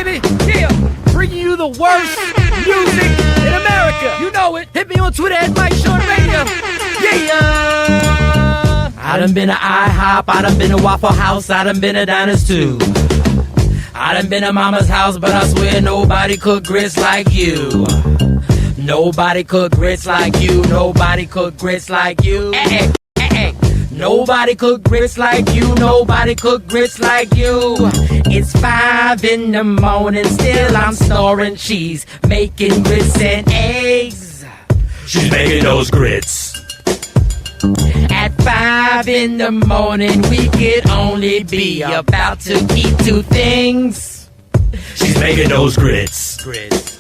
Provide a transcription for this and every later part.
baby. Yeah, bringing you the worst music in America. You know it. Hit me on Twitter at Mike Sean Radio. Yeah. I done been to IHOP, I done been to Waffle House, I done been to Diners too. I done been to Mama's house, but I swear nobody cook grits like you. Nobody cook grits like you. Nobody cook grits like you. Nobody cook grits like you. Nobody cook grits like you. It's 5 in the morning, still I'm storing cheese, making grits and eggs. She's making those grits. At 5 in the morning, we could only be about to eat 2 things. She's making those grits. Grits.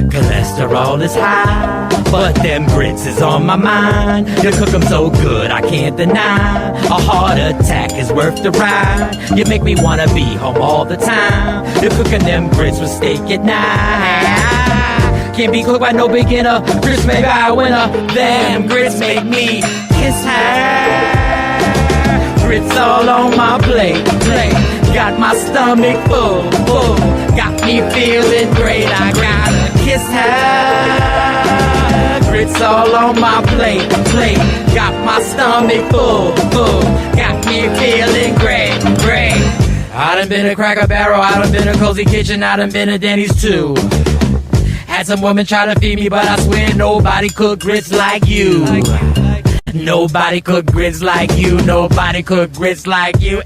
Cholesterol is high, but them grits is on my mind. You cook them so good, I can't deny. A heart attack is worth the ride. You make me wanna be home all the time. You're cooking them grits with steak at night. Can't be cooked by no beginner. Grits made by a winner. Them grits make me kiss her. Grits all on my plate. Got my stomach full. Got me feeling great. I gotta kiss her. Grits all on my plate. Got my stomach full. Got me feeling great. I done been to Cracker Barrel. I done been to Cozy Kitchen. I done been to Denny's too. Had some woman try to feed me, but I swear nobody cook grits like you. Nobody cook grits like you. Nobody cook grits like you.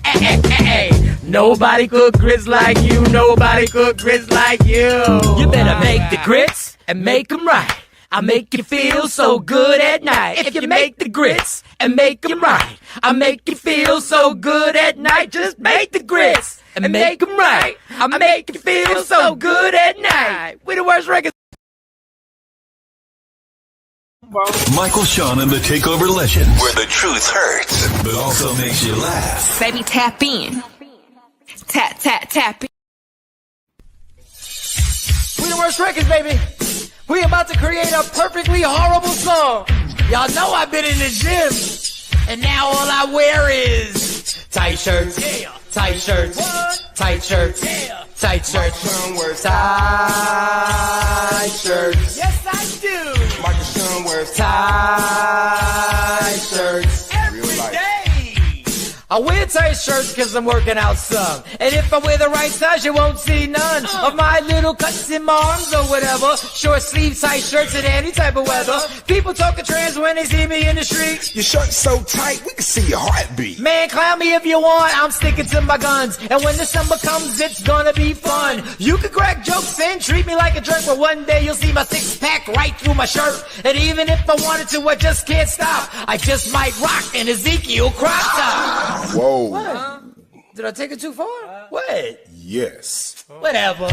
Nobody cook grits like you. Nobody cook grits like you. You better make the grits and make them right. I make you feel so good at night. If you make the grits and make them right, I make you feel so good at night. Just make the grits and make them right. I make you feel so good at night. We the worst records. Michael Sean and the Takeover Legends, where the truth hurts, but also makes you laugh. Baby, tap in. Tap in. We the worst records, baby. We about to create a perfectly horrible song. Y'all know I've been in the gym, and now all I wear is tight shirts, tight shirts, tight shirts, tight shirts, tight shirts. Yes, I do. Michael Sean wears Tight shirts every day. I wear tight shirts because I'm working out some. And if I wear the right size, you won't see none of my little cuts in my arms or whatever. Short sleeve tight shirts in any type of weather. People talking trans when they see me in the street. your shirt's so tight, we can see your heartbeat. Man, clown me if you want, I'm sticking to my guns. And when the summer comes, it's gonna be fun. You can crack jokes and treat me like a jerk, but one day you'll see my 6-pack right through my shirt. And even if I wanted to, I just can't stop. I just might rock an Ezekiel crop top. Whoa. Did I take it too far? What? Yes. Whatever.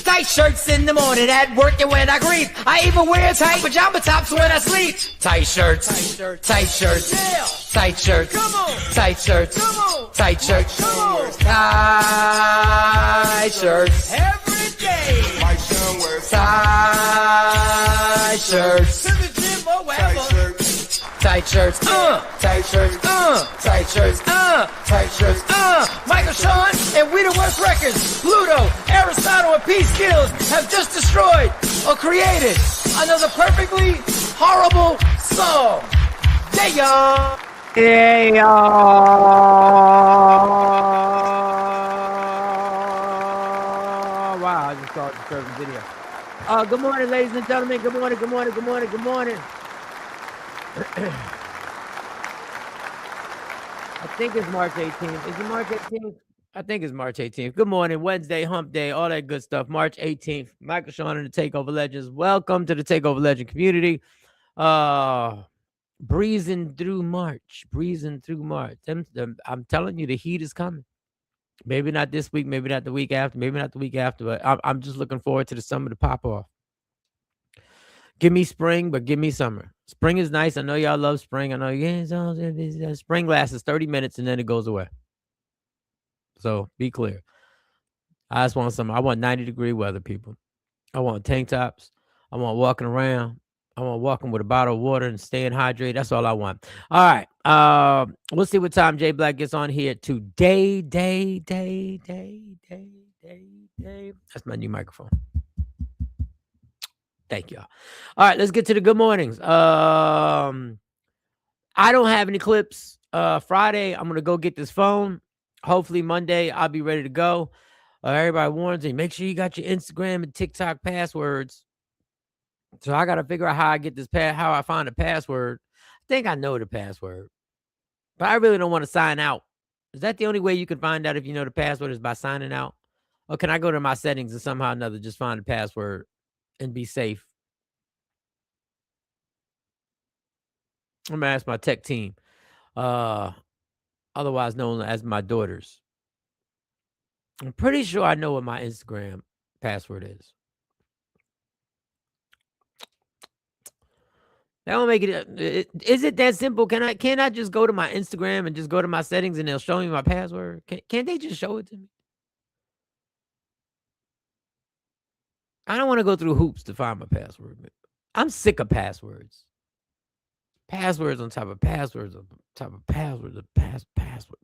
Tight shirts in the morning at work and when I greet. I even wear tight pajama tops when I sleep. Tight shirts. Tight shirts. Yeah. Tight shirts. Come on. Tight shirts. Come on. Tight shirts. Come on. Tight shirts. Every day. Mike Sean wears Tight shirts. to the gym or wherever. Tight shirts. Tight shirts, tight shirts, tight shirts, tight shirts, Michael Sean and We the Worst Records, Pluto, Aristotle, and P. Skills have just destroyed or created another perfectly horrible song. Yeah, y'all. Yeah, y'all. Wow, I just saw a disturbing video. Good morning, ladies and gentlemen. Good morning, good morning, good morning, good morning. I think it's March 18th. Is it March 18th? I think it's March 18th. Good morning, Wednesday, hump day, all that good stuff. March 18th. Michael Sean and the Takeover Legends. Welcome to the Takeover Legend community. Breezing through March. I'm telling you, the heat is coming. Maybe not this week, maybe not the week after, but I'm just looking forward to the summer to pop off. Give me spring, but give me summer. Spring is nice. I know y'all love spring. I know spring lasts 30 minutes and then it goes away. So be clear. I just want summer. I want 90-degree weather, people. I want tank tops. I want walking around. I want walking with a bottle of water and staying hydrated. That's all I want. All right. We'll see what time Jay Black gets on here today. Dave. That's my new microphone. Thank y'all. All right, let's get to the good mornings. I don't have any clips. Friday, I'm gonna go get this phone. Hopefully Monday, I'll be ready to go. Everybody warns me, make sure you got your Instagram and TikTok passwords. So I gotta figure out how I get this how I find a password. I think I know the password, but I really don't want to sign out. Is that the only way you can find out if you know the password is by signing out? Or can I go to my settings and somehow or another just find the password and be safe? I'm gonna ask my tech team, otherwise known as my daughters. I'm pretty sure I know what my Instagram password is. That don't make it. Is it that simple? Can't I just go to my Instagram and just go to my settings and they'll show me my password? Can't they just show it to me? I don't want to go through hoops to find my password. I'm sick of passwords. Passwords on top of passwords on top of passwords, password.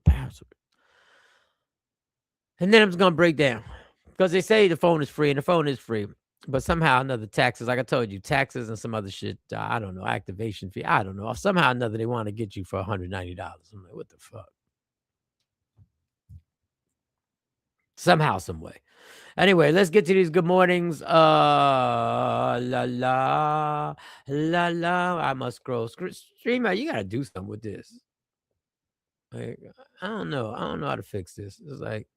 And then I'm just gonna break down because they say the phone is free, and the phone is free, but somehow or another taxes, like I told you, taxes and some other shit. I don't know, activation fee. I don't know. Somehow or another they want to get you for $190. I'm like, what the fuck? Somehow, some way. Anyway, let's get to these good mornings. La la la la. I must scroll. Streamer, you gotta do something with this. Like, I don't know how to fix this. It's like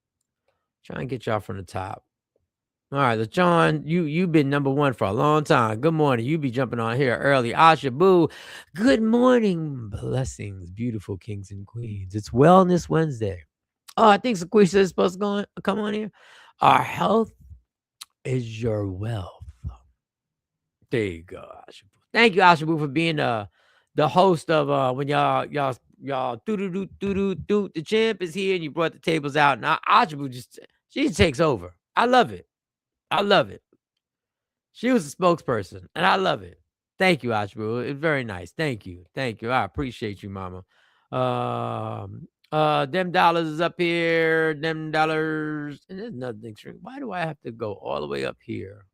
try and get y'all from the top. All right, LaJohn, you've been number one for a long time. Good morning. You be jumping on here early. Asha Boo, good morning. Blessings, beautiful kings and queens. It's Wellness Wednesday. Oh, I think Sequisha is supposed to come on here. Our health is your wealth. There you go, Asha Boo. Thank you, Asha Boo, for being the host of when y'all do the champ is here and you brought the tables out. And Asha Boo she takes over. I love it. She was a spokesperson, and I love it. Thank you, Asha Boo. It's very nice. Thank you. I appreciate you, mama. Them dollars is up here. Them dollars. And there's nothing. Why do I have to go all the way up here?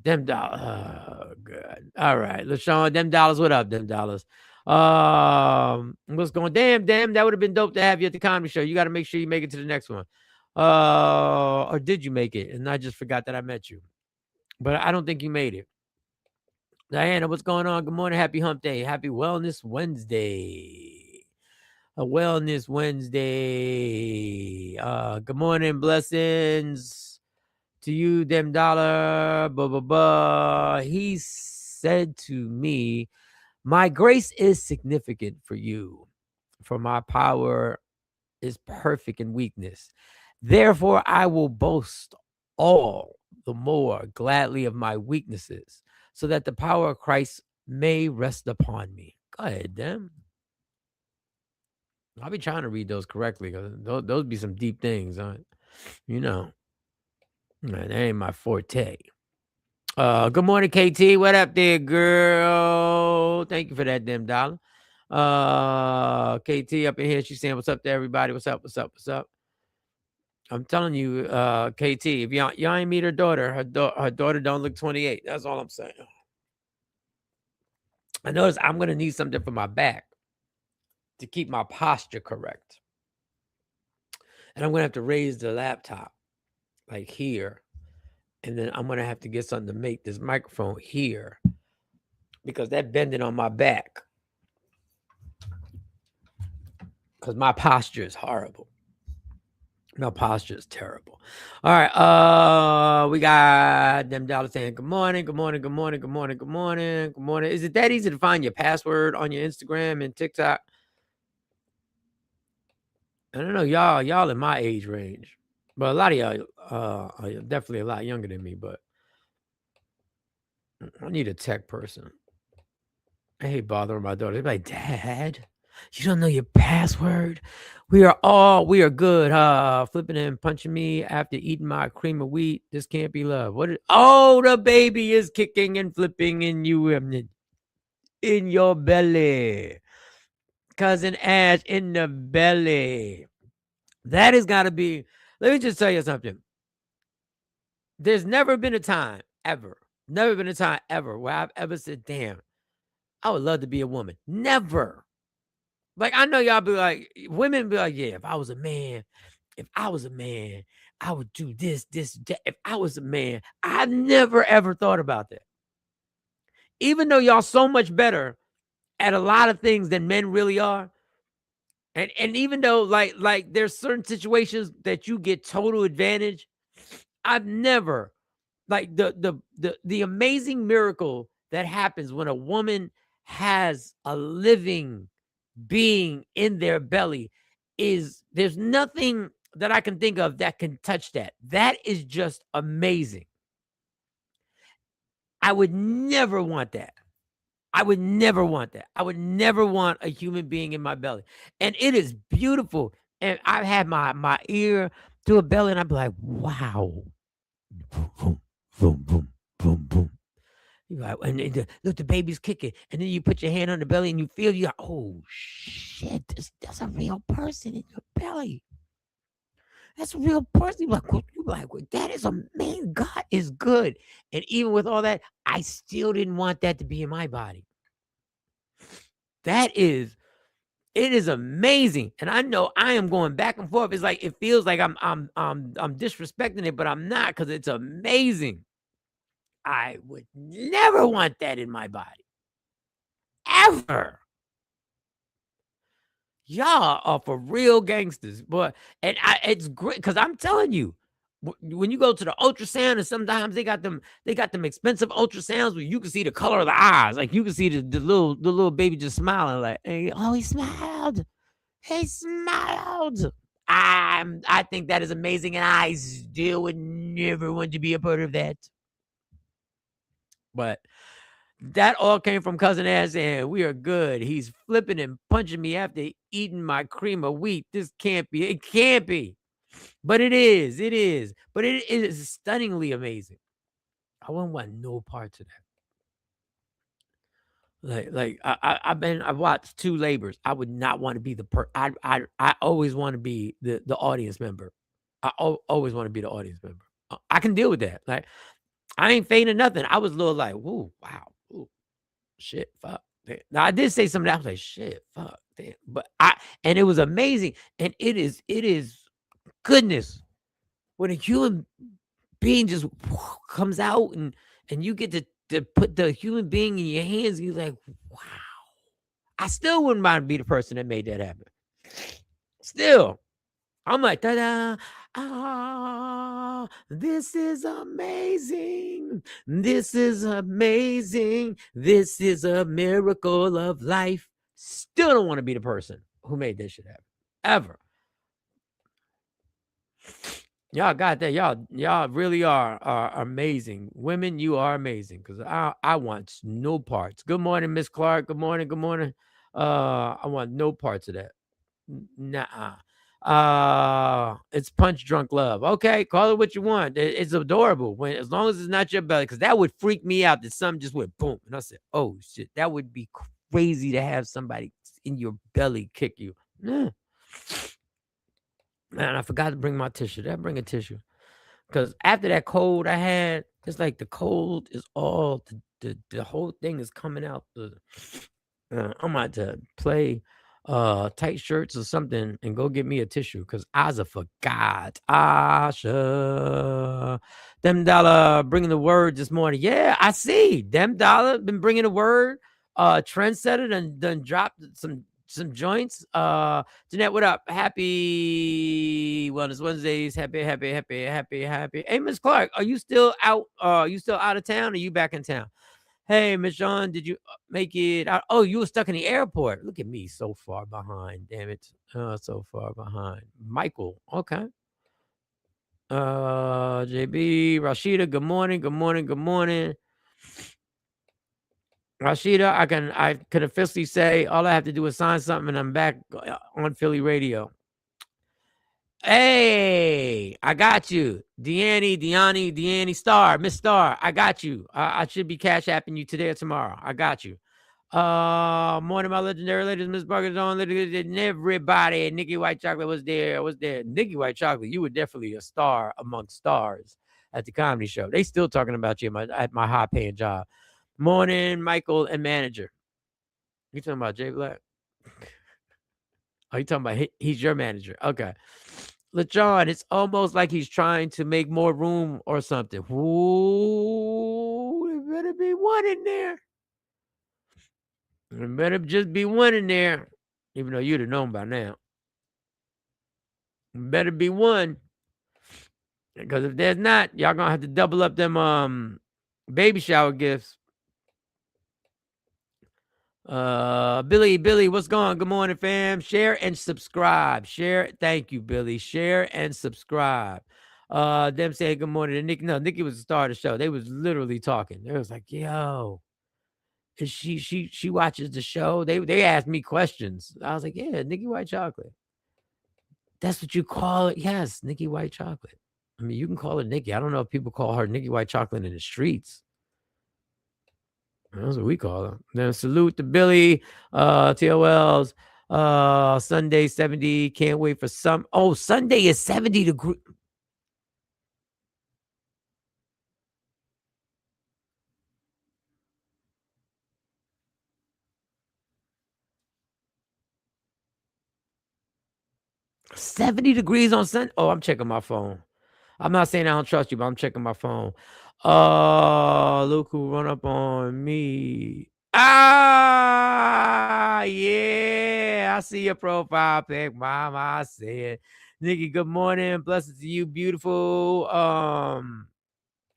Them dollars. Oh, good. All right. LaShawn, them dollars. What up, them dollars? What's going? Damn. That would have been dope to have you at the comedy show. You got to make sure you make it to the next one. Or did you make it? And I just forgot that I met you. But I don't think you made it. Diana, what's going on? Good morning. Happy hump day. Happy Wellness Wednesday. A Wellness Wednesday. Good morning. Blessings to you, them dollar. He said to me, my grace is significant for you, for my power is perfect in weakness. Therefore, I will boast all the more gladly of my weaknesses, so that the power of Christ may rest upon me. Go ahead, damn. I'll be trying to read those correctly. Those be some deep things, huh? You know. That ain't my forte. Good morning, KT. What up there, girl? Thank you for that damn dollar. KT up in here. She's saying, what's up to everybody? What's up? I'm telling you, KT, if y'all ain't meet her daughter, her daughter don't look 28. That's all I'm saying. I notice I'm going to need something for my back to keep my posture correct. And I'm going to have to raise the laptop like here. And then I'm going to have to get something to make this microphone here because that bending on my back. Because my posture is horrible. My posture is terrible. All right. We got them dollars saying good morning. Is it that easy to find your password on your Instagram and TikTok? I don't know. Y'all in my age range. But a lot of y'all are definitely a lot younger than me, but I need a tech person. I hate bothering my daughter. They're like, Dad, you don't know your password? We are good. Flipping and punching me after eating my cream of wheat. This can't be love. The baby is kicking and flipping in your belly. Cousin Ash in the belly. That has got to be Let me just tell you something. There's never been a time ever where I've ever said, damn, I would love to be a woman. Never. Like, I know y'all be like, women be like, yeah, if I was a man, I would do this, that. If I was a man, I've never, ever thought about that. Even though y'all so much better at a lot of things than men really are. And even though like there's certain situations that you get total advantage, I've never, like, the amazing miracle that happens when a woman has a living being in their belly is, there's nothing that I can think of that can touch that. That is just amazing. I would never want that. I would never want that. I would never want a human being in my belly. And it is beautiful. And I've had my ear to a belly, and I'd be like, wow. Boom, boom, boom, boom, boom, boom. You're like, and look, the baby's kicking. And then you put your hand on the belly and you feel, you're like, oh, shit, that's a real person in your belly. That's a real person. You're like, well, that is amazing. God is good. And even with all that, I still didn't want that to be in my body. It is amazing. And I know I am going back and forth. It's like, it feels like I'm disrespecting it, but I'm not, because it's amazing. I would never want that in my body. Ever. Y'all are for real gangsters, boy. And it's great, because I'm telling you, when you go to the ultrasound, and sometimes they got them expensive ultrasounds where you can see the color of the eyes. Like, you can see the little baby just smiling, like, hey, oh, he smiled. He smiled. I think that is amazing, and I still would never want to be a part of that. But that all came from Cousin Ass, and we are good. He's flipping and punching me after eating my cream of wheat. This can't be. It can't be. But it is. It is. But it is stunningly amazing. I wouldn't want no parts of that. I've watched two labors. I would not want to be I always want to be the audience member. I always want to be the audience member. I can deal with that. Like, I ain't fainting nothing. I was a little like, whoa, wow, ooh, shit, fuck. Damn. Now, I did say something. I was like, shit, fuck, damn. But and it was amazing. And it is goodness when a human being just comes out, and you get to put the human being in your hands, and you're like, wow. I still wouldn't mind to be the person that made that happen. Still. I'm like, ta-da, this is amazing. This is amazing. This is a miracle of life. Still don't want to be the person who made this shit happen. Ever. Y'all got that. Y'all really are amazing. Women, you are amazing, because I want no parts. Good morning, Miss Clark. Good morning. Good morning. I want no parts of that. Nah. It's punch drunk love. Okay, call it what you want. It's adorable as long as it's not your belly, because that would freak me out that something just went boom. And I said, oh shit, that would be crazy to have somebody in your belly kick you. Man, I forgot to bring my tissue. Did I bring a tissue? Because after that cold I had, it's like the cold is all the whole thing is coming out. I'm about to play tight shirts or something and go get me a tissue, because I forgot. Asha, Dem Dollar bringing the word this morning. Yeah, I see. Dem Dollar been bringing the word. Trendsetter done dropped some joints. Jeanette, what up? Happy Wellness Wednesdays. Happy. Hey, Miss Clark, are you still out? You still out of town, or you back in town? Hey, Miss John, did you make it out? Oh, you were stuck in the airport. Look at me, so far behind. Damn it. So far behind. Michael, okay. JB, Rashida, good morning. Rashida, I can officially say all I have to do is sign something, and I'm back on Philly radio. Hey, I got you. Deanne Star, Miss Star, I got you. I should be cash apping you today or tomorrow. I got you. Morning, my legendary ladies, Miss Parker's on, and everybody. Nikki White Chocolate was there. Nikki White Chocolate, you were definitely a star amongst stars at the comedy show. They still talking about you at my high-paying job. Morning, Michael and manager. You talking about Jay Black? Oh, you talking about he's your manager? Okay. LeJohn, it's almost like he's trying to make more room or something. Ooh, there better be one in there. There better just be one in there, even though you'd have known by now. There better be one. Because if there's not, y'all gonna have to double up them baby shower gifts. Billy, what's going on? Good morning, fam. Share and subscribe. Share. Thank you, Billy. Share and subscribe. Them saying good morning to Nikki. No, Nikki was the star of the show. They was literally talking. They was like, yo, is she watches the show. They asked me questions. I was like, yeah, Nikki White Chocolate. That's what you call it. Yes, Nikki White Chocolate. I mean, you can call her Nikki. I don't know if people call her Nikki White Chocolate in the streets. That's what we call her. Then salute to Billy, TOLs. Sunday 70. Can't wait for some. Oh, Sunday is 70 degrees. $70 degrees on Sunday. Oh, I'm checking my phone. I'm not saying I don't trust you, but I'm checking my phone. Look who run up on me. Yeah. I see your profile pic, Mama. I see it. Nikki, good morning. Blessings to you, beautiful.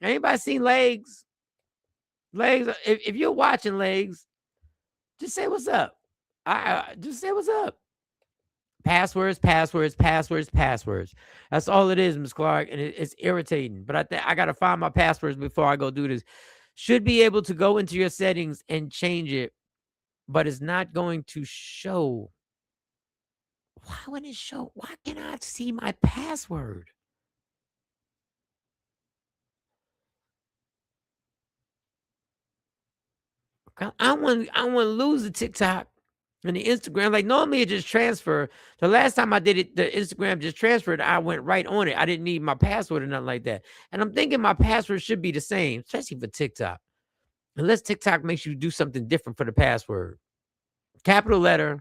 Anybody seen Legs? Legs, if you're watching Legs, just say what's up. Just say what's up. Passwords. That's all it is, Ms. Clark, and it's irritating. But I got to find my passwords before I go do this. Should be able to go into your settings and change it, but it's not going to show. Why wouldn't it show? Why can't I see my password? I want to lose the TikTok and the Instagram. Like normally it just transfer. The last time I did it, the Instagram just transferred. I went right on it. I didn't need my password or nothing like that. And I'm thinking my password should be the same, especially for TikTok. Unless TikTok makes you do something different for the password. Capital letter,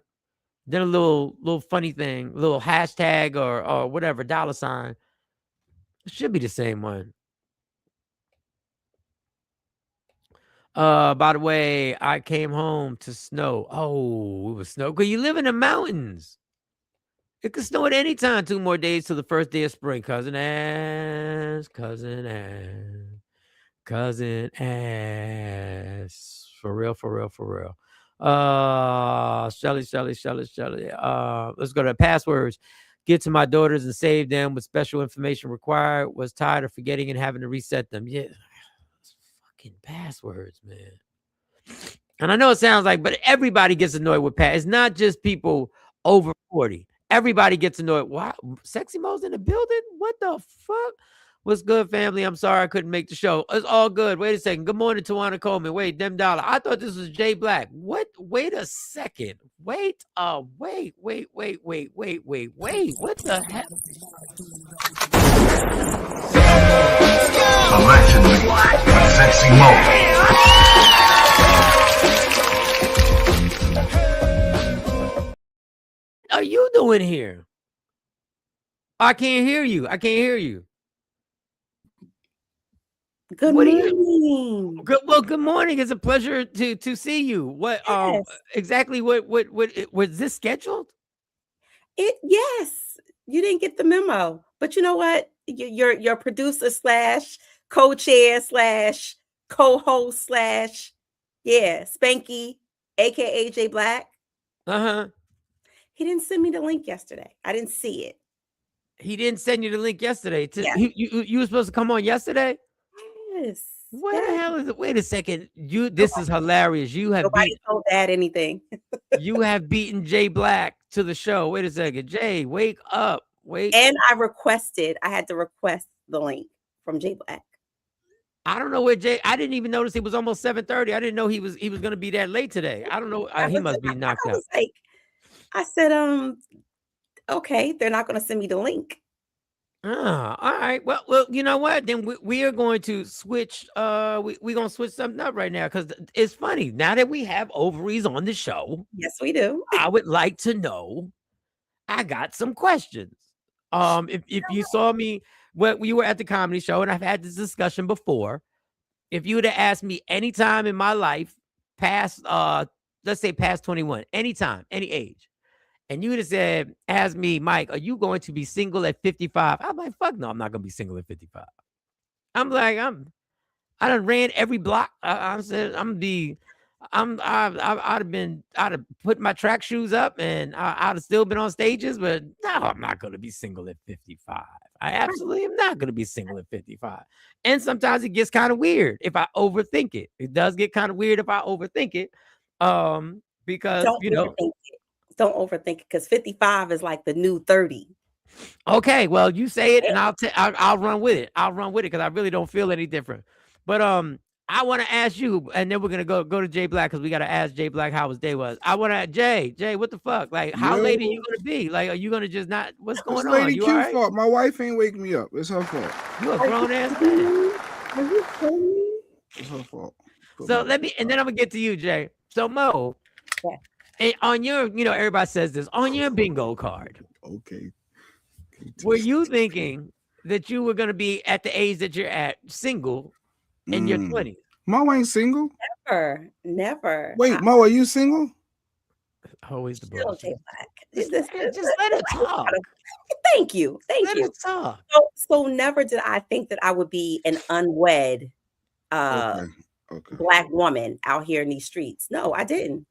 then a little funny thing, a little hashtag or whatever, $. It should be the same one. By the way, I came home to snow. Oh, it was snow. Because you live in the mountains. It could snow at any time. 2 more days till the first day of spring. Cousin ass. For real. Shelly. Let's go to passwords. Get to my daughters and save them with special information required. Was tired of forgetting and having to reset them. Yeah. Passwords, man. And I know it sounds like, but everybody gets annoyed with It's not just people over 40. Everybody gets annoyed. Wow, Sexy Mo's in the building? What the fuck? What's good, family? I'm sorry I couldn't make the show. It's all good. Wait a second. Good morning, Tawana Coleman. Wait, $. I thought this was Jay Black. What? Wait a second. Wait. Wait. What the heck? Allegedly, Sexy Mo. What are you doing here? I can't hear you. Good morning. Good morning. It's a pleasure to see you. What Yes. Exactly what was this scheduled? Yes, you didn't get the memo, but you know what? Your producer / co-chair / co-host / Spanky, aka Jay Black. He didn't send me the link yesterday. I didn't see it. He didn't send you the link yesterday. Yeah. You were supposed to come on yesterday? Yes. What the hell is it? Wait a second. This is hilarious. Nobody told Dad anything. You have beaten Jay Black to the show. Wait a second. Jay, wake up. Wake. And I had to request the link from Jay Black. I don't know where Jay. I didn't even notice it was almost 7:30. I didn't know he was going to be that late today. I don't know. He must be knocked I out. was like, I said, okay, they're not going to send me the link. Ah, all right. Well, you know what? Then we are going to switch. We're gonna switch something up right now because it's funny now that we have ovaries on the show. Yes, we do. I would like to know. I got some questions. If you saw me when we were at the comedy show, and I've had this discussion before, if you would have asked me any time in my life past, let's say past 21, anytime, any age, and you would have said, ask me, Mike, are you going to be single at 55? I'm like, fuck no, I'm not gonna be single at 55. I'm like, I done ran every block. I said, I'd have put my track shoes up and I'd have still been on stages, but no, I'm not going to be single at 55. I absolutely am not going to be single at 55. And sometimes it gets kind of weird if I overthink it. It does get kind of weird if I overthink it. Because, Don't overthink it because 55 is like the new 30. Okay, well, you say it and I'll run with it. I'll run with it because I really don't feel any different. But I want to ask you, and then we're gonna go to Jay Black because we gotta ask Jay Black how his day was. I want to Jay, what the fuck? Like, how late are you gonna be? Like, are you gonna just not? What's going on? Lady You Q all right? fault. My wife ain't wake me up. It's her fault. You a grown ass man. Are you kidding me? It's her fault. So let me, and then I'm gonna get to you, Jay. So Mo, Yeah. and on your, everybody says this on your bingo card. Okay. Were you thinking that you were gonna be at the age that you're at, single, in your 20s? Mo ain't single. Never. Wait, Mo, are you single? Always the Still bullshit. Jay Black. Just let it talk. Thank you. Let it talk. So never did I think that I would be an unwed Okay. Black woman out here in these streets. No, I didn't.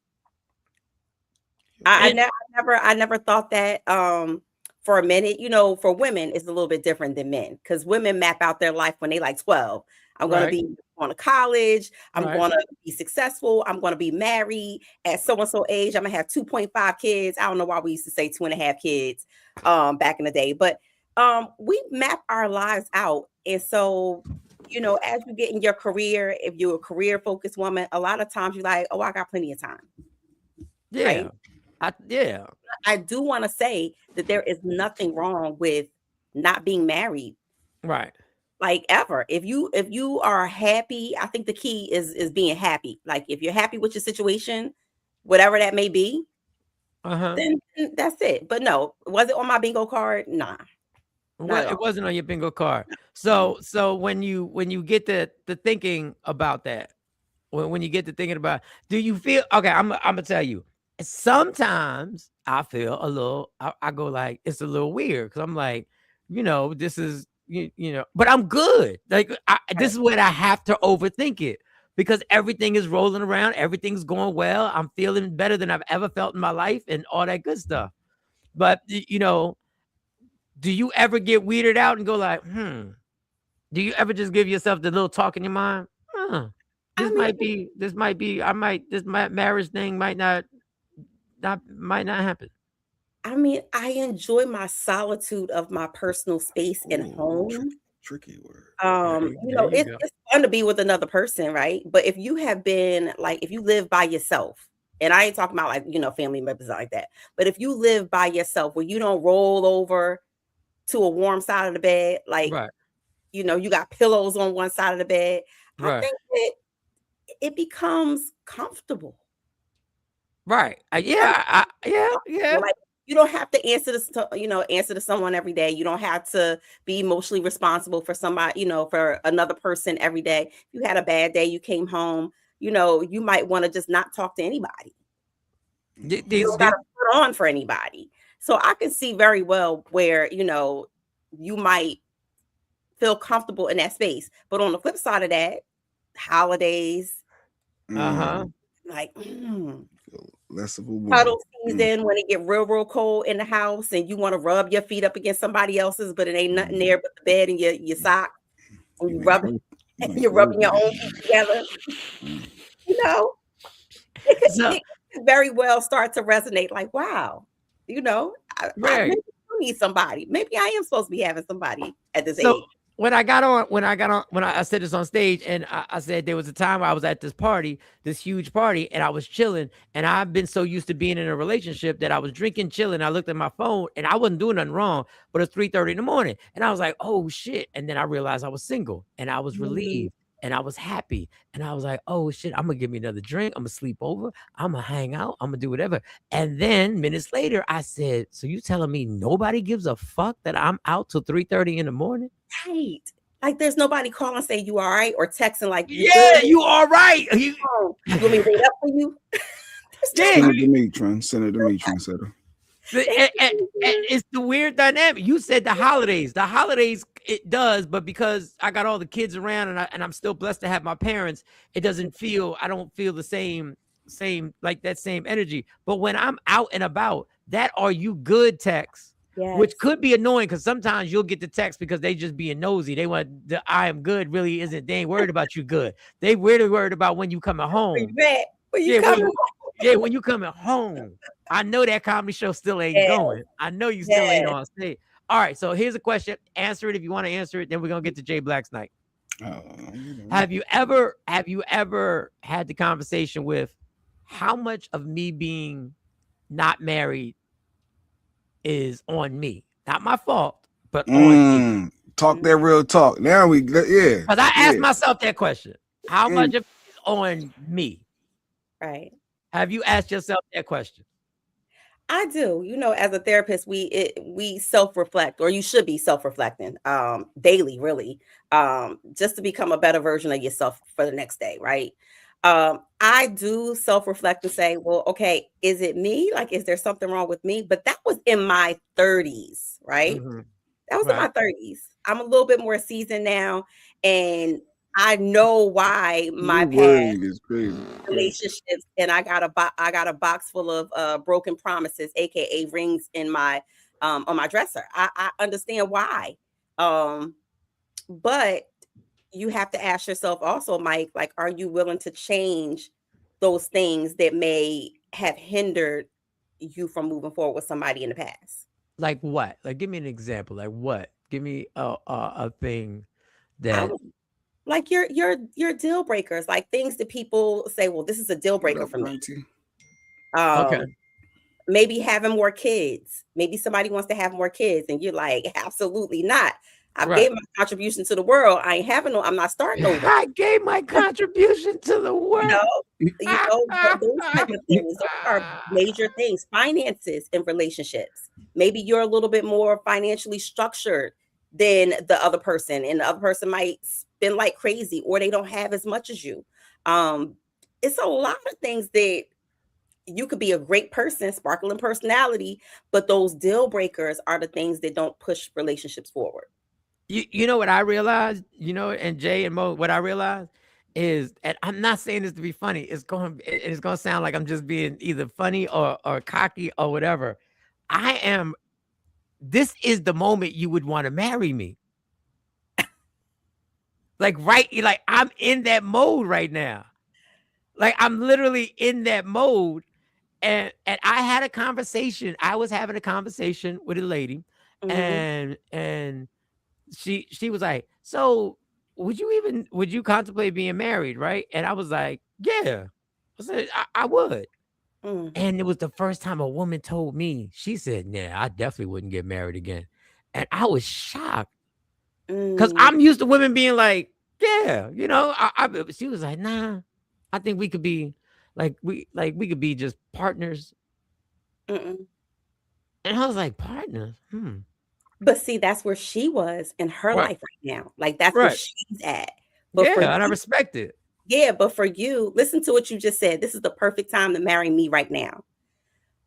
I never thought that for a minute. For women it's a little bit different than men because women map out their life when they like 12. I'm going to be going to college. I'm going to be successful. I'm going to be married at so-and-so age. I'm going to have 2.5 kids. I don't know why we used to say 2.5 kids back in the day, but we map our lives out. And so, as you get in your career, if you're a career focused woman, a lot of times you're like, oh, I got plenty of time. Yeah. Right? I do want to say that there is nothing wrong with not being married. Right. Like ever. If you are happy, I think the key is being happy. Like if you're happy with your situation, whatever that may be, then that's it. But no, was it on my bingo card? Nah. It wasn't on your bingo card. So when you get the thinking about that, when you get to thinking about, do you feel okay? I'm gonna tell you. Sometimes I feel a little. I go like it's a little weird because I'm like, this is but I'm good. Like this is what I have to overthink it because everything is rolling around, everything's going well. I'm feeling better than I've ever felt in my life, and all that good stuff. But do you ever get weirded out and go like, Do you ever just give yourself the little talk in your mind? This marriage thing might not happen. I mean, I enjoy my solitude of my personal space and home. Tricky word. It's fun to be with another person, right? But if you have been if you live by yourself, and I ain't talking about family members like that, but if you live by yourself where you don't roll over to a warm side of the bed, you got pillows on one side of the bed, I think that it becomes comfortable. Right. Yeah. Like, you don't have to answer to someone every day. You don't have to be emotionally responsible for somebody, for another person every day. If you had a bad day, you came home, you might want to just not talk to anybody. You don't got to put on for anybody. So I can see very well where, you might feel comfortable in that space. But on the flip side of that, holidays, less of a woman. Cuddle season when it get real cold in the house and you want to rub your feet up against somebody else's, but it ain't nothing there but the bed and your sock. And you're rubbing your own feet together. It could very well start to resonate like, wow, I maybe do need somebody. Maybe I am supposed to be having somebody at this age. when I said this on stage, and I said there was a time where I was at this party, this huge party, and I was chilling, and I've been so used to being in a relationship that I was drinking, chilling. I looked at my phone, and I wasn't doing nothing wrong, but it's 3:30 in the morning, and I was like, oh shit, and then I realized I was single, and I was relieved, and I was happy, and I was like, oh shit, I'm gonna give me another drink, I'm gonna sleep over, I'm gonna hang out, I'm gonna do whatever, and then minutes later, I said, so you telling me nobody gives a fuck that I'm out till 3:30 in the morning? Right. Like there's nobody calling saying you all right or texting like you all right. You want me to read up for you? Send it to me, Trent. Send it to me, Trendsetter. And it's the weird dynamic. You said the holidays. The holidays it does, but because I got all the kids around and I'm still blessed to have my parents, it doesn't feel. I don't feel the same like that same energy. But when I'm out and about, that are you good text. Yes. Which could be annoying because sometimes you'll get the text because they just being nosy. They want the I am good really isn't. They ain't worried about you good. They really worried about when you coming home. When you coming home. I know that comedy show still ain't going. I know you still ain't on stage. All right, so here's a question. Answer it if you want to answer it. Then we're gonna get to Jay Black's night. Have you ever had the conversation with how much of me being not married is on me, not my fault, but on me. Talk that real talk. Now because I asked myself that question. How much of it is on me? Right. Have you asked yourself that question? I do. You know, as a therapist, we self-reflect, or you should be self-reflecting daily, really, just to become a better version of yourself for the next day, right? I do self-reflect and say, well, okay, is it me? Like, is there something wrong with me? But that was in my 30s, right? That was in my 30s. I'm a little bit more seasoned now, and I know why my past relationships, and I got a box full of broken promises, aka rings in my on my dresser. I understand why, but you have to ask yourself also, Mike, like, are you willing to change those things that may have hindered you from moving forward with somebody in the past? Like what? Like, give me an example. Like what? Give me a thing that. Like your deal breakers, like things that people say, well, this is a deal breaker for me. Okay. Maybe having more kids. Maybe somebody wants to have more kids, and you're like, absolutely not. I gave my contribution to the world. I ain't having no. I'm not starting over. I gave my contribution to the world. Those type of things are major things. Finances in relationships. Maybe you're a little bit more financially structured than the other person, and the other person might spend like crazy, or they don't have as much as you. It's a lot of things that you could be a great person, sparkling personality, but those deal breakers are the things that don't push relationships forward. You know what I realized, and Jay and Mo, what I realized is, and I'm not saying this to be funny, it's going to sound like I'm just being either funny or cocky or whatever. This is the moment you would want to marry me. Like, I'm in that mode right now. Like, I'm literally in that mode. And I had a conversation. I was having a conversation with a lady, and she was like, so would you contemplate being married, right? And I was like, yeah. I said, I would. And it was the first time a woman told me, she said, nah, I definitely wouldn't get married again. And I was shocked. Because I'm used to women being like, yeah, she was like, nah, I think we could be we could be just partners. And I was like, partners? But see, that's where she was in her life right now. Like, that's where she's at. But and I respect it. Yeah, but for you, listen to what you just said. This is the perfect time to marry me right now.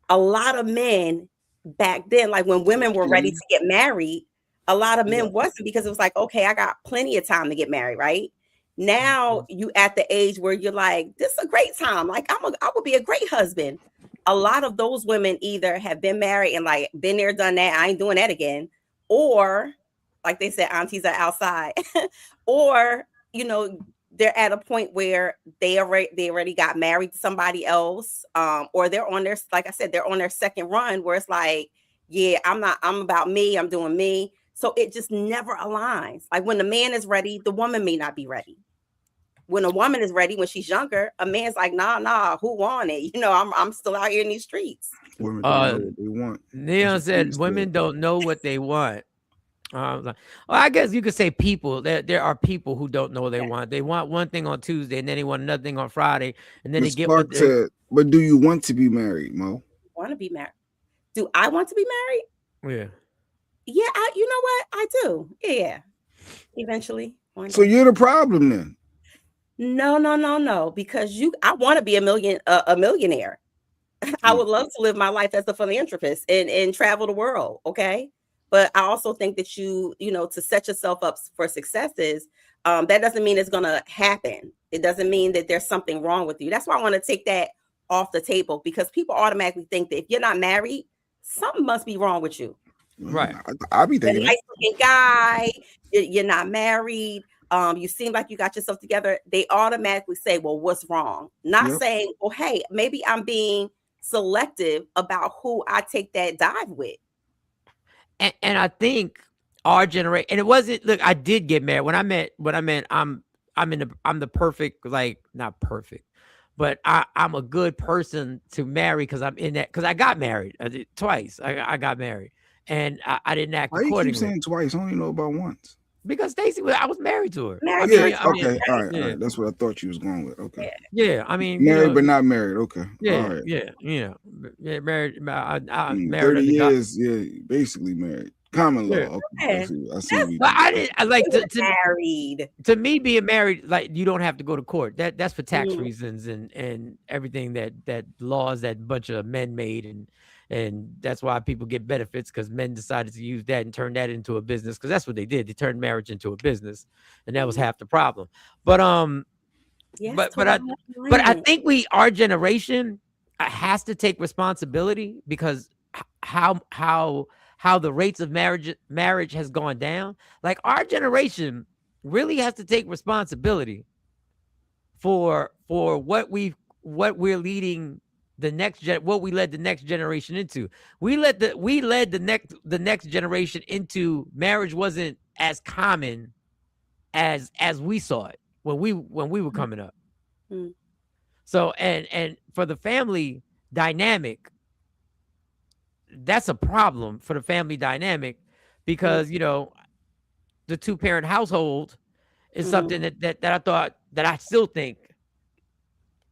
A lot of men back then, like when women were ready to get married, a lot of men wasn't, because it was like, okay, I got plenty of time to get married, right? Now you at the age where you're like, this is a great time. Like, I would be a great husband. A lot of those women either have been married and like been there, done that. I ain't doing that again. Or like they said, aunties are outside. Or, they're at a point where they already got married to somebody else. Or they're on their, like I said, they're on their second run where it's like, yeah, I'm about me. I'm doing me. So it just never aligns. Like when the man is ready, the woman may not be ready. When a woman is ready, when she's younger, a man's like, nah, who want it? You know, I'm still out here in these streets. Women don't know what they want. Neon said women don't know what they want. Well, I guess you could say people. There are people who don't know what they want. They want one thing on Tuesday, and then they want another thing on Friday, and then Ms. they get Clark what they said, but do you want to be married, Mo? Want to be married? Do I want to be married? Yeah. Yeah, you know what? I do. Yeah. Eventually. So you're the problem then. No. Because I want to be a millionaire. I would love to live my life as a philanthropist and travel the world. Okay. But I also think that you know, to set yourself up for successes, that doesn't mean it's going to happen. It doesn't mean that there's something wrong with you. That's why I want to take that off the table, because people automatically think that if you're not married, something must be wrong with you. Right. I'll be thinking. Nice looking guy, you're not married. You seem like you got yourself together. They automatically say, well, what's wrong? Not saying, well, hey, maybe I'm being selective about who I take that dive with. And I think our generation, and it wasn't, look, I did get married. When I meant I'm the perfect, like, not perfect, but I'm a good person to marry because I'm in that, because I got married. I did twice. I got married, and I didn't act accordingly. Why you keep saying twice? I only know about once. Because Stacey, I was married to her. Okay, all right. That's what I thought you was going with. Okay. Yeah, I mean, married but not married. Okay. Yeah, all right. Yeah, married. I married 30 years. Yeah, basically married. Common law. Yeah. Okay. I see. But I didn't. I like to married. To me, being married, like, you don't have to go to court. That's for tax reasons and everything that laws that bunch of men made, and that's why people get benefits, because men decided to use that and turn that into a business, because that's what they did. They turned marriage into a business, and that was half the problem. But but I think our generation has to take responsibility, because how the rates of marriage has gone down. Like, our generation really has to take responsibility for what we're leading what we led the next generation into. We led the next generation into marriage wasn't as common as we saw it when we were coming up. So and for the family dynamic, that's a problem for the family dynamic, because you know, the 2-parent household is something that I thought, that I still think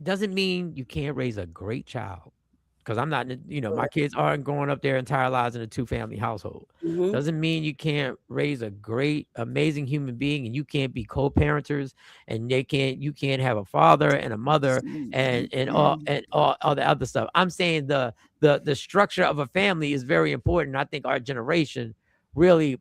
doesn't mean you can't raise a great child, because I'm not, you know, my kids aren't growing up their entire lives in a 2-family household. Doesn't mean you can't raise a great, amazing human being, and you can't be co-parenters, and you can't have a father and a mother and all the other stuff. I'm saying the structure of a family is very important. I think our generation really,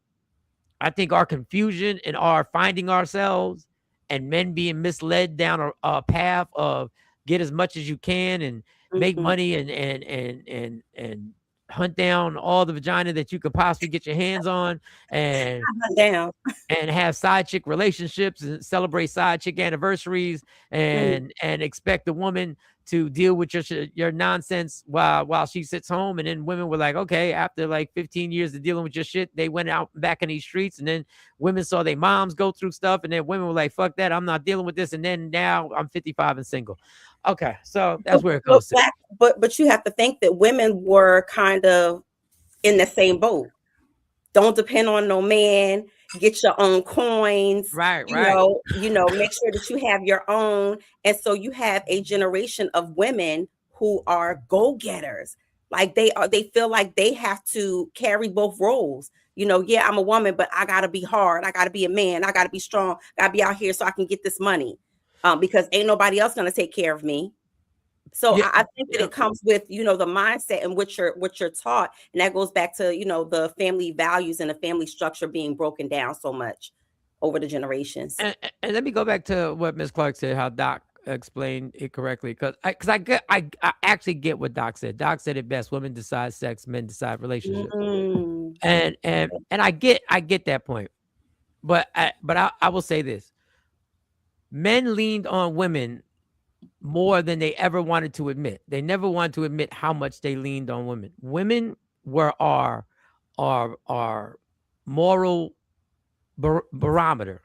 I think our confusion and our finding ourselves, and men being misled down a path of get as much as you can and make money and hunt down all the vagina that you could possibly get your hands on, and have side chick relationships and celebrate side chick anniversaries, and expect the woman to deal with your nonsense while she sits home. And then women were like, okay, after like 15 years of dealing with your shit, they went out back in these streets, and then women saw their moms go through stuff, and then women were like, fuck that, I'm not dealing with this. And then now I'm 55 and single. Okay, so that's where it goes. But you have to think that women were kind of in the same boat. Don't depend on no man. Get your own coins. Right. You know, make sure that you have your own. And so you have a generation of women who are go-getters. Like they feel like they have to carry both roles. You know, yeah, I'm a woman, but I gotta be hard. I gotta be a man. I gotta be strong. Gotta be out here so I can get this money. Because ain't nobody else gonna take care of me. So I think that it comes with, you know, the mindset and what you're taught, and that goes back to, you know, the family values and the family structure being broken down so much over the generations. And let me go back to what Ms. Clark said, how Doc explained it correctly, because I actually get what Doc said. Doc said it best: women decide sex, men decide relationships. And I get that point, but I will say this: men leaned on women more than they ever wanted to admit. They never wanted to admit how much they leaned on women. Women were our moral barometer.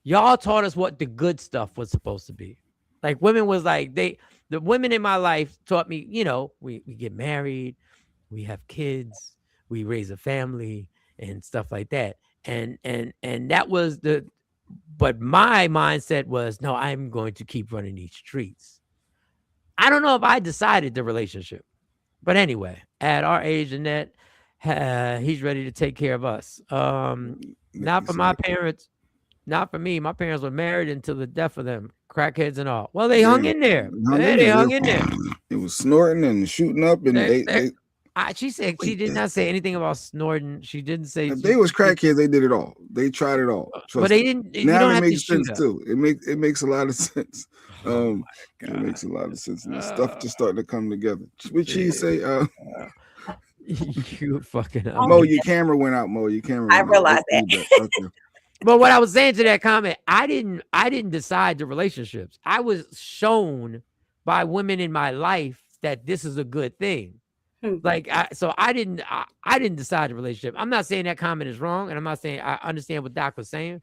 Y'all taught us what the good stuff was supposed to be. Like women was like the women in my life taught me, you know, we get married, we have kids, we raise a family and stuff like that. And that was but my mindset was, no, I'm going to keep running these streets. I don't know if I decided the relationship, but anyway, at our age, Annette, he's ready to take care of us. Not for my parents, not for me. My parents were married until the death of them, crackheads and all. Well, they hung in there. They hung in there. It was snorting and shooting up, and she said she did not say anything about snorting. She didn't say if they was crackheads. They did it all. They tried it all. But they didn't. Now it makes sense too. It makes a lot of sense. It makes a lot of sense. And stuff just starting to come together. What she say? You fucking Mo, your camera went out. Mo, your camera. I realized that. Okay. But what I was saying to that comment, I didn't decide the relationships. I was shown by women in my life that this is a good thing. Like, I didn't decide the relationship. I'm not saying that comment is wrong, and I'm not saying I understand what Doc was saying.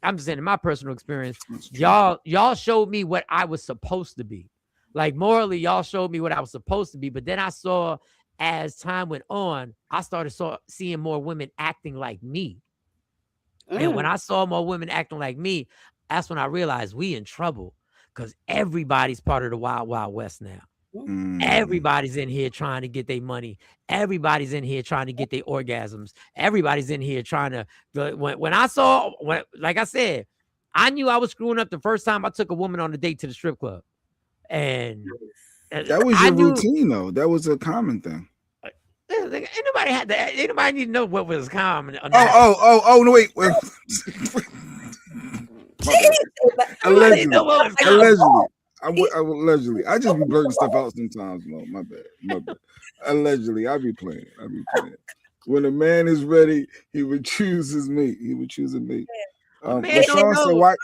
I'm just saying in my personal experience, y'all showed me what I was supposed to be. Like morally, y'all showed me what I was supposed to be. But then I saw, as time went on, I started seeing more women acting like me. And when I saw more women acting like me, that's when I realized we in trouble, because everybody's part of the Wild Wild West now. Everybody's in here trying to get their money. Everybody's in here trying to get their orgasms. Everybody's in here trying to. When like I said, I knew I was screwing up the first time I took a woman on a date to the strip club, and that was your routine, though. That was a common thing. Anybody had that? Anybody need to know what was common? Oh, no, wait. Allegedly. Allegedly. I just be blurting stuff out sometimes. No, my bad. Allegedly, I be playing. When a man is ready, he would choose his mate. He would choose a mate. But Sean said,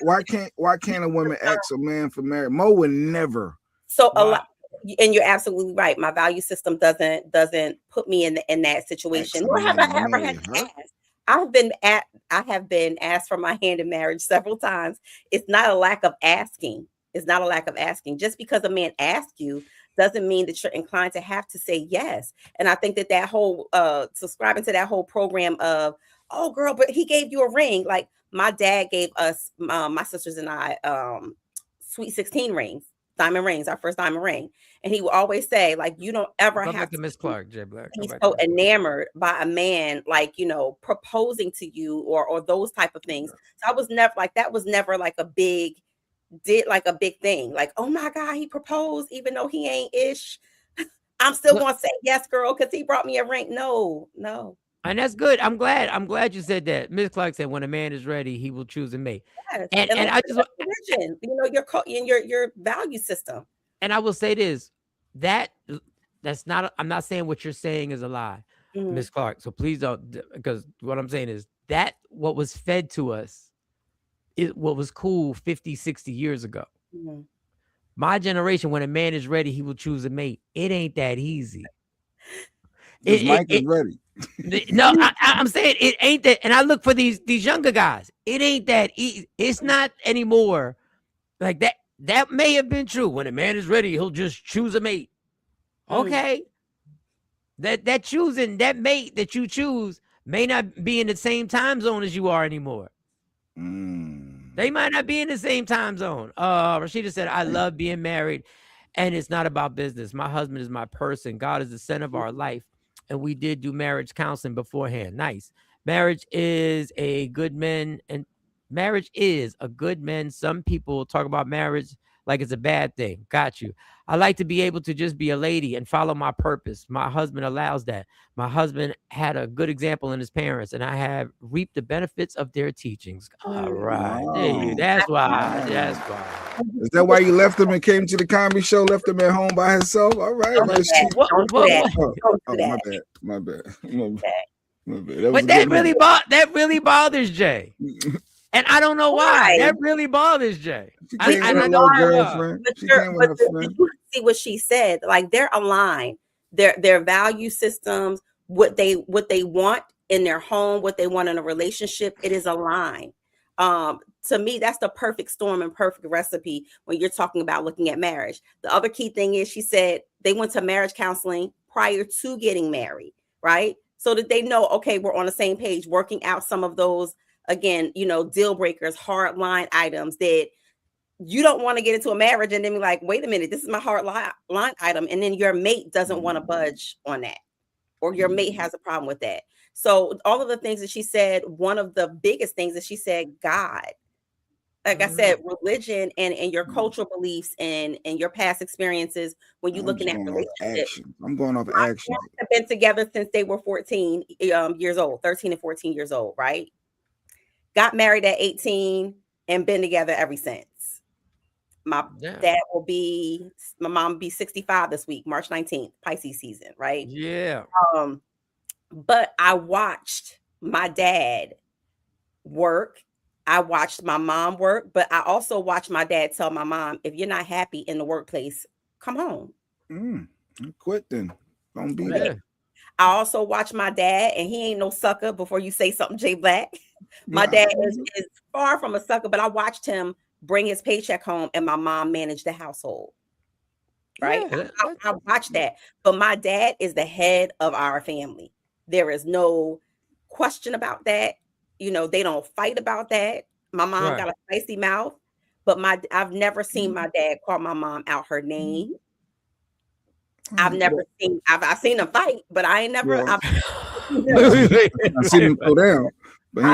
why can't a woman ask a man for marriage? Mo would never. So a lot. And you're absolutely right. My value system doesn't put me in that situation. Nor have I ever had to ask. I have been asked for my hand in marriage several times. It's not a lack of asking. It's not a lack of asking. Just because a man asks you doesn't mean that you're inclined to have to say yes. And I think that whole subscribing to that whole program of, oh girl, but he gave you a ring. Like my dad gave us, my sisters and I, sweet 16 rings. Diamond rings, our first diamond ring. And he would always say, like, you don't ever have to Miss Clark, Jay Black. He's so enamored by a man, like, you know, proposing to you or those type of things. So I was never like, that was never like a big thing. Like, oh my God, he proposed, even though he ain't ish. I'm still gonna say yes, girl, because he brought me a ring. No. And that's good. I'm glad you said that. Miss Clark said, when a man is ready, he will choose a mate. Yes. And I just, you know, your value system. And I will say this, that's not, I'm not saying what you're saying is a lie, Miss Clark. So please don't, because what I'm saying is that what was fed to us is what was cool 50, 60 years ago. My generation, when a man is ready, he will choose a mate. It ain't that easy. Mike is ready. No, I'm saying it ain't that. And I look for these younger guys. It ain't that easy. It's not anymore like that. That may have been true. When a man is ready, he'll just choose a mate. Okay. That choosing, that mate that you choose may not be in the same time zone as you are anymore. They might not be in the same time zone. Rashida said, I love being married, and it's not about business. My husband is my person. God is the center of our life. And we did do marriage counseling beforehand. Nice. Marriage is a good man, and marriage is a good man. Some people talk about marriage like it's a bad thing. Got you. I like to be able to just be a lady and follow my purpose. My husband allows that. My husband had a good example in his parents, and I have reaped the benefits of their teachings. All right. That's why. Is that why you left him and came to the comedy show, left him at home by himself? All right. My bad. But that really bothers Jay. And I don't know why. That really bothers Jay. I don't know why. But did you see what she said? Like, they're aligned. Their value systems, what they want in their home, what they want in a relationship, it is aligned. To me, that's the perfect storm and perfect recipe when you're talking about looking at marriage. The other key thing is she said they went to marriage counseling prior to getting married, right? So that they know, okay, we're on the same page, working out some of those, again, deal breakers, hard line items that you don't want to get into a marriage and then be like, wait a minute, this is my hard line item. And then your mate doesn't want to budge on that, or your mate has a problem with that. So all of the things that she said, one of the biggest things that she said, God, like I said, religion and your cultural beliefs and your past experiences when you're looking at relationships. I'm going off action. Have been together since they were 14 years old, 13 and 14 years old, right? Got married at 18 and been together ever since. My dad my mom will be 65 this week, March 19th, Pisces season, right? Yeah. But I watched my dad work. I watched my mom work, but I also watched my dad tell my mom, if you're not happy in the workplace, come home. Quit then. Don't be there. I also watched my dad, and he ain't no sucker before you say something, Jay Black. My dad is far from a sucker, but I watched him bring his paycheck home and my mom manage the household. Right? Yeah, I watched that. But my dad is the head of our family. There is no question about that. They don't fight about that. My mom got a spicy mouth, but I've never seen my dad call my mom out her name. I've seen them fight, but I ain't never. I've seen him go down, but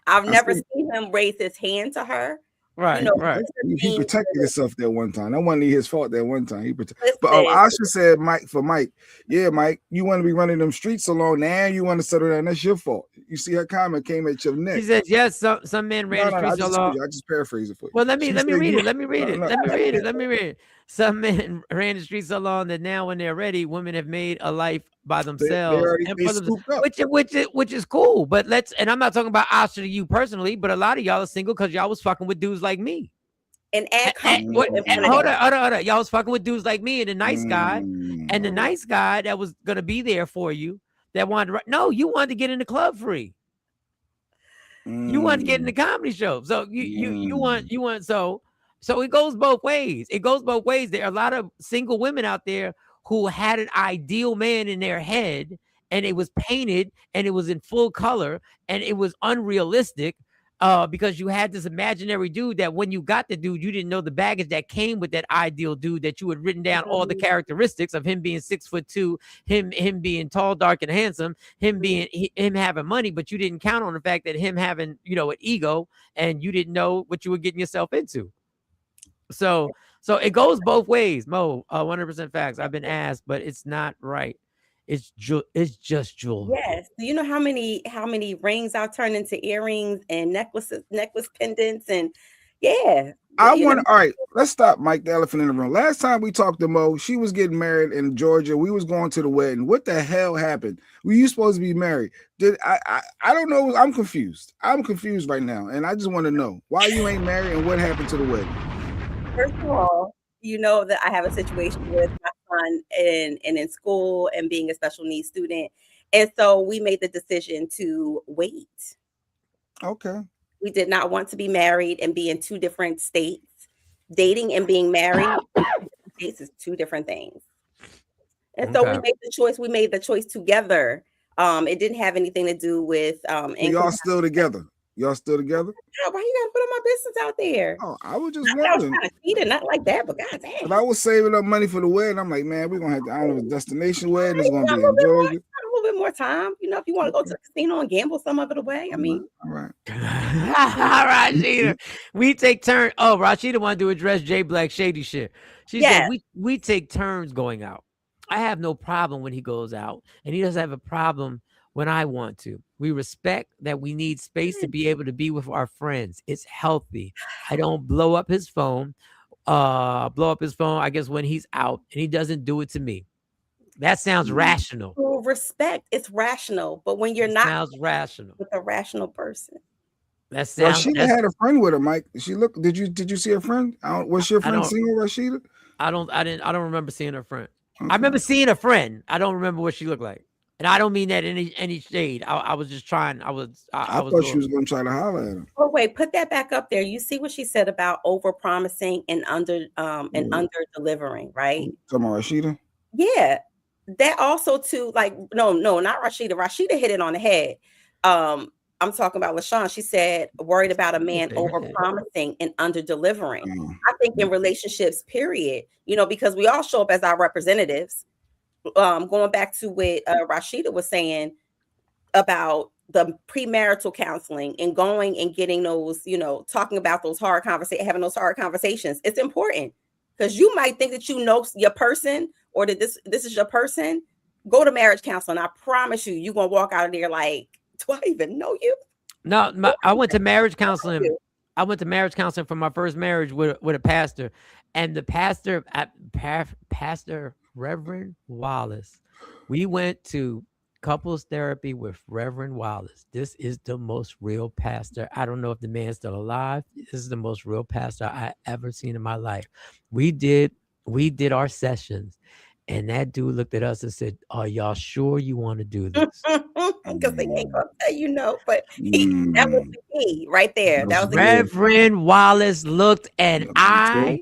I've never seen him raise his hand to her. Right, right. He protected himself that one time. That wasn't his fault that one time. But Asha said, Mike, yeah, Mike, you want to be running them streets so long. Now you want to settle down. That's your fault. You see her comment came at your neck. She said, yes, some men ran the streets so long. I just paraphrase it for you. Well, let me read it. Some men ran the streets so long that now when they're ready, women have made a life by themselves. Which is cool. But and I'm not talking about Asha to you personally, but a lot of y'all are single because y'all was fucking with dudes like me. Hold on. Y'all was fucking with dudes like me and the nice guy. And the nice guy that was gonna be there for you, that wanted to you wanted to get in the club free. You wanted to get in the comedy show. So you want so it goes both ways. There are a lot of single women out there who had an ideal man in their head, and it was painted and it was in full color and it was unrealistic because you had this imaginary dude that when you got the dude, you didn't know the baggage that came with that ideal dude, that you had written down all the characteristics of him being 6'2", him being tall, dark, and handsome, him having money, but you didn't count on the fact that him having, an ego, and you didn't know what you were getting yourself into. So it goes both ways, Mo. 100% facts. I've been asked, but it's not right. It's just jewelry. Yes. Do you know how many rings I've turned into earrings and necklace pendants and all right, let's stop, Mike, the elephant in the room. Last time we talked to Mo, she was getting married in Georgia. We was going to the wedding. What the hell happened? Were you supposed to be married? I don't know. I'm confused. I'm confused right now. And I just want to know why you ain't married and what happened to the wedding. First of all, you know that I have a situation with my son in school and being a special needs student. And so we made the decision to wait. Okay. We did not want to be married and be in two different states. Dating and being married is two different things. And so we made the choice together. It didn't have anything to do with y'all still together. Y'all still together? Yeah, why you gotta put my business out there? Oh, I was just wondering. Not like that, but goddamn. But I was saving up money for the wedding. I'm like, man, we're gonna have to, I don't know, destination wedding is gonna be in Georgia. A little bit more time, if you want to go to the casino and gamble some of it away. I mean, all right. Rashida, we take turns. Oh, Rashida wanted to address Jay Black shady shit. She said we take turns going out. I have no problem when he goes out, and he doesn't have a problem when I want to. We respect that we need space to be able to be with our friends. It's healthy. I don't blow up his phone, I guess, when he's out, and he doesn't do it to me. That sounds rational. Well, respect, it's rational, but when you're not sounds rational with a rational person. That sounds. Rashida had a friend with her, Mike. Did you see her friend? Was your friend single, Rashida? I don't remember seeing her friend. Okay. I remember seeing a friend. I don't remember what she looked like. And I don't mean that in any shade. I was just trying. I was thought she was gonna try to holler at him. Oh wait, put that back up there. You see what she said about over promising and under delivering, right? Come on, Rashida. Yeah, that also too. Like no, not Rashida. Rashida hit it on the head. I'm talking about LaShawn. She said, worried about a man over promising and under delivering. I think in relationships, period, because we all show up as our representatives. Going back to what Rashida was saying about the premarital counseling and going and getting those, talking about those hard conversations, having those hard conversations. It's important because you might think that you know your person or that this is your person. Go to marriage counseling. I promise you, you're going to walk out of there like, do I even know you? No, I went to marriage counseling. I went to marriage counseling for my first marriage with a pastor, and the pastor, Pastor Reverend Wallace. We went to couples therapy with Reverend Wallace. This is the most real pastor. I don't know if the man's still alive. This is the most real pastor I ever seen in my life. We did our sessions. And that dude looked at us and said, "Are y'all sure you want to do this?" Because they ain't gonna tell you no, but that was the key right there. That was the Reverend Wallace looked, and I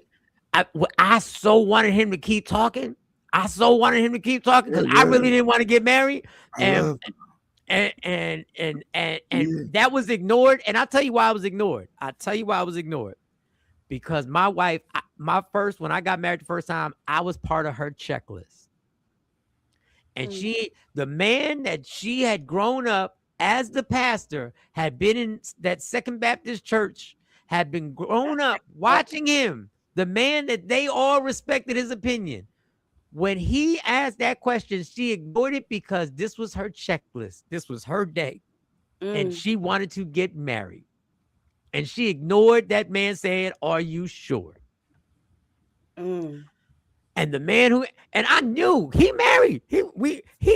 so wanted him to keep talking. I so wanted him to keep talking because I really didn't want to get married, and that was ignored. And I'll tell you why I was ignored. Because my wife, when I got married the first time, I was part of her checklist. And the man that she had grown up as the pastor, had been in that Second Baptist church, had been grown up watching him, the man that they all respected his opinion. When he asked that question, she ignored it because this was her checklist. This was her day. And she wanted to get married. And she ignored that man saying, "Are you sure?" And the man and I knew he married. He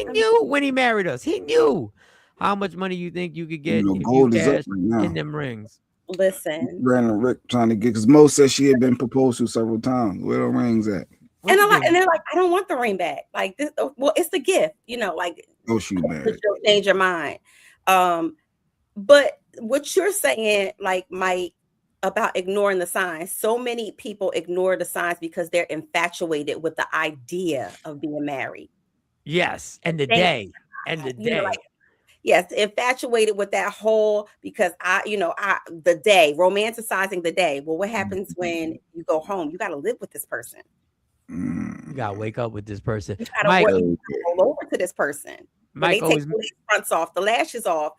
knew when he married us. He knew how much money you think you could get if gold you is up cashed right now. in them rings. Listen, Brandon Rick trying to get, because Mo said she had been proposed to several times. Where the rings at? And they're like, I don't want the ring back. Like this, well, it's the gift, like. Oh, she married. Change your mind. But what you're saying, like Mike, about ignoring the signs. So many people ignore the signs because they're infatuated with the idea of being married. Yes, and the day. Yes, infatuated with that whole, because the day, romanticizing the day. Well, what happens when you go home? You got to live with this person. You got to wake up with this person. You got to roll over to this person. Mike, they take the fronts off, the lashes off.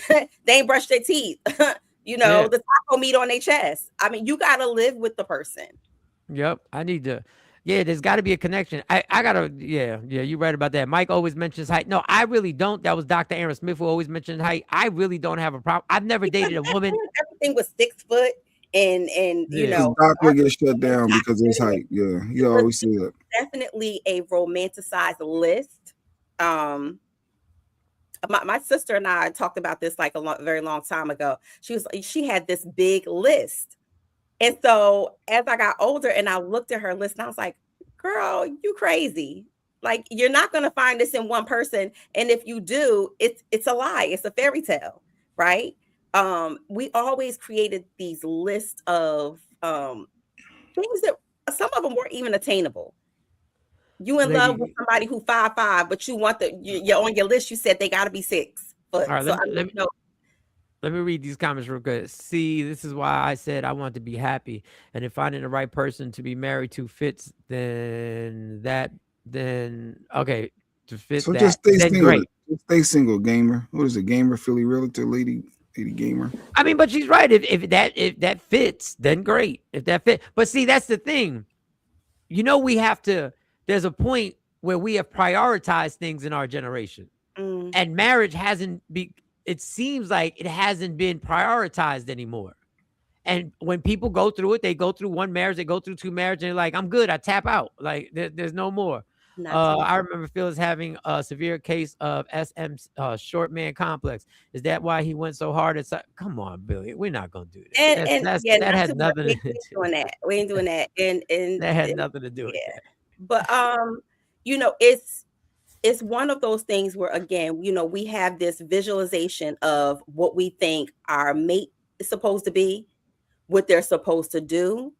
They ain't brushed their teeth. The taco meat on their chest. I mean, you got to live with the person. Yep. There's got to be a connection. You're right about that. Mike always mentions height. No, I really don't. That was Dr. Aaron Smith who always mentioned height. I really don't have a problem. I've never dated a woman. Everything was 6 foot and Doc will get shut down because of his height. Yeah, he always said that. Definitely a romanticized list. My sister and I talked about this like very long time ago. She had this big list. And so as I got older and I looked at her list and I was like, girl, you crazy. Like, you're not going to find this in one person. And if you do, it's a lie. It's a fairy tale, right? We always created these lists of things that some of them weren't even attainable. You in love with somebody who 5'5", but you want you're on your list. You said they got to be 6 foot. All right, let me read these comments real good. See, this is why I said I want to be happy. And if finding the right person to be married to fits, then okay, to fit so that, just stay then single. Great. Just stay single, gamer. What is it, gamer, Philly realtor, lady gamer? I mean, but she's right. If that fits, then great. If that fit, but see, that's the thing. We have to. There's a point where we have prioritized things in our generation, and marriage it seems like it hasn't been prioritized anymore. And when people go through it, they go through one marriage, they go through 2 marriages, and they're like, I'm good, I tap out. Like there's no more. I remember Phyllis having a severe case of SM short man complex. Is that why he went so hard at come on, Billy? We're not gonna do that. That has nothing to do with that. We ain't doing that. And that had nothing to do with that. But it's one of those things where, again, you know, we have this visualization of what we think our mate is supposed to be, what they're supposed to do,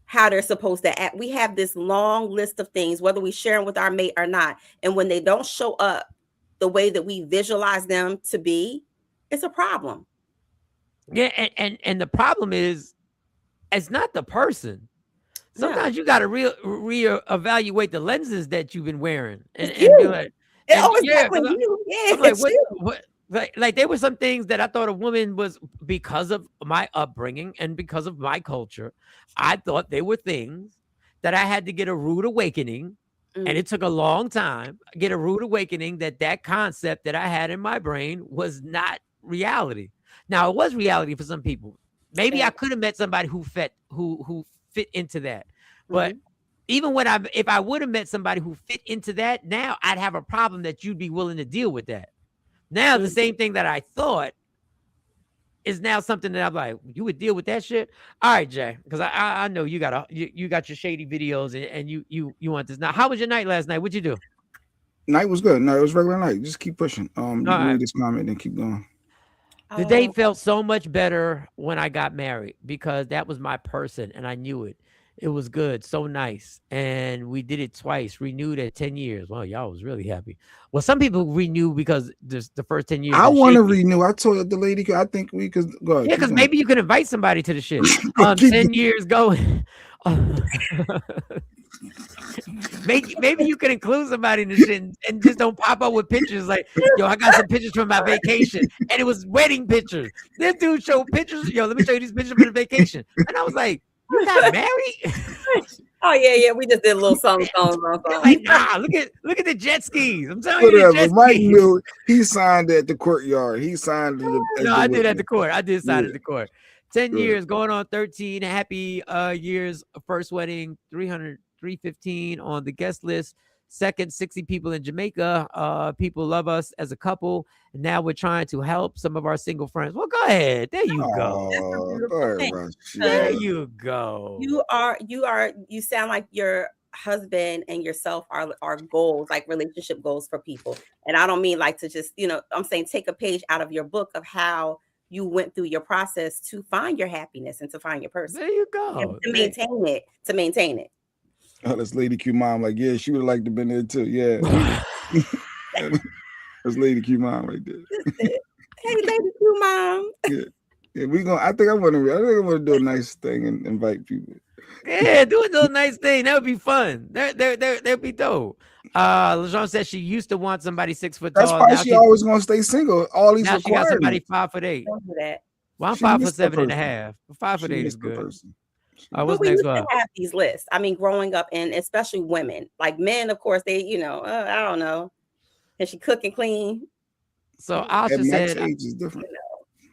how they're supposed to act. We have this long list of things, whether we share them with our mate or not. And when they don't show up the way that we visualize them to be, it's a problem. Yeah, and the problem is, it's not the person. Sometimes you got to reevaluate the lenses that you've been wearing, and be like, I'm like, what? Like there were some things that I thought a woman was, because of my upbringing and because of my culture, I thought they were things that I had to get a rude awakening, and it took a long time get a rude awakening that concept that I had in my brain was not reality. Now it was reality for some people. Maybe I could have met somebody who fit into that, but even if I would have met somebody who fit into that, now I'd have a problem that you'd be willing to deal with that. Now the same thing that I thought is now something that I'm like, you would deal with that shit. All right, Jay, because I know you got your shady videos and you want this. Now, how was your night last night? What'd you do? Night was good. No, it was regular night. Just keep pushing. Read this comment and keep going. The day felt so much better when I got married, because that was my person and I knew it. It was good, so nice. And we did it twice, renewed at 10 years. Well, y'all was really happy. Well, some people renew because the first 10 years. I want to renew. I told the lady, I think we could go ahead. Yeah, because maybe you can invite somebody to the shit. 10 years going. Maybe you could include somebody in the shit and just don't pop up with pictures like, yo, I got some pictures from my vacation, and it was wedding pictures. This dude showed pictures. Yo, let me show you these pictures from the vacation. And I was like, you got married? Oh yeah, we just did a little something. Like, nah, look at the jet skis. I'm telling you, the jet Mike skis. knew he signed at the courtyard. He signed I did at the court. I did sign at the court. 10 years, going on 13. Happy years. First wedding, 315 on the guest list. Second, 60 people in Jamaica. People love us as a couple. And now we're trying to help some of our single friends. Well, go ahead. There you go. There you go. You sound like your husband and yourself are goals, like relationship goals for people. And I don't mean like to just, I'm saying take a page out of your book of how you went through your process to find your happiness and to find your person. There you go. And to maintain it. Oh, that's Lady Q Mom. Like, yeah, she would have liked to have been there too. Yeah. That's Lady Q Mom right there. Hey, Lady Q Mom. Yeah, I think I want to do a nice thing and invite people. Yeah, do a little nice thing. That would be fun. That'd be dope. LeJean says she used to want somebody 6 foot tall. That's why she always gonna stay single. All these now she got somebody 5'8". Don't do that. Well, I'm 5'7.5". 5'8" is good. But we used to have these lists. I mean, growing up, and especially women, like men, of course, they, I don't know. Can she cook and clean? So Asha said, age is different.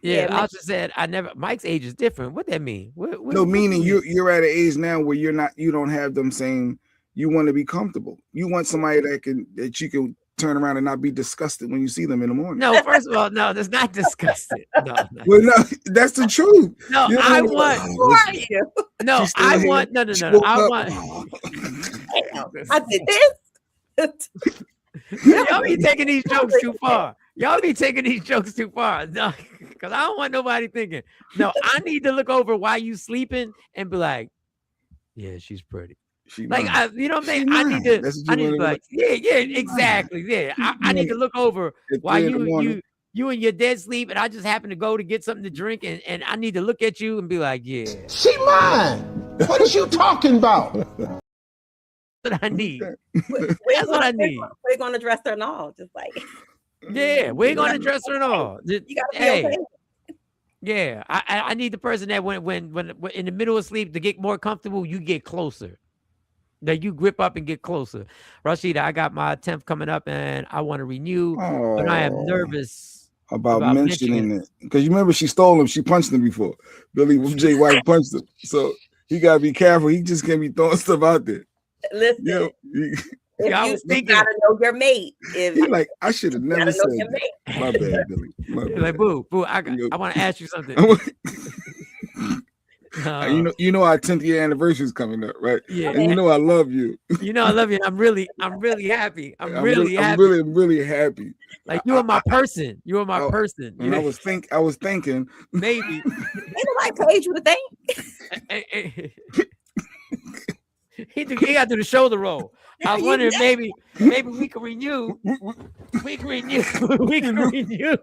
Yeah, Asha said, Mike's age is different. What that mean? No, meaning you're at an age now where you don't have them saying you want to be comfortable. You want somebody that you can turn around and not be disgusted when you see them in the morning. No, first of all, no, that's not disgusted. No. Well, no, that's the truth. No, I want. I did this. Y'all be taking these jokes too far. No, because I don't want nobody thinking. No, I need to look over while you sleeping and be like, yeah, she's pretty. You know what I'm saying? I need to be like, yeah, exactly. Yeah. I need to look over while you and your dead sleep, and I just happen to go to get something to drink, and I need to look at you and be like, yeah. She mine. What is you talking about? That's what I need. That's what I need. We're gonna dress her and all, just like. Yeah, we're gonna dress her and all. You gotta be okay. Yeah, I need the person that when in the middle of sleep to get more comfortable, you get closer. That you grip up and get closer. Rashida, I got my 10th coming up and I want to renew, but I am nervous about mentioning it. Because you remember she stole him, she punched him before. Billy J. White punched him. So he gotta be careful. He just can't be throwing stuff out there. Listen. I was thinking, you gotta know your mate. You're like, I should have never said that. My bad, Billy. My bad. Like, boo, I want to ask you something. You know our 10th year anniversary is coming up, right? Yeah. And you know I love you. You know I love you. And I'm really happy. I'm really happy. I'm really happy. Like you are my person. You are my person. And I was thinking maybe. Ain't nobody paid you to think. He got to do the shoulder roll. I was wondering maybe we can renew. We can renew.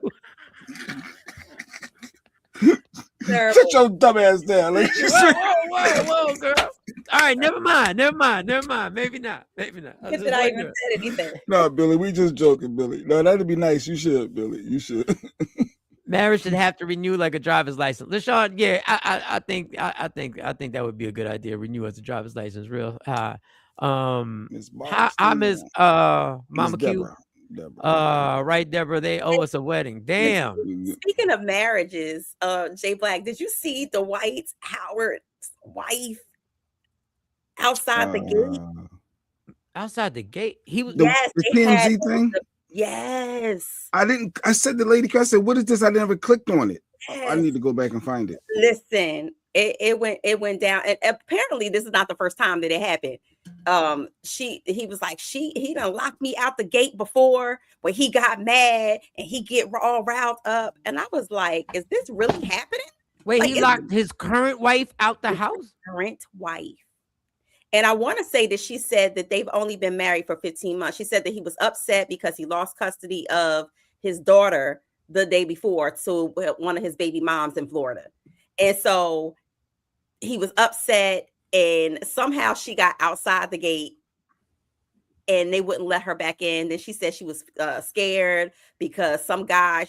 Shut your dumb ass down. Whoa, girl. All right, never mind. Maybe not. Because I even said anything. No, Billy, we just joking, Billy. No, that'd be nice. You should, Billy. You should. Marriage should have to renew like a driver's license. LaShawn, yeah, I think that would be a good idea. Renew as a driver's license, real high. I miss Mama Q. Deborah. Right, Deborah. They owe us a wedding. Damn. Speaking of marriages, Jay Black, did you see Dwight Howard's wife outside the gate? Outside the gate, he was the TMZ thing. Yes. I said the lady, I said, what is this? I never clicked on it. Yes. I need to go back and find it. Listen, it went down. And apparently this is not the first time that it happened. He was like, he done locked me out the gate before, but he got mad and he get all riled up. And I was like, is this really happening? Wait, like, he locked his current wife out the house? Current wife. And I want to say that she said that they've only been married for 15 months. She said that he was upset because he lost custody of his daughter the day before to one of his baby moms in Florida. And so he was upset, and somehow she got outside the gate and they wouldn't let her back in. Then she said she was scared because some guy,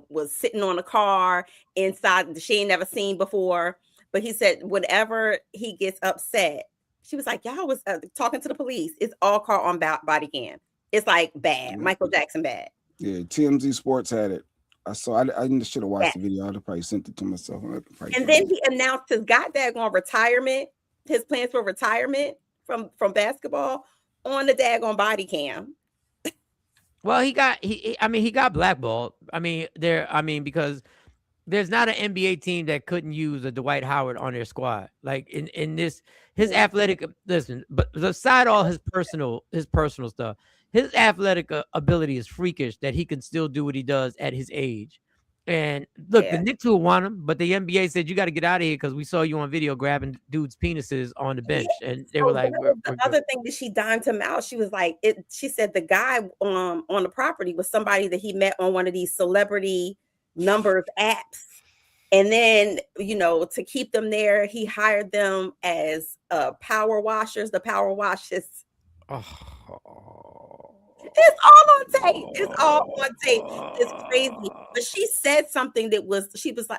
was sitting on a car inside that she ain't never seen before. But he said whenever he gets upset, she was like, y'all was talking to the police. It's all caught on body cam. It's like bad. Michael Jackson bad. Yeah, TMZ Sports had it. I should have watched the video. I'd have probably sent it to myself. And then he announced his goddamn retirement, his plans for retirement from basketball on the daggone body cam. Well, he got blackballed. Because there's not an NBA team that couldn't use a Dwight Howard on their squad. Like in this, his athletic, listen, but beside all his personal stuff, his athletic ability is freakish that he can still do what he does at his age. And look, the Knicks will want him, but the NBA said, you got to get out of here because we saw you on video grabbing dudes' penises on the bench. And they were like, the other thing that she dimed him out, she was like, she said the guy on the property was somebody that he met on one of these celebrity numbers apps. And then, to keep them there, he hired them as power washers, the power washes. It's all on tape. It's crazy. But she said something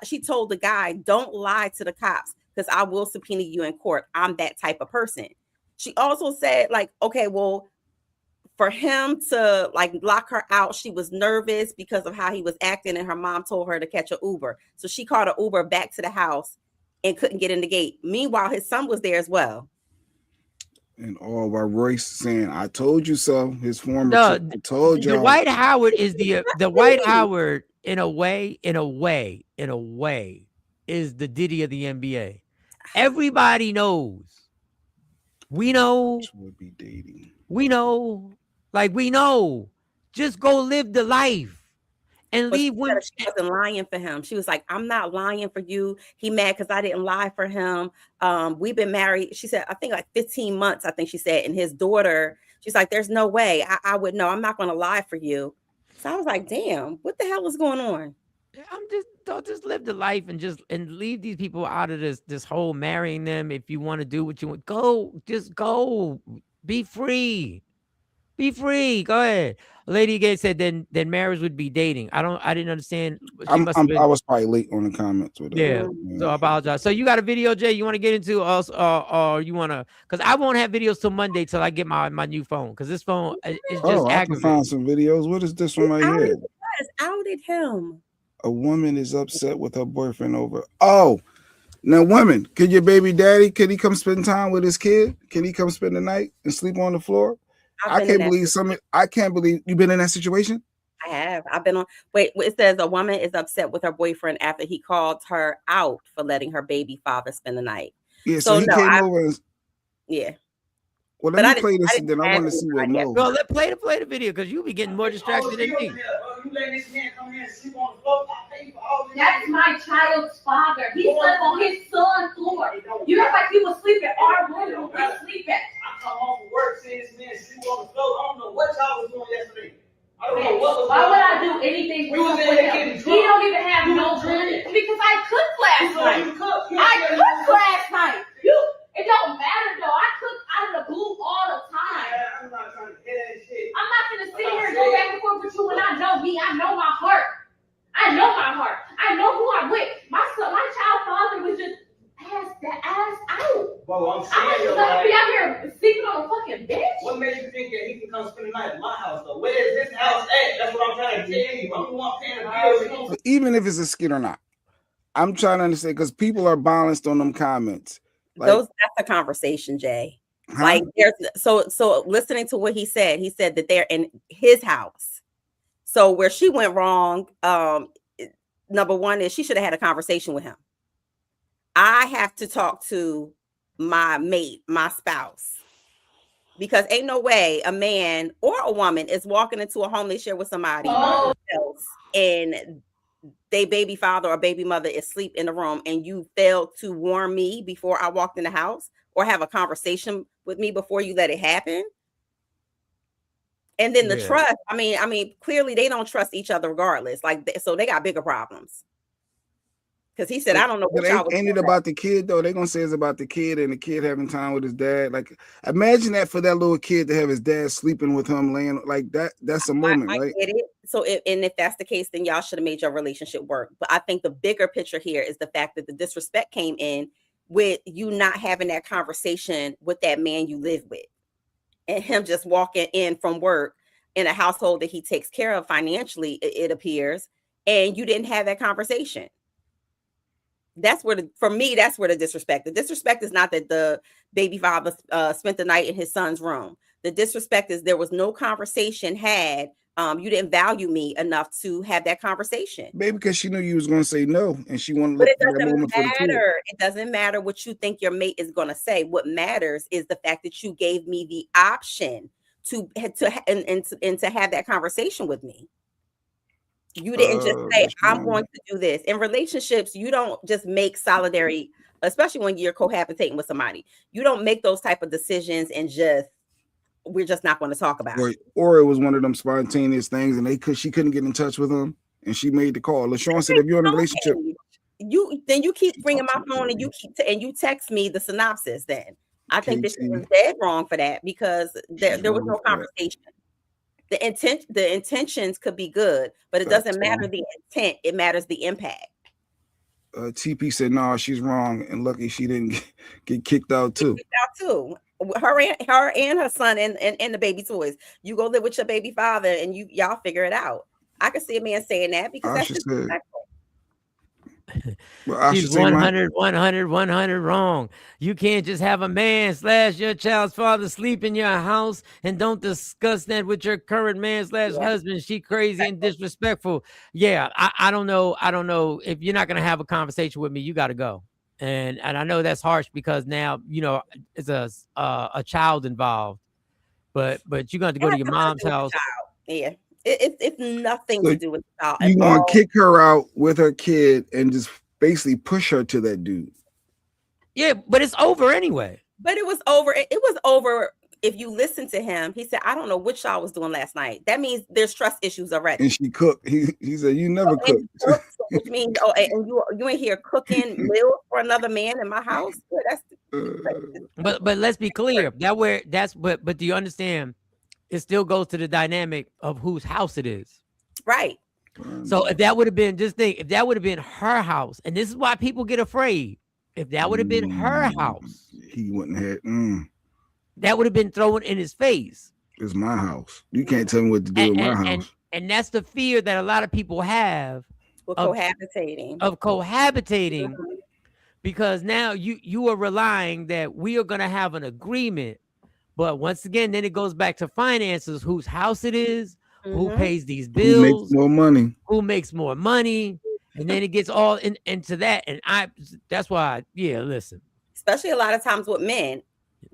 she told the guy, don't lie to the cops because I will subpoena you in court. I'm that type of person. She also said, like, okay, well, for him to lock her out, she was nervous because of how he was acting, and her mom told her to catch an Uber. So she called an Uber back to the house and couldn't get in the gate. Meanwhile, his son was there as well. And all by Royce saying, I told you so. His former told you. Dwight Howard is the Dwight Howard in a way is the Diddy of the NBA. Everybody knows. We know. Would be dating. We know. We know. Just go live the life. And leave when she wasn't lying for him. She was like, I'm not lying for you. He mad because I didn't lie for him. We've been married. She said, I think 15 months, I think she said, and his daughter, she's like, there's no way I would know. I'm not going to lie for you. So I was like, damn, what the hell is going on? Don't just live the life and leave these people out of this whole marrying them. If you want to do what you want, just go, be free. Be free. Go ahead. Lady Gay said then marriage would be dating. I didn't understand. I was probably late on the comments with yeah. So I apologize. So you got a video, Jay, you want to get into us or you want to, because I won't have videos till Monday till I get my new phone, because this phone is just I can find some videos. What is this one right here? Outed him. A woman is upset with her boyfriend over. Oh, now women, could your baby daddy, could he come spend time with his kid? Can he come spend the night and sleep on the floor? I can't believe you've been in that situation. I have. I've been on. Wait, it says a woman is upset with her boyfriend after he called her out for letting her baby father spend the night. Yeah, so he came over and yeah. Well, let me play this and then I want to see what Mo. Well, let's play the video because you be getting more distracted than me. You letting this man come here and sleep on the floor? I pay for all this. That's my child's father. He slept on his son's floor. You act like he was sleeping in our room. We sleep at. I come home from work seeing this man sleep on the floor. I don't know what y'all was doing yesterday. I don't know what was Why would I do anything with him? He don't even have no drink because I cooked last night. I cooked last night. It don't matter though. I cook out of the blue all the time. I'm not trying to hear that shit. I'm not gonna sit here and go back and forth with you when I know me. I know my heart. I know my heart. I know who I'm with. My child father was just ass out. Well, I'm I'm saying, just gonna be out here sleeping on a fucking bench. What makes you think that he can come spend the night at my house though? Where is his house at? That's what I'm trying to tell you. I'm the one paying the bills. So even if it's a skit or not, I'm trying to understand because people are balanced on them comments. Like, that's a conversation, Jay. Huh? Like there's so listening to what he said that they're in his house. So where she went wrong, number one is she should have had a conversation with him. I have to talk to my mate, my spouse, because ain't no way a man or a woman is walking into a home they share with somebody else and they baby father or baby mother is asleep in the room and you failed to warn me before I walked in the house or have a conversation with me before you let it happen. And then the trust, I mean, clearly they don't trust each other regardless. Like, so they got bigger problems. Because he said, I don't know what y'all was ain't it about the kid though? They're gonna say it's about the kid and the kid having time with his dad. Like, imagine that for that little kid to have his dad sleeping with him, laying like that. That's a moment, right? Get it. So, if that's the case, then y'all should have made your relationship work. But I think the bigger picture here is the fact that the disrespect came in with you not having that conversation with that man you live with, and him just walking in from work in a household that he takes care of financially, it appears, and you didn't have that conversation. That's where for me, that's where the disrespect. The disrespect is not that the baby father spent the night in his son's room. The disrespect is there was no conversation had. You didn't value me enough to have that conversation. Maybe because she knew you was going to say no, and she wanted to look look for that moment for the kid. It doesn't matter what you think your mate is going to say. What matters is the fact that you gave me the option to have that conversation with me. You didn't just say, I'm going to do this. In relationships, you don't just make solidarity, especially when you're cohabitating with somebody. You don't make those type of decisions and we're just not going to talk about it. Or it was one of them spontaneous things and she couldn't get in touch with him and she made the call. LaShawn said, if you're in a relationship, you keep bringing my phone and you text me the synopsis. Then I think this is dead wrong for that because there was no conversation. The intentions could be good, but it doesn't matter the intent. It matters the impact. TP said, no, she's wrong. And lucky she didn't get kicked out too. Her and her son and the baby toys. You go live with your baby father and y'all figure it out. I can see a man saying that because that's disrespectful. Well, she's 100 wrong. You can't just have a man / your child's father sleep in your house and don't discuss that with your current man / husband. She crazy and disrespectful. Yeah, I don't know. If you're not gonna have a conversation with me, you got to go. And I know that's harsh because now it's a child involved. But you're going to go to your mom's house. Yeah. It's nothing to do with the child. You want to kick her out with her kid and just basically push her to that dude. Yeah, but it's over anyway. But it was over. It was over. If you listen to him, he said, I don't know what y'all was doing last night. That means there's trust issues already. And she cooked. He said, you never cooked. Which means, and you ain't here cooking meals for another man in my house. But let's be clear. But do you understand? It still goes to the dynamic of whose house it is. Right. So if that would have been, just think, if that would have been her house, and this is why people get afraid. If that would have been her house, he wouldn't have. That would have been thrown in his face. It's my house. You can't tell me what to do with my house. And that's the fear that a lot of people have of cohabitating. Because now you are relying that we are going to have an agreement. But once again, then it goes back to finances, whose house it is, who pays these Who makes bills, more money? who makes more money, and then it gets all into that. And that's why, listen. Especially a lot of times with men,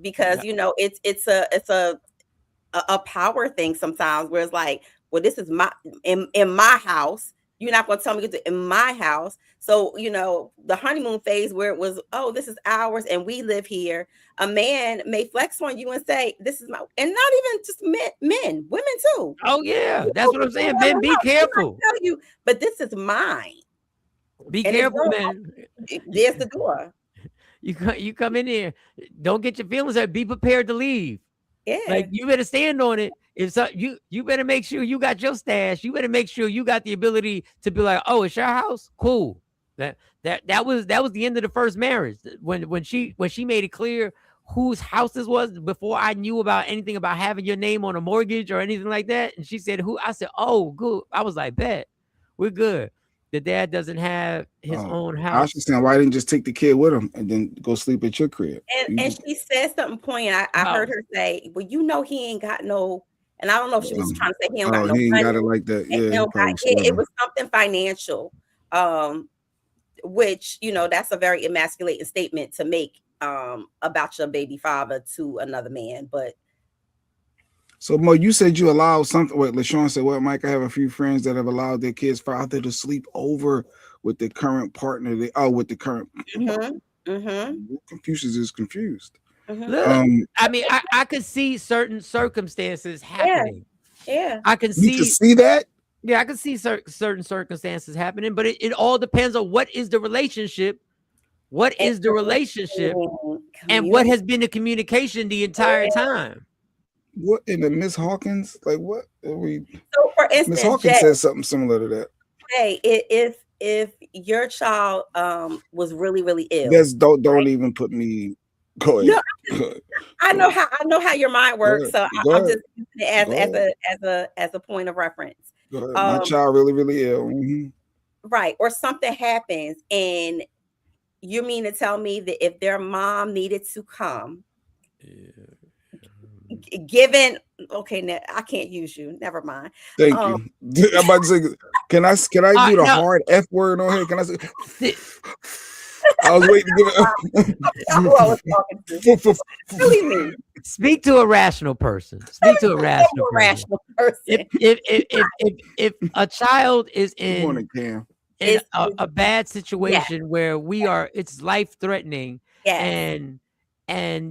because you know it's a power thing sometimes, where it's like, well, this is my in my house. You're not going to tell me to in my house. So, you know, the honeymoon phase where it was, oh, this is ours and we live here. A man may flex on you and say, this is my, and not even just men, women too. Oh yeah, that's what I'm saying. Men, be careful. Tell you, but this is mine. Be careful, man. There's the door. You come in here. Don't get your feelings hurt. Be prepared to leave. Yeah. Like you better stand on it. If so, you better make sure you got your stash. You better make sure you got the ability to be like, oh, it's your house. Cool. That was the end of the first marriage. When she made it clear whose house this was before I knew about anything about having your name on a mortgage or anything like that. And she said, who? I said, oh, good. I was like, bet we're good. The dad doesn't have his own house. I was just saying, why didn't just take the kid with him and then go sleep at your crib? And she said something poignant. I heard her say, well, you know, he ain't got no, and I don't know if she was trying to say he ain't got no he ain't money. got it like that. Yeah, it was something financial, which, you know, that's a very emasculating statement to make about your baby father to another man. But so, Mo, you said you allowed something. Wait, LaShawn said, well, Mike, I have a few friends that have allowed their kids' father to sleep over with the current partner. With the current. Confucius is confused. Look, I mean, I could see certain circumstances happening. Yeah. I can You can see that? Yeah, I can see certain circumstances happening, but it all depends on what is the relationship. What is the relationship? And what has been the communication the entire time? What in the Miss Hawkins? Like what? So for instance, Miss Hawkins said something similar to that. Hey, if your child was really, really ill. Yes, don't even put me. Go ahead. No, I know how your mind works. So I'm just using it as a point of reference. Go ahead. My child really, really ill. Mm-hmm. Right. Or something happens, and you mean to tell me that if their mom needed to come, given now I can't use you. Never mind. Thank you. I'm about to say, can I do the hard F word on here? Can I say? I was waiting to give it. Speak to a rational person. Speak to a rational person. If a child is in a bad situation where it's life threatening, and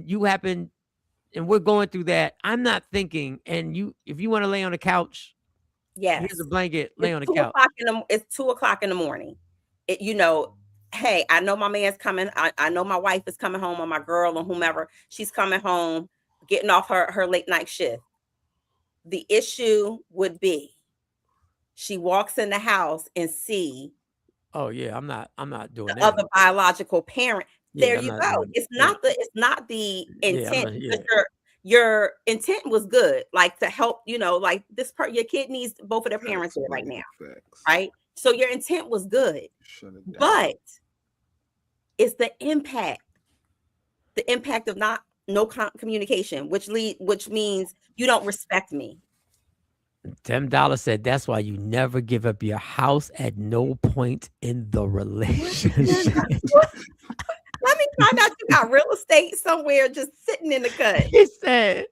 you happen, and we're going through that, I'm not thinking. And if you want to lay on the couch, here's a blanket, lay on the couch. It's 2:00 in the morning. Hey, I know my man's coming. I know my wife is coming home, or my girl, or whomever. She's coming home, getting off her late night shift. The issue would be, she walks in the house and see. Oh yeah, I'm not doing that. Other biological parent. There you go. It's not the intent. Your intent was good, like to help. Like this part, your kid needs both of their parents here right now, right? So your intent was good, but it's the impact of no communication, which means you don't respect me. $10 said that's why you never give up your house at no point in the relationship. Let me find out you got real estate somewhere just sitting in the cut. He said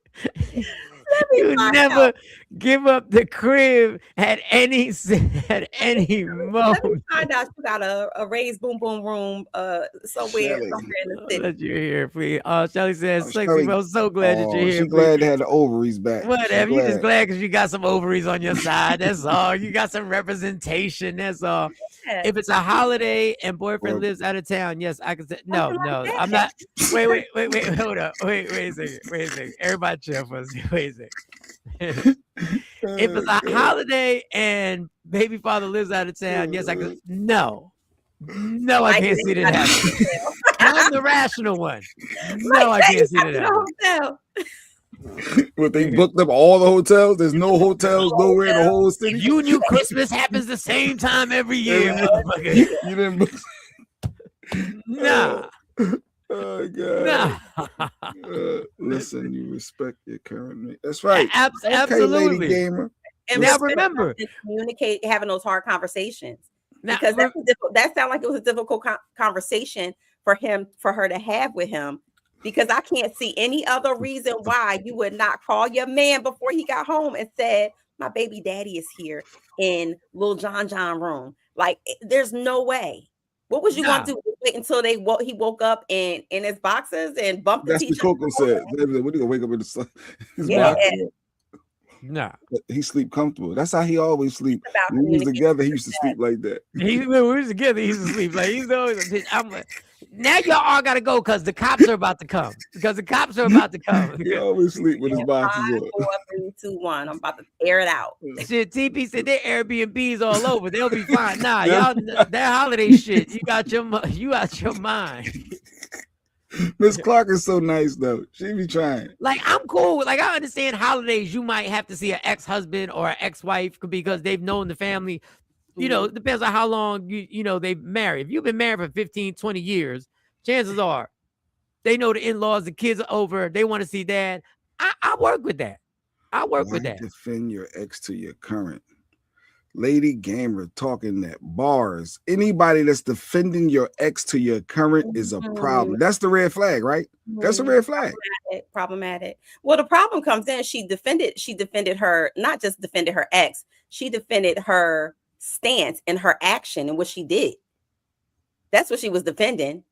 you never give up the crib at any moment. Let me find out you got a raised boom boom room somewhere in the city. Let you hear, please. Shelly says, Sexy, I'm so glad that you're here. She's glad to have the ovaries back. Whatever, you just glad because you got some ovaries on your side. That's all. You got some representation. That's all. Yeah. If it's a holiday and boyfriend lives out of town, yes, I can say no. I'm not. Wait. Hold up. Wait a second. Everybody chill for a second. Wait a second. If it's a holiday and baby father lives out of town, yes, I can. No, I can't see that happen. I'm the rational one. No, I can't see that happen. What, they booked up all the hotels? There's no hotels nowhere in the whole city. You knew Christmas happens the same time every year. You didn't book. Nah. Oh God. Nah. Listen, you respect your current mate. That's right. Absolutely. Lady gamer. And now remember, communicate, having those hard conversations. Now, Because that sounded like it was a difficult conversation for her to have with him. Because I can't see any other reason why you would not call your man before he got home and said, my baby daddy is here in Lil John room. Like, there's no way. What was you going to do? Wait until he woke up in his boxers and bumped That's the what Coco said. What are you gonna wake up in the sun? Nah. He sleep comfortable. That's how he always sleep. When we was together, he used to sleep like that. When we was together, he used to sleep like he's always. Now y'all all gotta go because the cops are about to come. He always sleep with his boxes on. 5, 4, 3, 2, 1. I'm about to air it out. Shit, TP said their Airbnbs all over. They'll be fine. Nah, y'all that holiday shit. You out your mind. Miss Clark is so nice though. She be trying. Like, I'm cool. Like, I understand holidays. You might have to see an ex-husband or an ex-wife because they've known the family. You know, it depends on how long you know they've married. If you've been married for 15, 20 years, chances are they know the in-laws, the kids are over. They want to see dad. I work with that. Defend your ex to your current. Lady Gamer talking that bars. Anybody that's defending your ex to your current is a problem. That's the red flag, right? That's a red flag. Problematic. Well, the problem comes in. She defended her, not just defended her ex. She defended her stance and her action and what she did. That's what she was defending.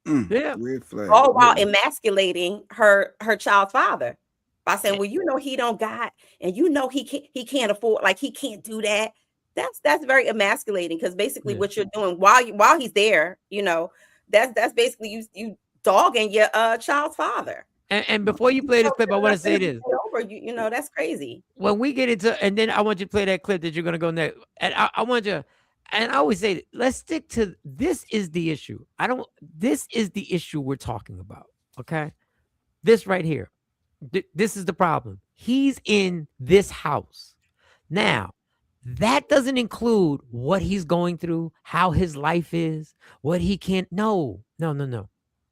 Red flag. All while emasculating her child's father by saying, well, you know, he don't got, and you know, he can't afford, like, he can't do that. That's very emasculating, because basically what you're doing while he's there, you know, that's basically you dogging your child's father. And before you play this clip, I want to say this. You know, that's crazy. When we get into, and then I want you to play that clip that you're going to go next. And I want you, and I always say, let's stick to, this is the issue. This is the issue we're talking about. Okay. This right here. This is the problem. He's in this house. Now, that doesn't include what he's going through, how his life is, what he can't. No.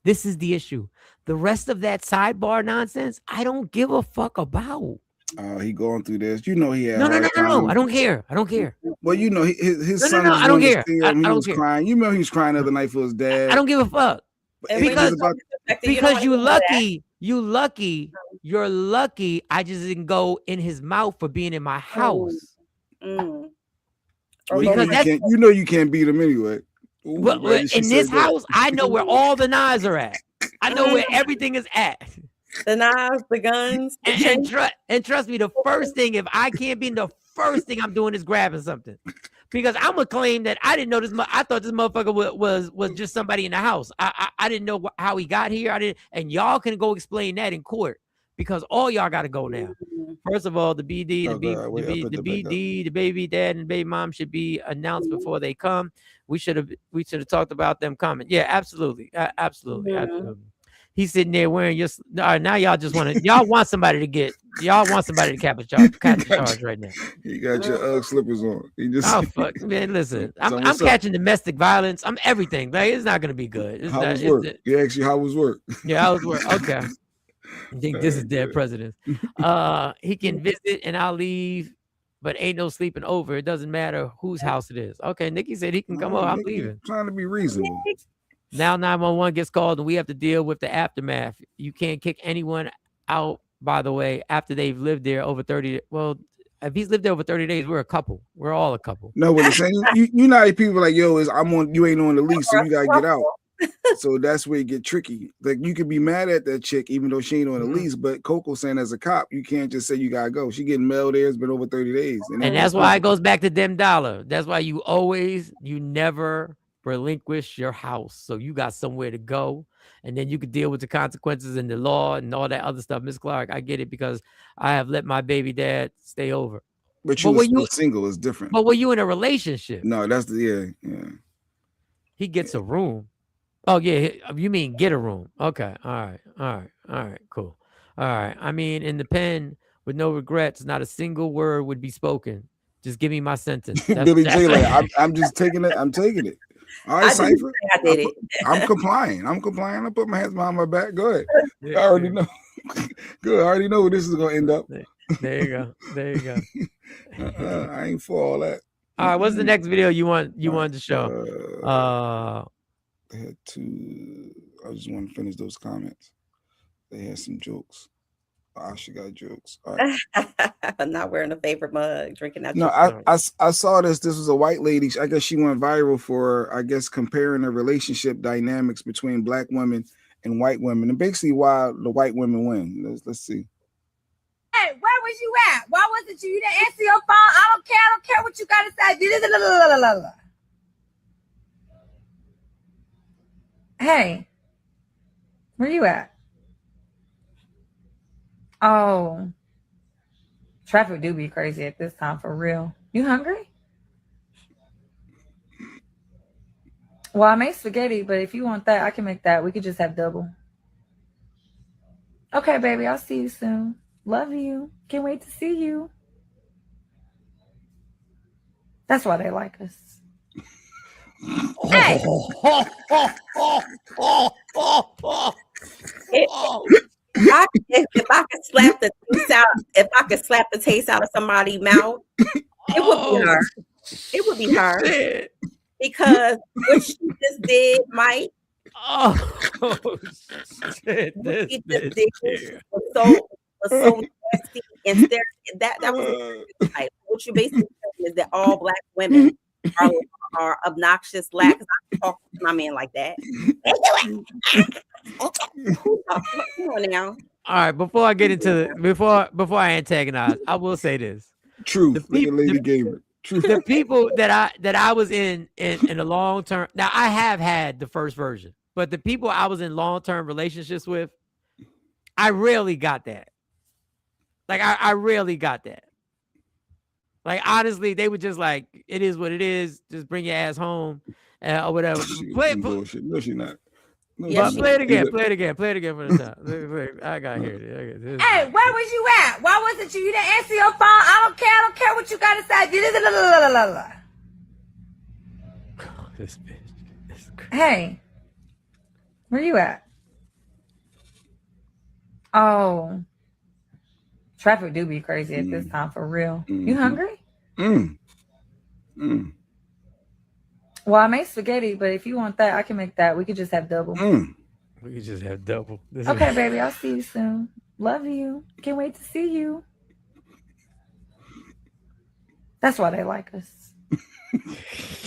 This is the issue. The rest of that sidebar nonsense, I don't give a fuck about. He going through this. You know he had. No. I don't care. Well, you know his son. No, I don't care. I don't care. Crying. You know he was crying the other night for his dad. I don't give a fuck. Because you're lucky. I just didn't go in his mouth for being in my house. Well, you know you can't beat him anyway. Ooh, well, in this house, I know where all the knives are at. I know where everything is at. The knives, the guns. And trust me, the first thing, if I can't be, the first thing I'm doing is grabbing something. Because I'm gonna claim that I didn't know this. I thought this motherfucker was just somebody in the house. I didn't know how he got here. And y'all can go explain that in court, because all y'all got to go now. First of all, the BD, the baby dad and baby mom should be announced before they come. We should have talked about them coming. Yeah, absolutely. He's sitting there wearing your. Now y'all just want somebody to cap a charge right now. You got your slippers on. Oh fuck, man! Listen, I'm catching domestic violence. I'm everything. Like, it's not gonna be good. How was work? Yeah, actually, how was work? Yeah, how was work? Okay. I think this is dead president. He can visit and I'll leave, but ain't no sleeping over. It doesn't matter whose house it is. Okay, Nikki said he can come over. I'm leaving. Trying to be reasonable. Now 911 gets called and we have to deal with the aftermath. You can't kick anyone out, by the way, after they've lived there over 30. Well, if he's lived there over 30 days, we're a couple. We're all a couple. No, what I'm saying, you know how people like, yo, you ain't on the lease, so you gotta get out. So that's where it get tricky. Like, you could be mad at that chick even though she ain't on the lease, but Coco saying as a cop, you can't just say you gotta go. She getting mail there. It's been over 30 days. And that's why it goes back to them dollar. That's why you never relinquish your house. So you got somewhere to go, and then you could deal with the consequences and the law and all that other stuff. Miss Clark, I get it, because I have let my baby dad stay over. But you single is different. But were you in a relationship? No, that's yeah. He gets a room. Oh yeah, you mean get a room? Okay, all right, cool. All right. I mean, in the pen with no regrets, not a single word would be spoken. Just give me my sentence. Billy J, like, I'm just taking it. I'm taking it. All right, Cypher. I'm complying. I put my hands behind my back. Go ahead. I already know. Good. I already know where this is gonna end up. There you go. There you go. I ain't for all that. All right, what's the next video you wanted to show? They had two. I just want to finish those comments. They had some jokes. Asha got jokes. All right. I'm not wearing a favorite mug, drinking out. No, I saw this. This was a white lady. I guess she went viral for, I guess, comparing the relationship dynamics between black women and white women, and basically why the white women win. Let's see. Hey, where was you at? Why wasn't you? You didn't answer your phone. I don't care what you gotta say. Hey, where you at? Oh, traffic do be crazy at this time for real. You hungry? Well, I made spaghetti, but if you want that, I can make that. We could just have double. Okay, baby, I'll see you soon. Love you. Can't wait to see you. That's why they like us. Hey. If I could slap the taste out, if I could slap the taste out of somebody's mouth, it would be her. It would be her. Shit. Because what she just did, Mike. Oh shit! What she just did was so nasty and that was like, what you basically saying is that all black women are obnoxious. Lack. I talk to my man like that. Come on now. All right, before I get into before I antagonize, I will say this. True. Lady Gamer. True. The people that I was in a long term. Now I have had the first version, but the people I was in long term relationships with, I rarely got that. Like I rarely got that. Like honestly, they were just like, it is what it is. Just bring your ass home or whatever. Bullshit. No, she's not. No, But play it again for the time. I got here. Hey, where was you at? Why wasn't you? You didn't answer your phone. I don't care what you gotta say. This bitch. Hey, where you at? Oh, traffic do be crazy at this time for real. You hungry? Well, I made spaghetti, but if you want that, I can make that. We could just have double. We could just have double. Okay, baby, I'll see you soon. Love you. Can't wait to see you. That's why they like us.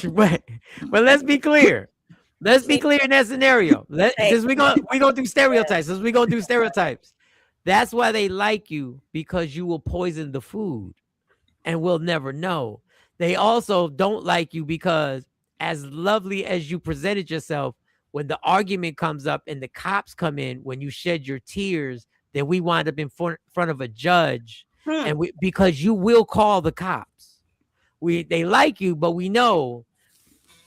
But let's be clear. Let's be clear in that scenario. Because we gonna do stereotypes. That's why they like you, because you will poison the food and we'll never know. They also don't like you because as lovely as you presented yourself, when the argument comes up and the cops come in, when you shed your tears, then we wind up in front of a judge, and because you will call the cops. They like you, but we know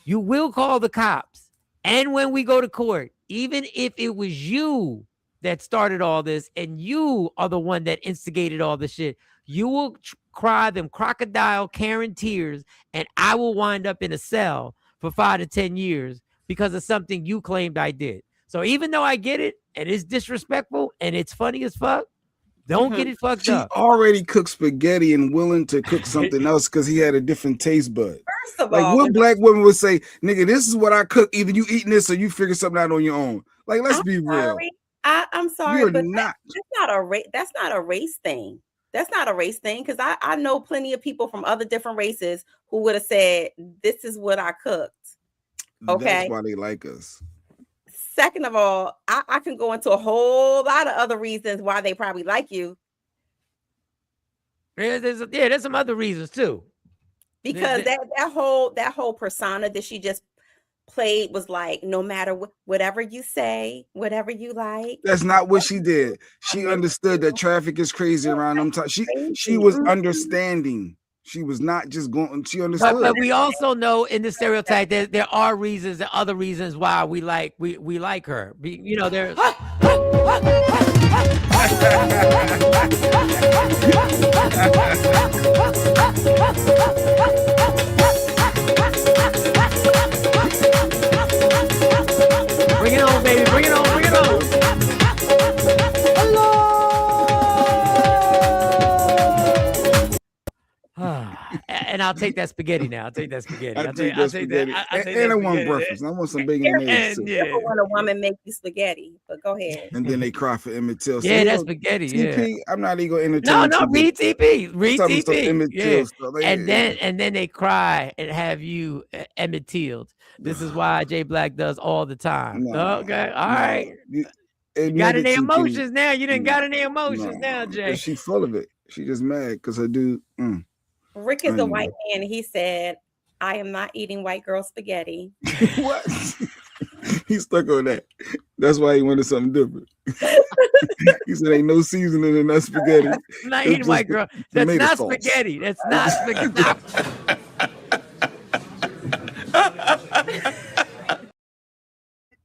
you will call the cops. And when we go to court, even if it was you that started all this and you are the one that instigated all this shit, you will cry them crocodile Karen tears, and I will wind up in a cell for 5 to 10 years because of something you claimed I did. So even though I get it and it's disrespectful and it's funny as fuck, don't get it fucked up. She already cooked spaghetti and willing to cook something else because he had a different taste bud. First of like all, what black women would say, nigga, this is what I cook. Either you eating this or you figure something out on your own. Like, let's be real. I'm sorry, You're but not. That's not a race thing. That's not a race thing, because I know plenty of people from other different races who would have said, this is what I cooked. Okay. That's why they like us. Second of all, I can go into a whole lot of other reasons why they probably like you. There's some other reasons too. Because that whole persona that she just played was like, no matter whatever you say, whatever you like. That's not what she did. She understood that traffic is crazy around them times. She was understanding. She was not just going. She understood. But we also know in the stereotype that there are reasons and other reasons why we like her. You know, there's. Bring it on, baby. Bring it on. Bring it on. I'll take that spaghetti now. I'll take that spaghetti. I take that spaghetti. And I want breakfast. I want some bacon and eggs. And, too. yeah. When a woman make you spaghetti, but go ahead. And then they cry for Emmett Till. Yeah, So, that's spaghetti. TP, Yeah. I'm not even gonna entertain. No, read TP. Read Some stuff TP. Emmett Yeah. Till stuff. Like, And then they cry and have you Emmett Till. This is why Jay Black does all the time. No, Okay, all right. You Got admit any it, TP. emotions now? You didn't got any No, emotions now, Jay. She full of it. She just mad because her dude. Rick is a Anyway. white man. He said, "I am not eating white girl spaghetti." What? He stuck on that. That's why he wanted something different. He said, "Ain't no seasoning in that spaghetti." I'm not It's eating white just girl. That's tomato not sauce. spaghetti. That's not spaghetti.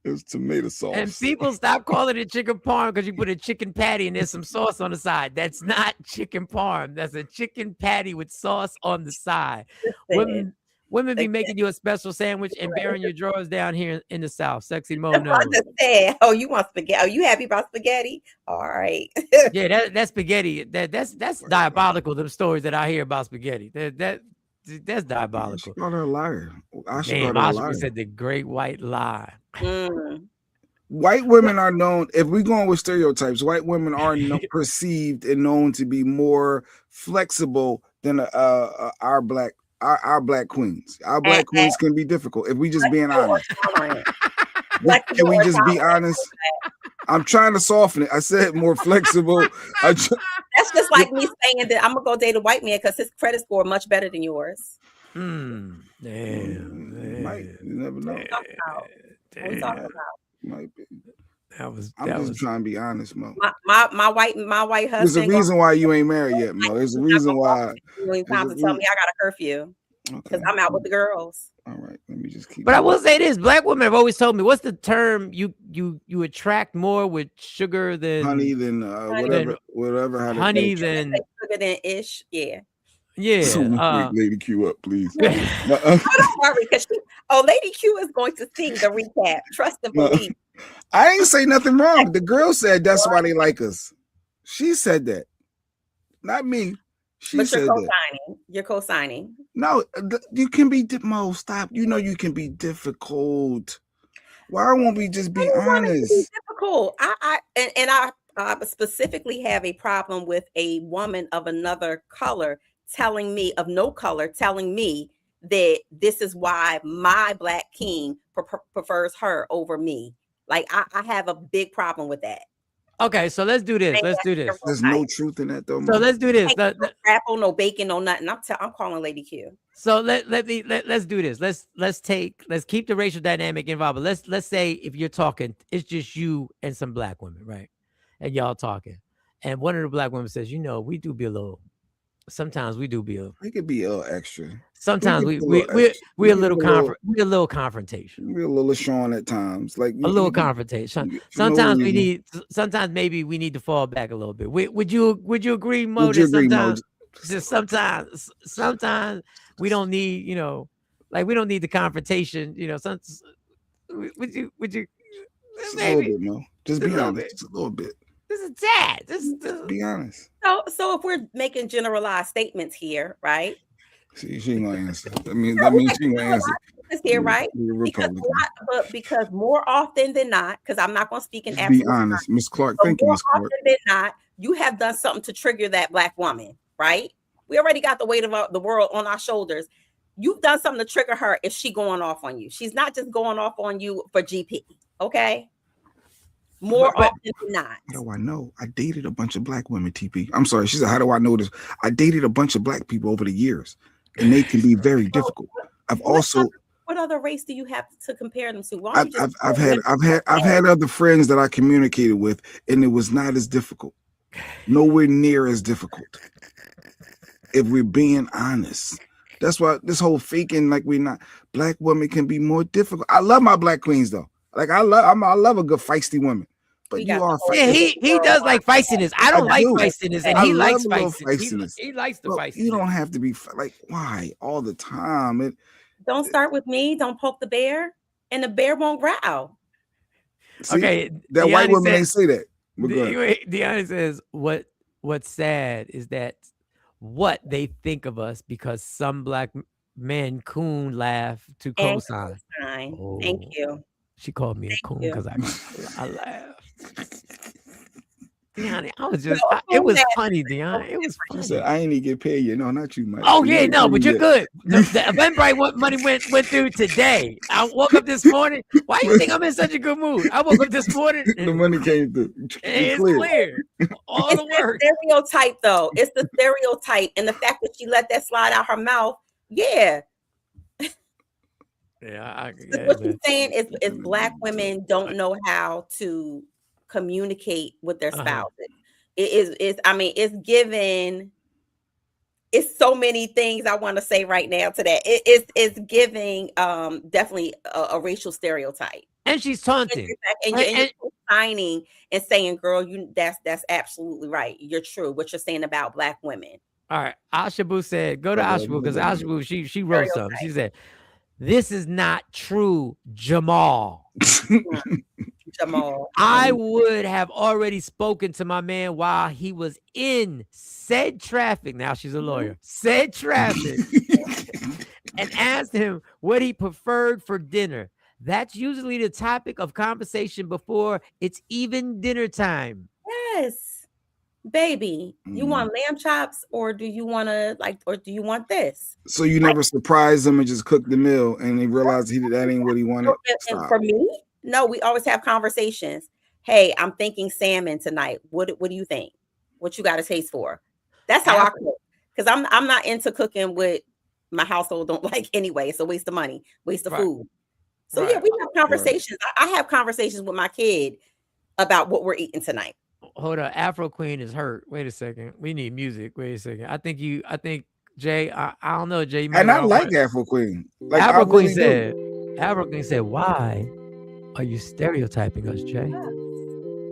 It's tomato sauce. And people stop calling it chicken parm because you put a chicken patty and there's some sauce on the side. That's not chicken parm. That's a chicken patty with sauce on the side. Women be making you a special sandwich and bearing your drawers down here in the South. Sexy Mo I knows. just said, "Oh, you want spaghetti? Oh, you happy about spaghetti? All right." Yeah, that's spaghetti. That's diabolical. Them stories that I hear about spaghetti. That's diabolical. She called her a liar. I should Damn, call her a Oscar liar. said the great white lie. White women are known, if we're going with stereotypes, white women are perceived and known to be more flexible than our black queens. Our black queens can be difficult if we just being honest. Can we just be honest? I'm trying to soften it. I said more flexible. That's just like me saying that I'm gonna go date a white man because his credit score much better than yours. Damn. You never know. What are we talking about? Might be. I'm just trying to be honest, Mo. My white husband. There's a reason why you ain't married yet, Mo. There's a reason why. Time to tell me I got a curfew because I'm out with the girls. All right, let me just keep. But I will say this: black women have always told me, what's the term you attract more with sugar than honey than whatever. Honey than sugar than ish. Yeah. Yeah. Someone pick Lady Q up, please. Don't worry, because Lady Q is going to sing the recap. Trust and believe. I ain't say nothing wrong. The girl said that's why they like us. She said that, not me. She But said you're that. co-signing. You're co-signing. No, you can be Mo. Stop. You know you can be difficult. Why won't we just be honest? Be difficult. I specifically have a problem with a woman of another color telling me that this is why my black king prefers her over me. Like I have a big problem with that. Okay, so let's do this. Let's do this. There's no truth in that though. So let's do this. No apple, no bacon, no nothing. I'm calling Lady Q. So let's do this. Let's keep the racial dynamic involved. But let's say if you're talking, it's just you and some black women, right? And y'all talking, and one of the black women says, we do be a little. Sometimes we do be a. We could be a little extra. Sometimes we're a little confrontation. We're a little Sean at times, like a little confrontation. Sometimes maybe we need to fall back a little bit. Would you agree, Mo? Sometimes we don't need, we don't need the confrontation. Would you? Just a little bit, Mo. Just be honest. Just a little bit. This is tad. Just be honest. So if we're making generalized statements here, right? See, she ain't gonna answer. That means she ain't gonna answer. Here, right? Because more often than not, because I'm not gonna speak in absolute. Be honest, Miss Clark. Thank you, Miss Clark. More often than not, you have done something to trigger that black woman, right? We already got the weight of the world on our shoulders. You've done something to trigger her if she going off on you. She's not just going off on you for GP, okay? More often than not. How do I know? I dated a bunch of black women, TP. I'm sorry. She said, how do I know this? I dated a bunch of black people over the years, and they can be very difficult. What other race do you have to compare them to? I've had other friends that I communicated with, and it was not as difficult. Nowhere near as difficult. If we're being honest. That's why this whole faking like we're not. Black women can be more difficult. I love my black queens though. Like I love a good feisty woman. But you are feisty. Yeah, he does like feistiness. I don't like feistiness, and he likes feistiness. He likes the feistiness. You don't have to be like why all the time. Don't start with me. Don't poke the bear, and the bear won't growl. See, okay, that white woman ain't say that. Deanna says, "What's sad is that what they think of us because some black men coon laugh to And cosign. cosign. Thank you. She called me a coon you. because I laughed. Deanna, I was just, it was funny, Deanna. It was She funny. said, I ain't even get paid yet. No, not you, Mike. Oh You yeah, ain't no, paid but you're yet. good. The Eventbrite money went through today. I woke up this morning. Why do you think I'm in such a good mood? I woke up this morning. The money came through. It's clear. All It's the work. the stereotype, though. It's the stereotype, and the fact that she let that slide out her mouth. Yeah. Yeah, What you're saying is black women don't know how to communicate with their spouses. It's given. It's so many things I want to say right now to that. It's giving definitely a racial stereotype. And she's taunting. And you're signing and saying, girl, that's absolutely right. You're true. What you're saying about black women. All right. Ashabu said, go to Ashabu because Ashabu, she wrote something. She said, this is not true, Jamal. Jamal. I would have already spoken to my man while he was in said traffic. Now she's a lawyer. Said traffic. And asked him what he preferred for dinner. That's usually the topic of conversation before it's even dinner time. Yes. Baby, you want lamb chops or do you want this? So you never surprise them and just cook the meal and they realize that ain't what he wanted? And for me, no, we always have conversations. Hey, I'm thinking salmon tonight. What do you think? What you got a taste for? That's how I cook. Because I'm not into cooking what my household don't like anyway. It's a waste of money, waste of food. So yeah, we have conversations. I have conversations with my kid about what we're eating tonight. Hold on, Afro Queen is hurt. Wait a second. We need music. Wait a second. I think Jay. I don't know, Jay. And I like Afro Queen. Like, Afro Queen said. Afro Queen said, "Why are you stereotyping us, Jay?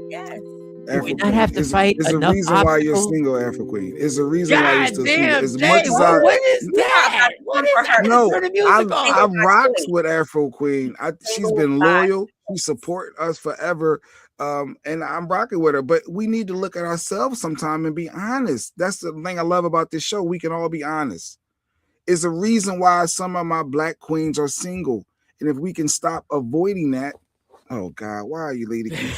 Yes. Do we not have to fight There's enough a reason why you're obstacles? single, Afro Queen. It's a reason why you're still single. As Jay, much as what is that? What is that? No, Turn the music I on. rocks with Afro Queen. She's been loyal. She support us forever. And I'm rocking with her, but we need to look at ourselves sometime and be honest. That's the thing I love about this show. We can all be honest. It's a reason why some of my black queens are single. And if we can stop avoiding that, oh God, why are you Lady Q?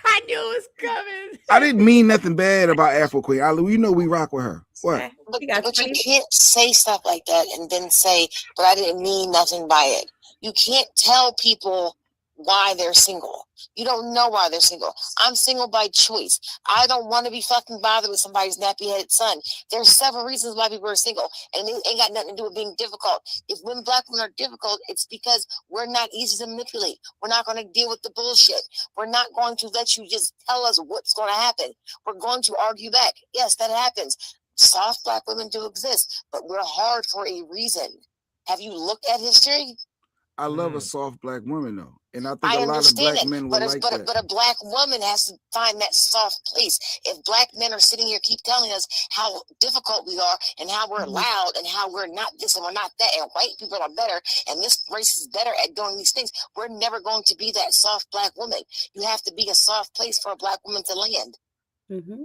I knew it was coming. I didn't mean nothing bad about Afro Queen. You know we rock with her. What? But you can't say stuff like that and then say, but I didn't mean nothing by it. You can't tell people why they're single. You don't know why they're single. I'm single by choice. I don't want to be fucking bothered with somebody's nappy-headed son. There's several reasons why people are single, and it ain't got nothing to do with being difficult. If when black women are difficult, it's because we're not easy to manipulate. We're not going to deal with the bullshit. We're not going to let you just tell us what's going to happen. We're going to argue back. Yes, that happens. Soft black women do exist, but we're hard for a reason. Have you looked at history? I love a soft black woman though, and I think a lot of black men will like that. But a black woman has to find that soft place. If black men are sitting here keep telling us how difficult we are and how we're loud and how we're not this and we're not that and white people are better and this race is better at doing these things, we're never going to be that soft black woman. You have to be a soft place for a black woman to land. Mm-hmm.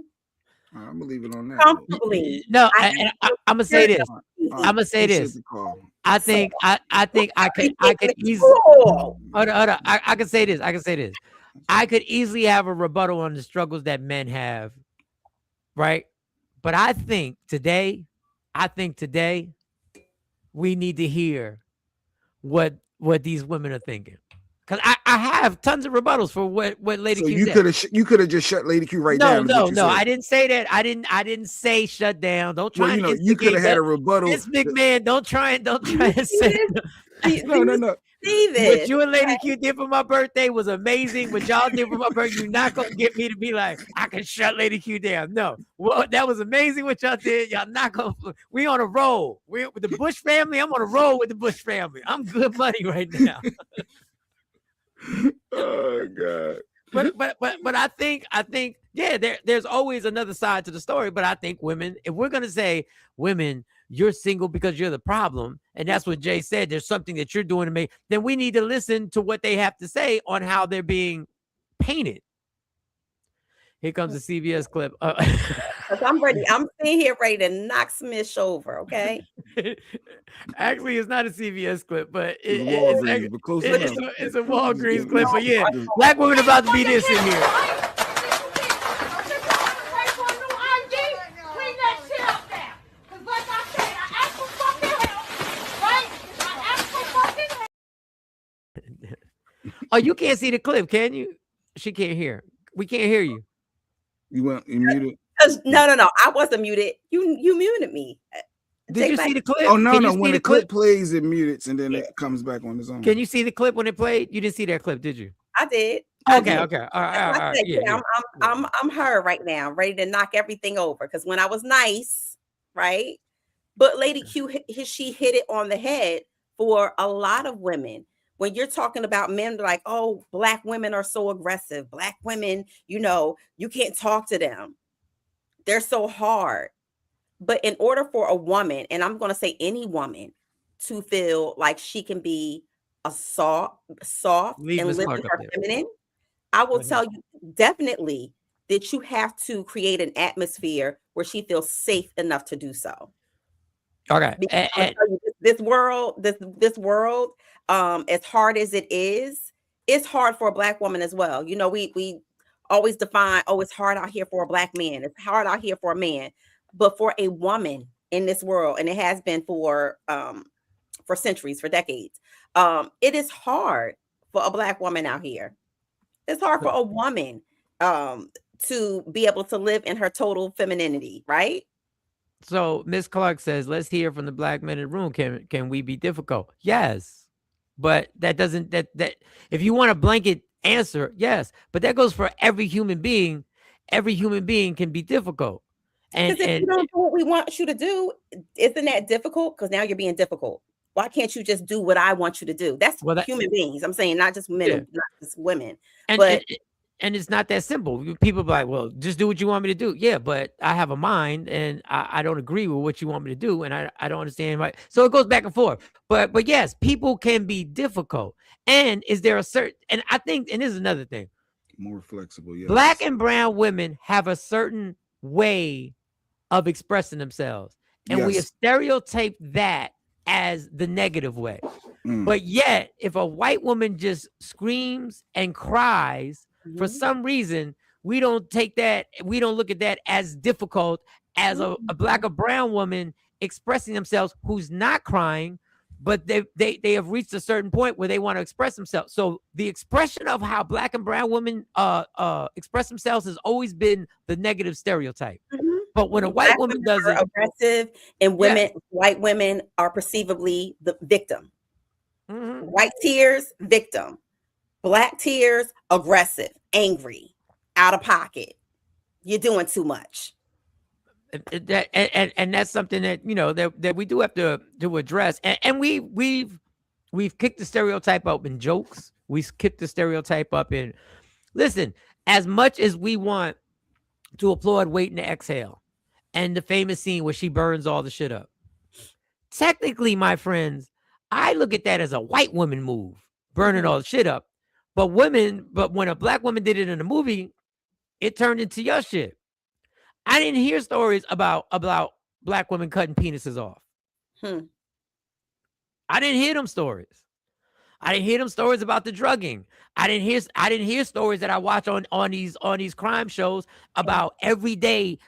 I'm gonna leave it on that. Comfortably. No, I'm gonna say this. I'm gonna say this. I think I could easily hold on. I can say this. I could easily have a rebuttal on the struggles that men have, right? But I think today we need to hear what these women are thinking. Because I have tons of rebuttals for what Lady Q said. You could have just shut Lady Q right down. No. I didn't say that. I didn't say shut down. Don't try. Well, you could have had a rebuttal. This big man, don't try and say. No. What you and Lady Q did for my birthday was amazing. What y'all did for my birthday, you're not gonna get me to be like, I can shut Lady Q down. No, well, that was amazing what y'all did. Y'all not gonna. We on a roll. We with the Bush family. I'm on a roll with the Bush family. I'm good money right now. Oh God. But I think yeah, there's always another side to the story. But I think women, if we're gonna say women, you're single because you're the problem, and that's what Jay said, there's something that you're doing to me, then we need to listen to what they have to say on how they're being painted. Here comes the CBS clip. Because I'm ready. I'm sitting here ready to knock Smish over. Okay. Actually, it's not a CVS clip, but Walgreens, but close enough. it's a Walgreens clip. But yeah, black women about to be this in here. Oh, you can't see the clip, can you? She can't hear. We can't hear you. You muted? No. I wasn't muted. You muted me. Did you see the clip? Oh no. When the clip plays, it mutes and then it comes back on its own. Can you see the clip when it played? You didn't see that clip, did you? I did. Okay. All right. Yeah. I'm her right now, ready to knock everything over. Because when I was nice, right? But Lady Q, she hit it on the head for a lot of women. When you're talking about men, like, oh, black women are so aggressive. Black women, you can't talk to them. They're so hard. But in order for a woman, and I'm going to say any woman, to feel like she can be a soft and live in her feminine, I will tell you definitely that you have to create an atmosphere where she feels safe enough to do so. Okay. This world, as hard as it is, it's hard for a black woman as well. We always define, it's hard out here for a black man. It's hard out here for a man. But for a woman in this world, and it has been for centuries, for decades, it is hard for a black woman out here. It's hard for a woman to be able to live in her total femininity, right? So Miss Clark says, let's hear from the black men in the room. Can we be difficult? Yes. But that doesn't, that if you want a blanket answer, yes. But that goes for every human being. Every human being can be difficult. Because if you don't do what we want you to do, isn't that difficult? Because now you're being difficult. Why can't you just do what I want you to do? That's human beings. I'm saying not just men, not just women. And it's not that simple. People be like, well, just do what you want me to do. Yeah, but I have a mind and I don't agree with what you want me to do. And I don't understand. Right. So it goes back and forth. But yes, people can be difficult. And is there a certain, and I think, and this is another thing. More flexible, yes. Black and brown women have a certain way of expressing themselves. And we have stereotyped that as the negative way. But yet, if a white woman just screams and cries, for some reason, we don't look at that as difficult as a black or brown woman expressing themselves who's not crying, but they have reached a certain point where they want to express themselves. So the expression of how black and brown women express themselves has always been the negative stereotype. But when a white woman does it, aggressive, and white women are perceivably the victim. White tears, victim. Black tears, aggressive, angry, out of pocket. You're doing too much. And that's something that that we do have to address. And we've kicked the stereotype up in jokes. We've kicked the stereotype up in, listen, as much as we want to applaud Waiting to Exhale and the famous scene where she burns all the shit up. Technically, my friends, I look at that as a white woman move, burning all the shit up. But when a black woman did it in a movie, it turned into your shit. I didn't hear stories about black women cutting penises off. I didn't hear them stories. I didn't hear them stories about the drugging. I didn't hear stories that I watch on these crime shows about every day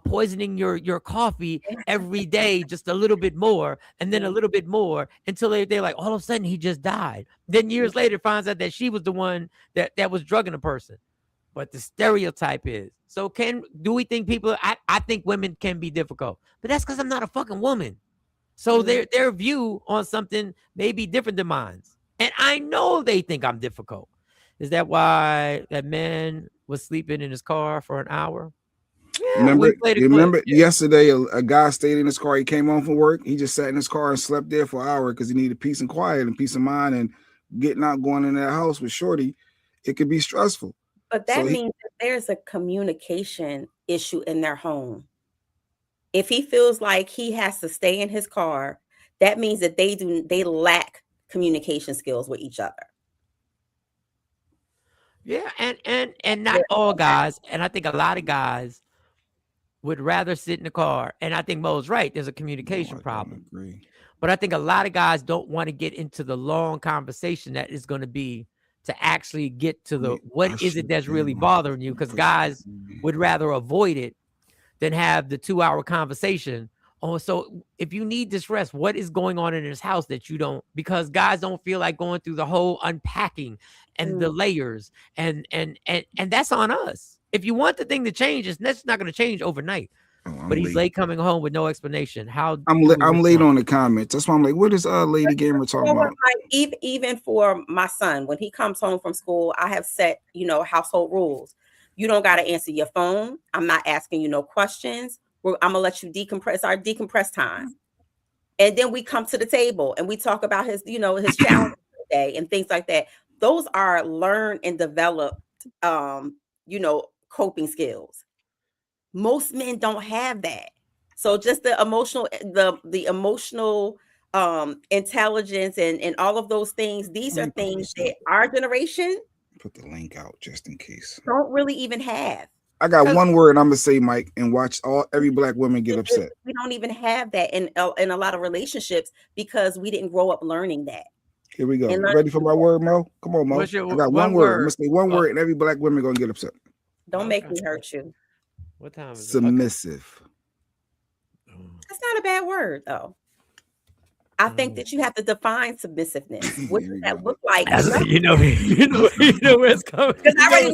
poisoning your coffee every day, just a little bit more, and then a little bit more, until they're like, all of a sudden he just died. Then years later, finds out that she was the one that was drugging a person. But the stereotype is, so do we think people, I think women can be difficult, but that's because I'm not a fucking woman. So their view on something may be different than mine. And I know they think I'm difficult. Is that why that man was sleeping in his car for an hour? Yeah, remember yesterday a guy stayed in his car. He came home from work. He just sat in his car and slept there for an hour because he needed peace and quiet and peace of mind. And getting out, going in that house with Shorty, it could be stressful. But that means that there's a communication issue in their home. If he feels like he has to stay in his car, that means that they lack communication skills with each other. Yeah, and not all guys, and I think a lot of guys would rather sit in the car. And I think Mo's right. There's a communication problem. Agree. But I think a lot of guys don't want to get into the long conversation that is going to be to actually get to the what is it that's really bothering you, because guys would rather avoid it than have the 2-hour conversation. Oh, so if you need this rest, what is going on in this house that you don't, because guys don't feel like going through the whole unpacking and the layers and that's on us. If you want the thing to change, that's not going to change overnight. But he's late coming home with no explanation. How I'm late on the comments. That's why I'm like, what is Lady Gamer talking about? Like, even for my son, when he comes home from school, I have set, household rules. You don't got to answer your phone. I'm not asking you no questions. I'm gonna let you decompress. Our decompress time, and then we come to the table and we talk about his, his challenge day and things like that. Those are learned and developed, coping skills. Most men don't have that. So just the emotional intelligence and all of those things. These are things that our generation, put the link out just in case, don't really even have. I got one word I'm gonna say, Mike, and watch every black woman get upset. We don't even have that in a lot of relationships because we didn't grow up learning that. Here we go. Ready for my word, Mo? Come on, Mo. I got one word. I'm gonna say one word, and every black woman gonna get upset. Don't make me hurt you. What time is it? Submissive. That's not a bad word, though. I think that you have to define submissiveness. What does that look like? You know where it's coming. Because I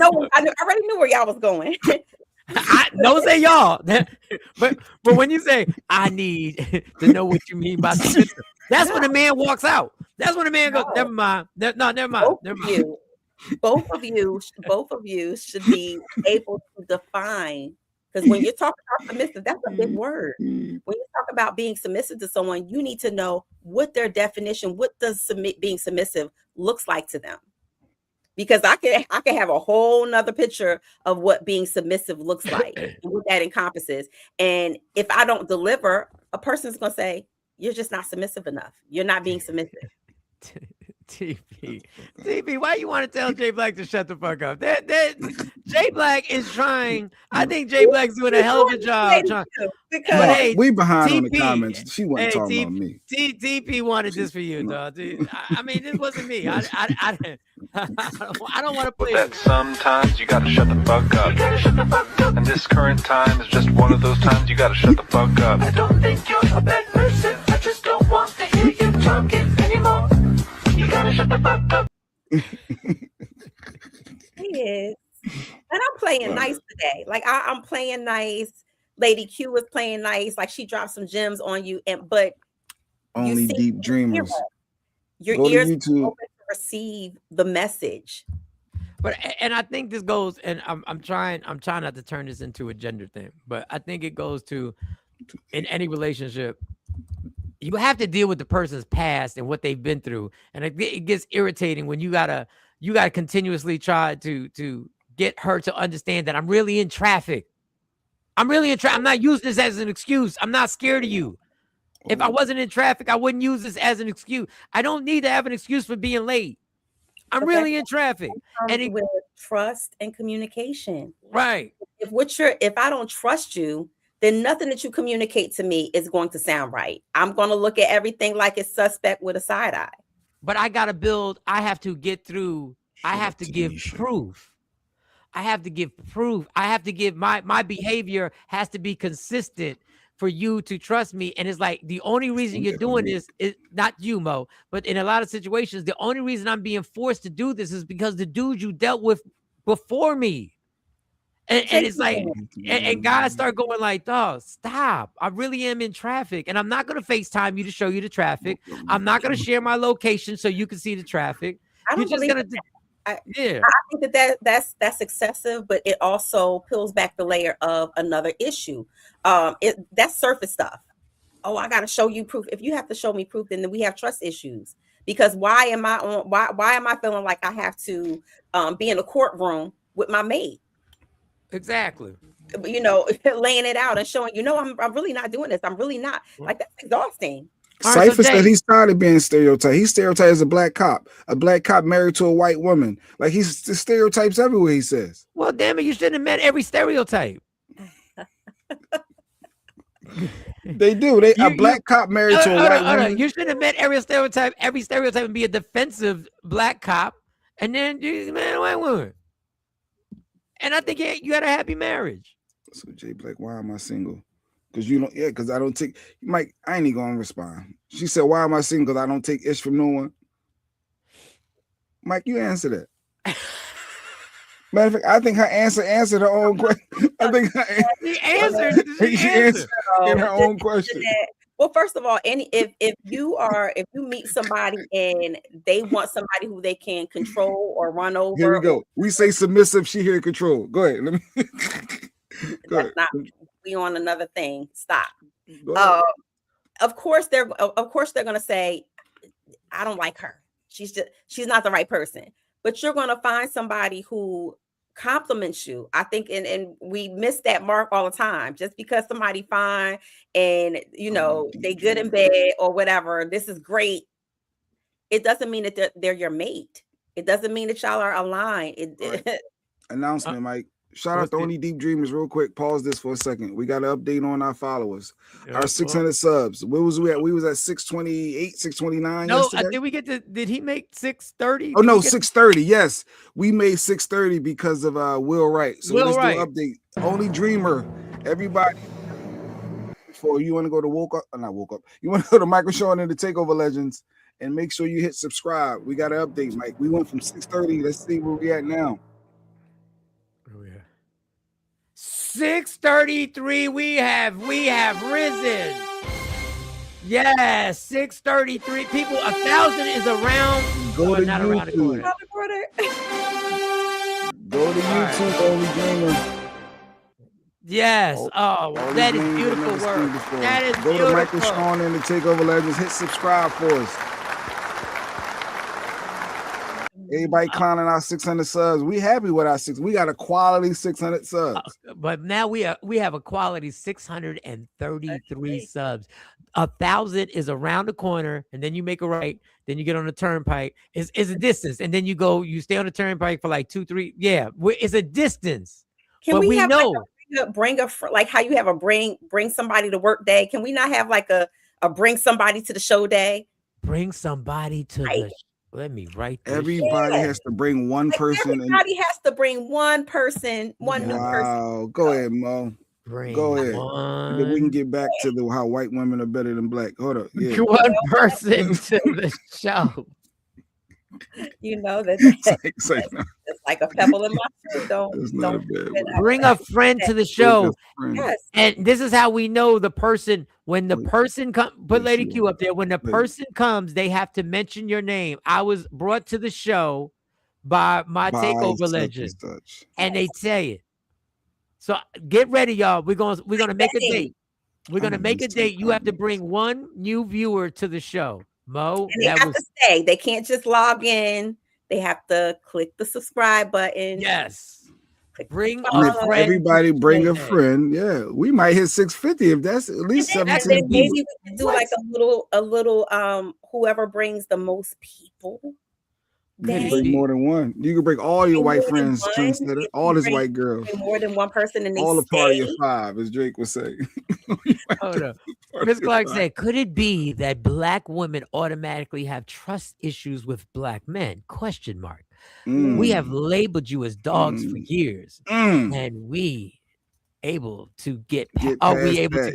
already knew where y'all was going. Don't say y'all. But when you say I need to know what you mean by submissive, that's when a man walks out. That's when a man goes, never mind. Never mind. Both of you should be able to define. Because when you're talking about submissive, that's a big word. When you talk about being submissive to someone, you need to know what their definition, what does being submissive looks like to them. Because I can have a whole nother picture of what being submissive looks like and what that encompasses. And if I don't deliver, a person's going to say, you're just not submissive enough. You're not being submissive. TP, why you want to tell Jay Black to shut the fuck up? Jay Black is trying. I think Jay Black's doing a hell of a job. We behind on the comments. She wasn't talking about me. TP wanted this for you, dog. I mean, this wasn't me. I don't want to play. That sometimes you gotta shut the fuck up. And this current time is just one of those times you gotta shut the fuck up. I don't think you're a bad person. I just don't want to hear you talking anymore. You gotta shut the fuck up. He is. And I'm playing nice today. Like I'm playing nice. Lady Q is playing nice. Like she dropped some gems on you. But only deep dreamers. Your ears are open to receive the message. And I think this goes, and I'm trying not to turn this into a gender thing, but I think it goes to, in any relationship, you have to deal with the person's past and what they've been through. And it gets irritating when you gotta continuously try to get her to understand that I'm really in traffic. I'm not using this as an excuse. I'm not scared of you. If I wasn't in traffic, I wouldn't use this as an excuse. I don't need to have an excuse for being late. I'm really in traffic. And with trust and communication. Right. If I don't trust you, then nothing that you communicate to me is going to sound right. I'm going to look at everything like it's suspect with a side eye. But I got to build, I have to get through, I have to give proof. I have to give proof. I have to give my behavior has to be consistent for you to trust me. And it's like the only reason you're doing this is not you, Mo, but in a lot of situations, the only reason I'm being forced to do this is because the dude you dealt with before me. And it's like, and guys start going like, "Dog, stop! I really am in traffic, and I'm not gonna FaceTime you to show you the traffic. I'm not gonna share my location so you can see the traffic. You're just gonna." I think that's excessive, but it also peels back the layer of another issue. That's surface stuff. Oh, I gotta show you proof. If you have to show me proof, then we have trust issues. Because why am I feeling like I have to be in a courtroom with my mate? Exactly. Laying it out and showing, I'm really not doing this. I'm really not. Like, that's exhausting. Cypher said he started being stereotyped. He's stereotyped as a black cop married to a white woman. Like, he's stereotypes everywhere, he says. Well, damn it, you shouldn't have met every stereotype. They do. A black cop married to a white woman. You shouldn't have met every stereotype and be a defensive black cop, and then you man a white woman. And I think you had a happy marriage. So Jay Black, why am I single? Because you don't. Yeah, because I don't take. Mike, I ain't even gonna respond. She said, "Why am I single? Because I don't take ish from no one." Mike, you answer that. Matter of fact, I think her answered her own question. I think she answered in her own question. Well, first of all, if you meet somebody and they want somebody who they can control or run over. Here we go. We say submissive. She here control. Go ahead. Let me. Go ahead. We on another thing. Stop. Of course they're gonna say, I don't like her. She's not the right person. But you're gonna find somebody who compliments you. I think, and we miss that mark all the time. Just because somebody fine and they good in bed or whatever, this is great. It doesn't mean that they're your mate. It doesn't mean that y'all are aligned. Announcement, Mike. Shout out to Only Deep Dreamers real quick. Pause this for a second. We got an update on our followers. Our 600 subs. Where was we at? We was at 628, 629 yesterday. Did we get to, did he make 630? Oh, no, 630. Yes. We made 630 because of Will Wright. So let's do an update. Only Dreamer. Everybody. Before you want to go to you want to go to Michael Sean and the Takeover Legends and make sure you hit subscribe. We got an update, Mike. We went from 630. Let's see where we at now. 633. We have risen. Yes, 633 people. 1,000 is around. Go to not YouTube. Around the corner. Go to YouTube, Only Dreamer. Yes. Oh, that is beautiful work. That is beautiful. Go to Michael Sean and the Takeover Legends. Hit subscribe for us. Everybody clowning our 600 subs. We happy with our we got a quality 600 subs. But now we have a quality 633 subs. 1,000 is around the corner, and then you make a right. Then you get on the turnpike. It's a distance, and then you stay on the turnpike for like 2-3. Yeah, it's a distance. Can we have know like how you have a bring somebody to work day? Can we not have like a bring somebody to the show day? Bring somebody to the. Let me write this. Everybody has to bring one person. Everybody has to bring one person, new person. Wow. Go ahead, Mo. Go ahead. Then we can get back to how white women are better than black. Hold up. Yeah. One person to the show. It's like a pebble in my foot. Don't bring a friend to the show. Yes. And this is how we know the person. When the person comes, put Lady Q up there. When the person comes, they have to mention your name. I was brought to the show by my Takeover Legend, and they say it. So get ready, y'all. We're gonna make a date. We're gonna make a date. You have to bring one new viewer to the show. Mo, and they have to stay. They can't just log in. They have to click the subscribe button. Yes. Bring a friend. Everybody bring a friend. Yeah, we might hit 650 if that's at least 17. Maybe we can do like a little whoever brings the most people. You can bring more than one. You can bring all your white friends, all his white girls. More than one person, and all the party of 5, as Drake would say. Hold up. Miss Clark said, "Could it be that black women automatically have trust issues with black men?" ? We have labeled you as dogs for years, and we able to get are we able to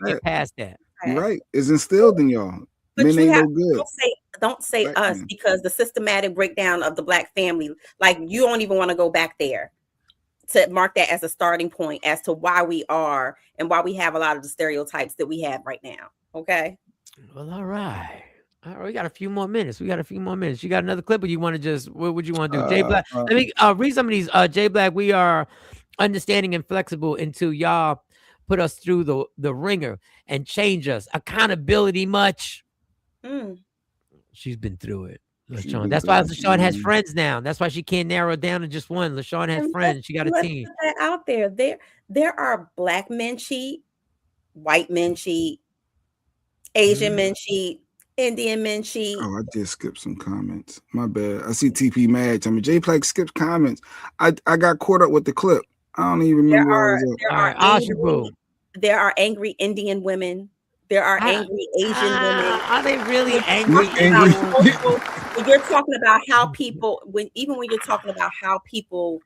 get past that? Right, it's instilled in y'all. But men ain't no good. Don't say us, because the systematic breakdown of the black family, like you don't even want to go back there to mark that as a starting point as to why we are and why we have a lot of the stereotypes that we have right now. Okay. Well, all right. We got a few more minutes. You got another clip, or you want to just, what would you want to do? Jay Black, let me read some of these. Jay Black, we are understanding and flexible until y'all put us through the ringer and change us. Accountability much. She's been through it. LaShawn. That's why LaShawn has friends now. That's why she can't narrow it down to just one. LaShawn has friends. She got a team. Put that out there. There are black men cheat, white men cheat, Asian men cheat, Indian men cheat. Oh, I did skip some comments. My bad. I see TP mad. I mean, Jay Black skipped comments. I got caught up with the clip. I don't even remember where I was at. All right, Ashabu. There are angry Indian women. There are angry Asian women. Are they really angry? When you're talking about how people, when you're talking about how people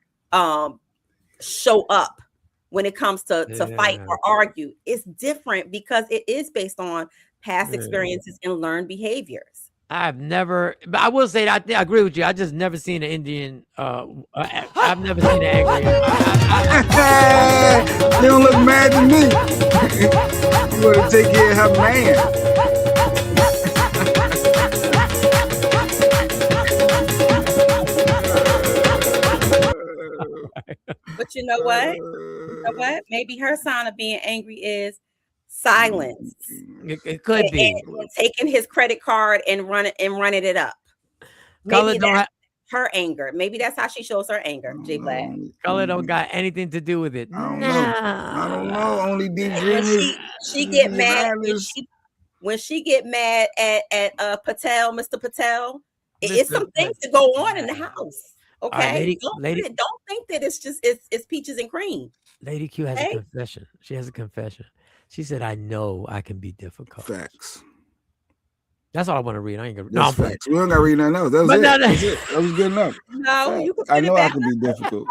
show up when it comes to fight or argue, it's different because it is based on past experiences and learned behaviors. I've never, but I will say that I agree with you. I just never seen an Indian. I've never seen an angry. They don't look mad to me. You want to take care of her man. But you know what? Maybe her sign of being angry is silence. It could be and taking his credit card and running it up. Maybe that's her anger. Maybe that's how she shows her anger. J Black. Color don't got anything to do with it. I don't know. Only deep dreamers. She get mad when she get mad at Patel, Mr. Patel. It's some things to go on in the house. Okay, don't think that it's just it's peaches and cream. Lady Q has a confession. She has a confession. She said, "I know I can be difficult." Facts. That's all I want to read. I ain't gonna. No, facts. We don't gotta read nothing else. That was it. That's it. That was good enough. No, you can I know I can be difficult.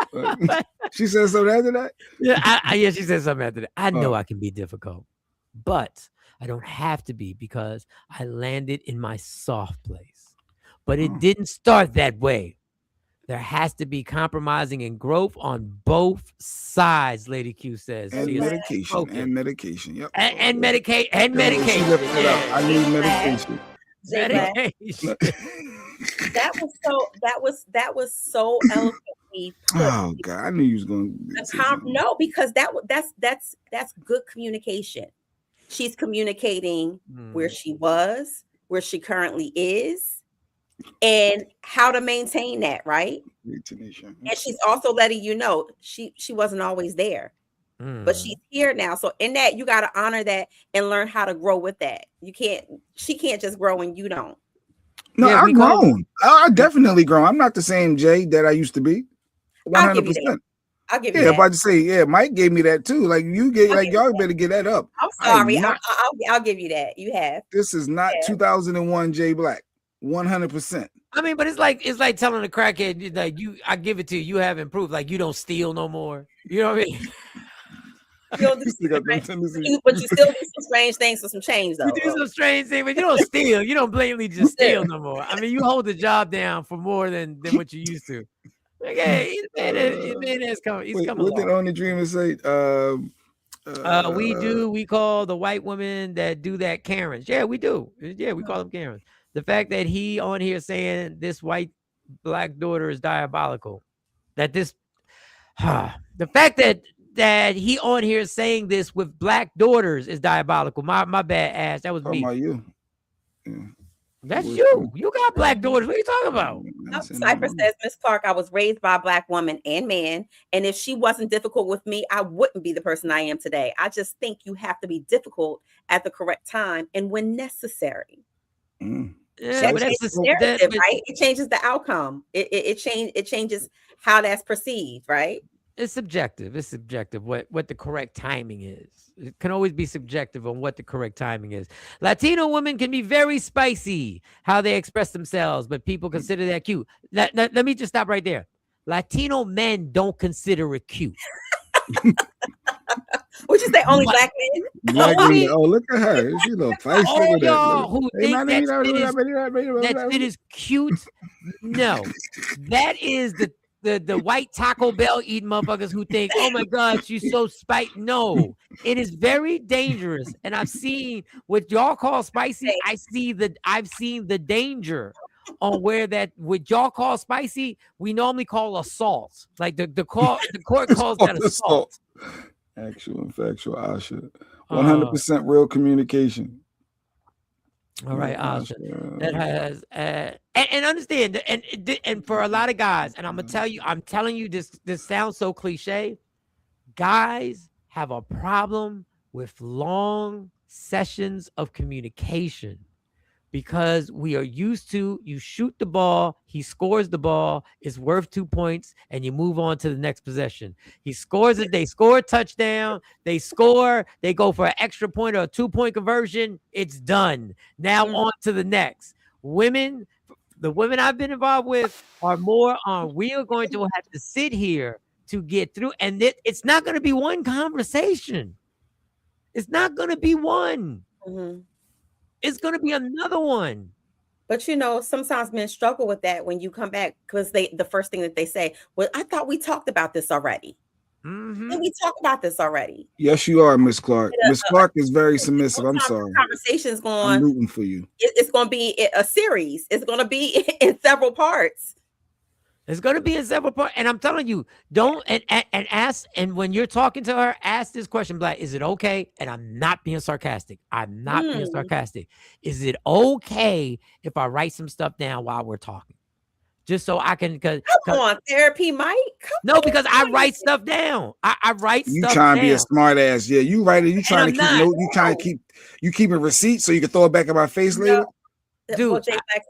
She said something after that. Yeah, she said something after that. I know I can be difficult, but I don't have to be because I landed in my soft place. But it didn't start that way. There has to be compromising and growth on both sides, Lady Q says. And medication. And medication. Yep. And medication. I need medication. Medication. That was so eloquently put. Oh God, I knew you was going to no, because that's good communication. She's communicating where she was, where she currently is, and how to maintain that, right? And she's also letting you know she wasn't always there, but she's here now. So in that, you got to honor that and learn how to grow with that. She can't just grow and you don't. No, I've grown. I definitely grown. I'm not the same Jay that I used to be. 100%. I'll give you that. Yeah, I'm about to say, Mike gave me that too. Like y'all better get that up. I'm sorry. I'll give you that. You have. This is not 2001 Jay Black. 100%. I mean, but it's like telling a crackhead, like I give it to you, you have improved. Like you don't steal no more. You know what I mean? But you still do some strange things for some change, though. You do some strange things, but you don't steal. You don't blatantly just steal no more. I mean, you hold the job down for more than what you used to. Like, hey, man is coming. He's coming. What did Only Dreamer say? We call the white women that do that Karens. Yeah, we do. Yeah, we call them Karens. The fact that he on here saying this white black daughter is diabolical, the fact that he on here saying this with black daughters is diabolical. My bad ass. That was me. About you. Yeah. That's you. You got black daughters. What are you talking about? Cypher says, Miss Clark, I was raised by a black woman and man. And if she wasn't difficult with me, I wouldn't be the person I am today. I just think you have to be difficult at the correct time and when necessary. Yeah, that changes the narrative, right? It changes the outcome. It changes how that's perceived, right? It's subjective. It's subjective what the correct timing is. It can always be subjective on what the correct timing is. Latino women can be very spicy how they express themselves, but people consider that cute. Let me just stop right there. Latino men don't consider it cute. Would you say only black men? Black men. Oh, look at her. She's a little feisty. All y'all who think that shit is cute, no. That is the white Taco Bell eating motherfuckers who think, oh my God, she's so spicy. No, it is very dangerous. And I've seen what y'all call spicy. I've seen the danger on where that what y'all call spicy, we normally call assault. Like the court calls that assault. Actual and factual, Asha. 100% real communication. All right, Asha. That has and understand and for a lot of guys, and I'm telling you this sounds so cliche. Guys have a problem with long sessions of communication because we are used to you shoot the ball, he scores the ball, it's worth 2 points, and you move on to the next possession. He scores it, they score a touchdown, they score, they go for an extra point or a 2-point conversion, it's done. Now on to the next. Women, the women I've been involved with are more on, we are going to have to sit here to get through, and it's not going to be one conversation. It's not going to be one. It's going to be another one. But you know, sometimes men struggle with that when you come back, because the first thing that they say, well, I thought we talked about this already. Did we talk about this already? Yes, you are, Miss Clark. Miss Clark is very submissive. I'm sorry. Conversation's going. I'm rooting for you. It's going to be a series. It's going to be in several parts. It's going to be in several parts. And I'm telling you, don't and ask. And when you're talking to her, ask this question, Black, is it okay? And I'm not being sarcastic. I'm not being sarcastic. Is it okay if I write some stuff down while we're talking? Just so I can. Come on, therapy, Mike. No, because I write stuff down. I write you stuff down. You trying to be a smart ass. Yeah, you write it. You trying to keep notes. You trying to keep a receipt so you can throw it back in my face later? Dude, well, Jay Black,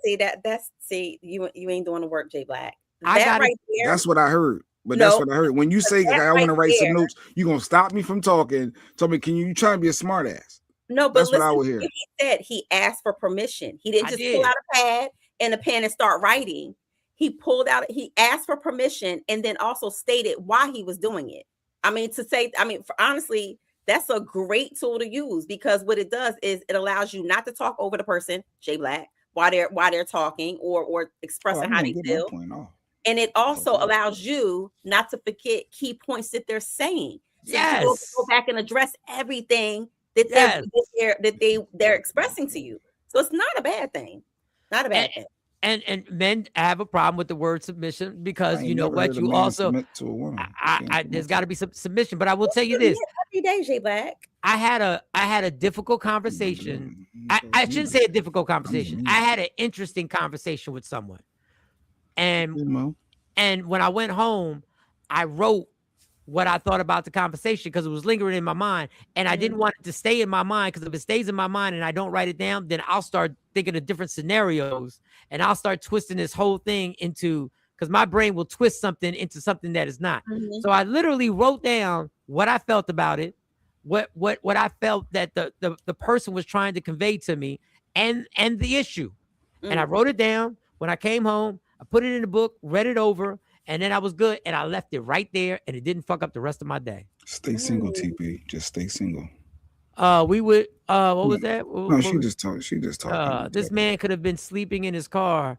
you ain't doing the work, Jay Black. That's what I heard. But that's what I heard. When you say I want to write some notes, you're gonna stop me from talking. Tell me, can you trying to be a smart ass? No, but that's what I would hear. He said he asked for permission. He didn't just pull out a pad and a pen and start writing. He asked for permission and then also stated why he was doing it. Honestly, that's a great tool to use, because what it does is it allows you not to talk over the person, Jay Black, while they're talking or expressing how they feel. And it also allows you not to forget key points that they're saying. So you go back and address everything that they're expressing to you. So it's not a bad thing. Not a bad thing. And men have a problem with the word submission, because you know what, you also to a woman. There's got to be some submission. But I will tell you this: every day, Jay Black. I had a difficult conversation. I shouldn't say a difficult conversation. I had an interesting conversation with someone, and when I went home, I wrote what I thought about the conversation, because it was lingering in my mind, and I didn't want it to stay in my mind, because if it stays in my mind and I don't write it down, then I'll start thinking of different scenarios, and I'll start twisting this whole thing into, because my brain will twist something into something that is not. So I literally wrote down what I felt about it, what I felt that the person was trying to convey to me, and the issue. And I wrote it down. When I came home, I put it in the book, read it over, and then I was good, and I left it right there, and it didn't fuck up the rest of my day. Stay single, TP. Just stay single. We would. What was that? No, she just talked. This man could have been sleeping in his car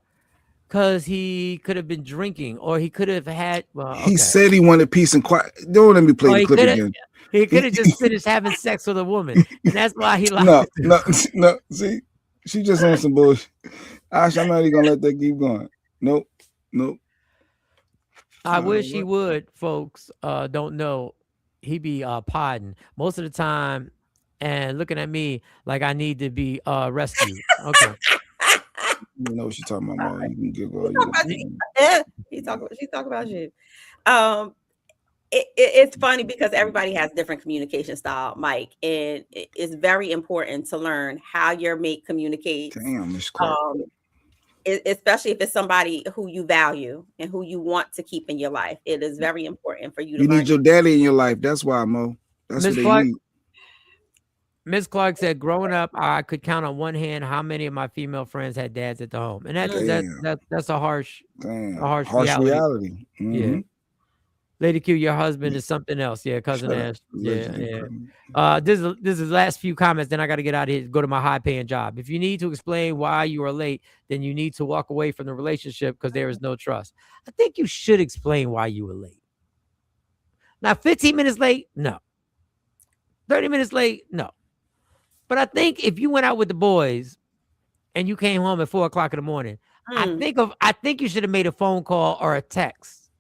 because he could have been drinking, or he could have had. He said he wanted peace and quiet. Don't let me play the clip again. He could have just finished having sex with a woman, and that's why he lied. No. See, she just on some bullshit. Ash, I'm not even gonna let that keep going. Nope. I wish he would, folks. Don't know. He be podding most of the time and looking at me like I need to be rescued. Okay. You know what she's talking about, Mom. You can give her. She's talking about you. It's funny because everybody has different communication style, Mike, and it's very important to learn how your mate communicates. Damn, Miss Clark. Especially if it's somebody who you value and who you want to keep in your life. It is very important for you to You need your daddy in your life. That's why, Mo. That's what they need. Miss Clark said, growing up, I could count on one hand how many of my female friends had dads at the home. And that's a harsh reality. Mm-hmm. Yeah. Lady Q, your husband is something else. Yeah, cousin Ash. Yeah. This is the last few comments. Then I got to get out of here. Go to my high-paying job. If you need to explain why you are late, then you need to walk away from the relationship because there is no trust. I think you should explain why you were late. Now, 15 minutes late, no. 30 minutes late, no. But I think if you went out with the boys and you came home at 4 o'clock in the morning, I think you should have made a phone call or a text.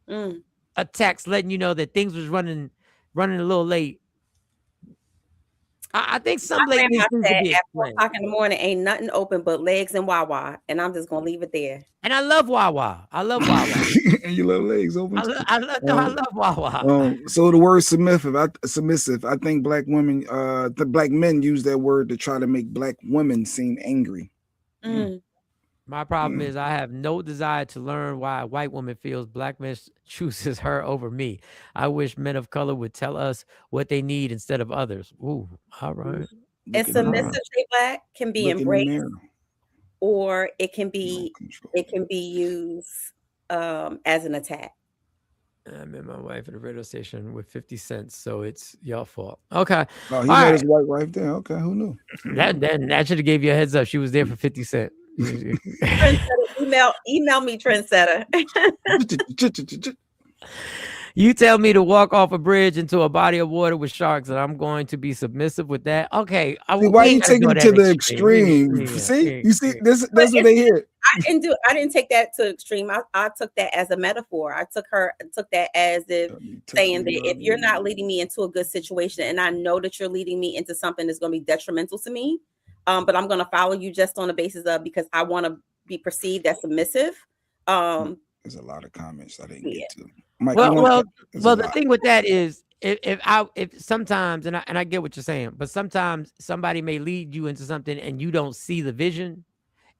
A text letting you know that things was running a little late. I think some late needs to be at 4 o'clock in the morning ain't nothing open but legs and Wawa, and I'm just gonna leave it there. And I love Wawa. And you love legs open. I love Wawa. So the word submissive. I think black women, the black men use that word to try to make black women seem angry. My problem is I have no desire to learn why a white woman feels black man chooses her over me. I wish men of color would tell us what they need instead of others. Ooh, all right. And submissive J Black can be embraced, or it can be used as an attack. I met my wife at a radio station with 50 cents, so it's your fault. Okay. Oh, he met his white wife there. Okay, who knew? That should have gave you a heads up. She was there for 50 cents. Email me, Trendsetter. You tell me to walk off a bridge into a body of water with sharks, and I'm going to be submissive with that. Okay. Why you taking it to the extreme? See, you see, that's what they hear. I didn't take that to extreme. I took that as a metaphor. I took that as if saying that if you're not leading me into a good situation, and I know that you're leading me into something that's going to be detrimental to me, but I'm going to follow you just on the basis of because I want to be perceived as submissive. There's a lot of comments I didn't get to. Mike, well, the thing with that is if sometimes, and I get what you're saying, but sometimes somebody may lead you into something and you don't see the vision,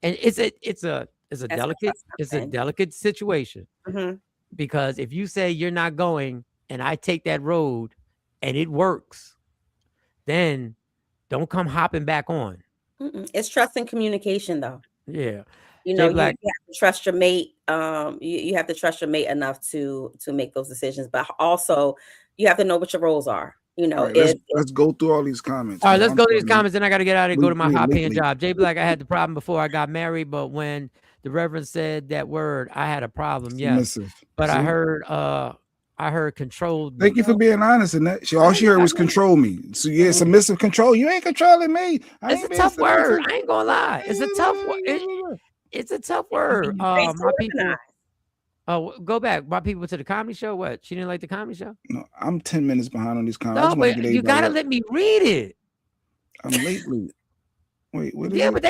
and it's a delicate situation, because if you say you're not going and I take that road and it works, then don't come hopping back on. It's trust and communication, though. Yeah. You know, you have to trust your mate. You have to trust your mate enough to make those decisions, but also you have to know what your roles are. You know, right, let's go through all these comments. All right, let's go to these comments. Then I got to get out and go to my high-paying job. J Black, I had the problem before I got married, but when the Reverend said that word, I had a problem. Yes, but I heard controlled. Thank you for being honest. And that all she heard was control me. So yeah, submissive control. You ain't controlling me. It's a tough word. I ain't gonna lie. It's a tough word. It's a tough word. My people. Oh, go back. My people to the comedy show. What? She didn't like the comedy show? No, I'm 10 minutes behind on these comments. No, but you gotta let me read it. I'm late. Wait, what is yeah, but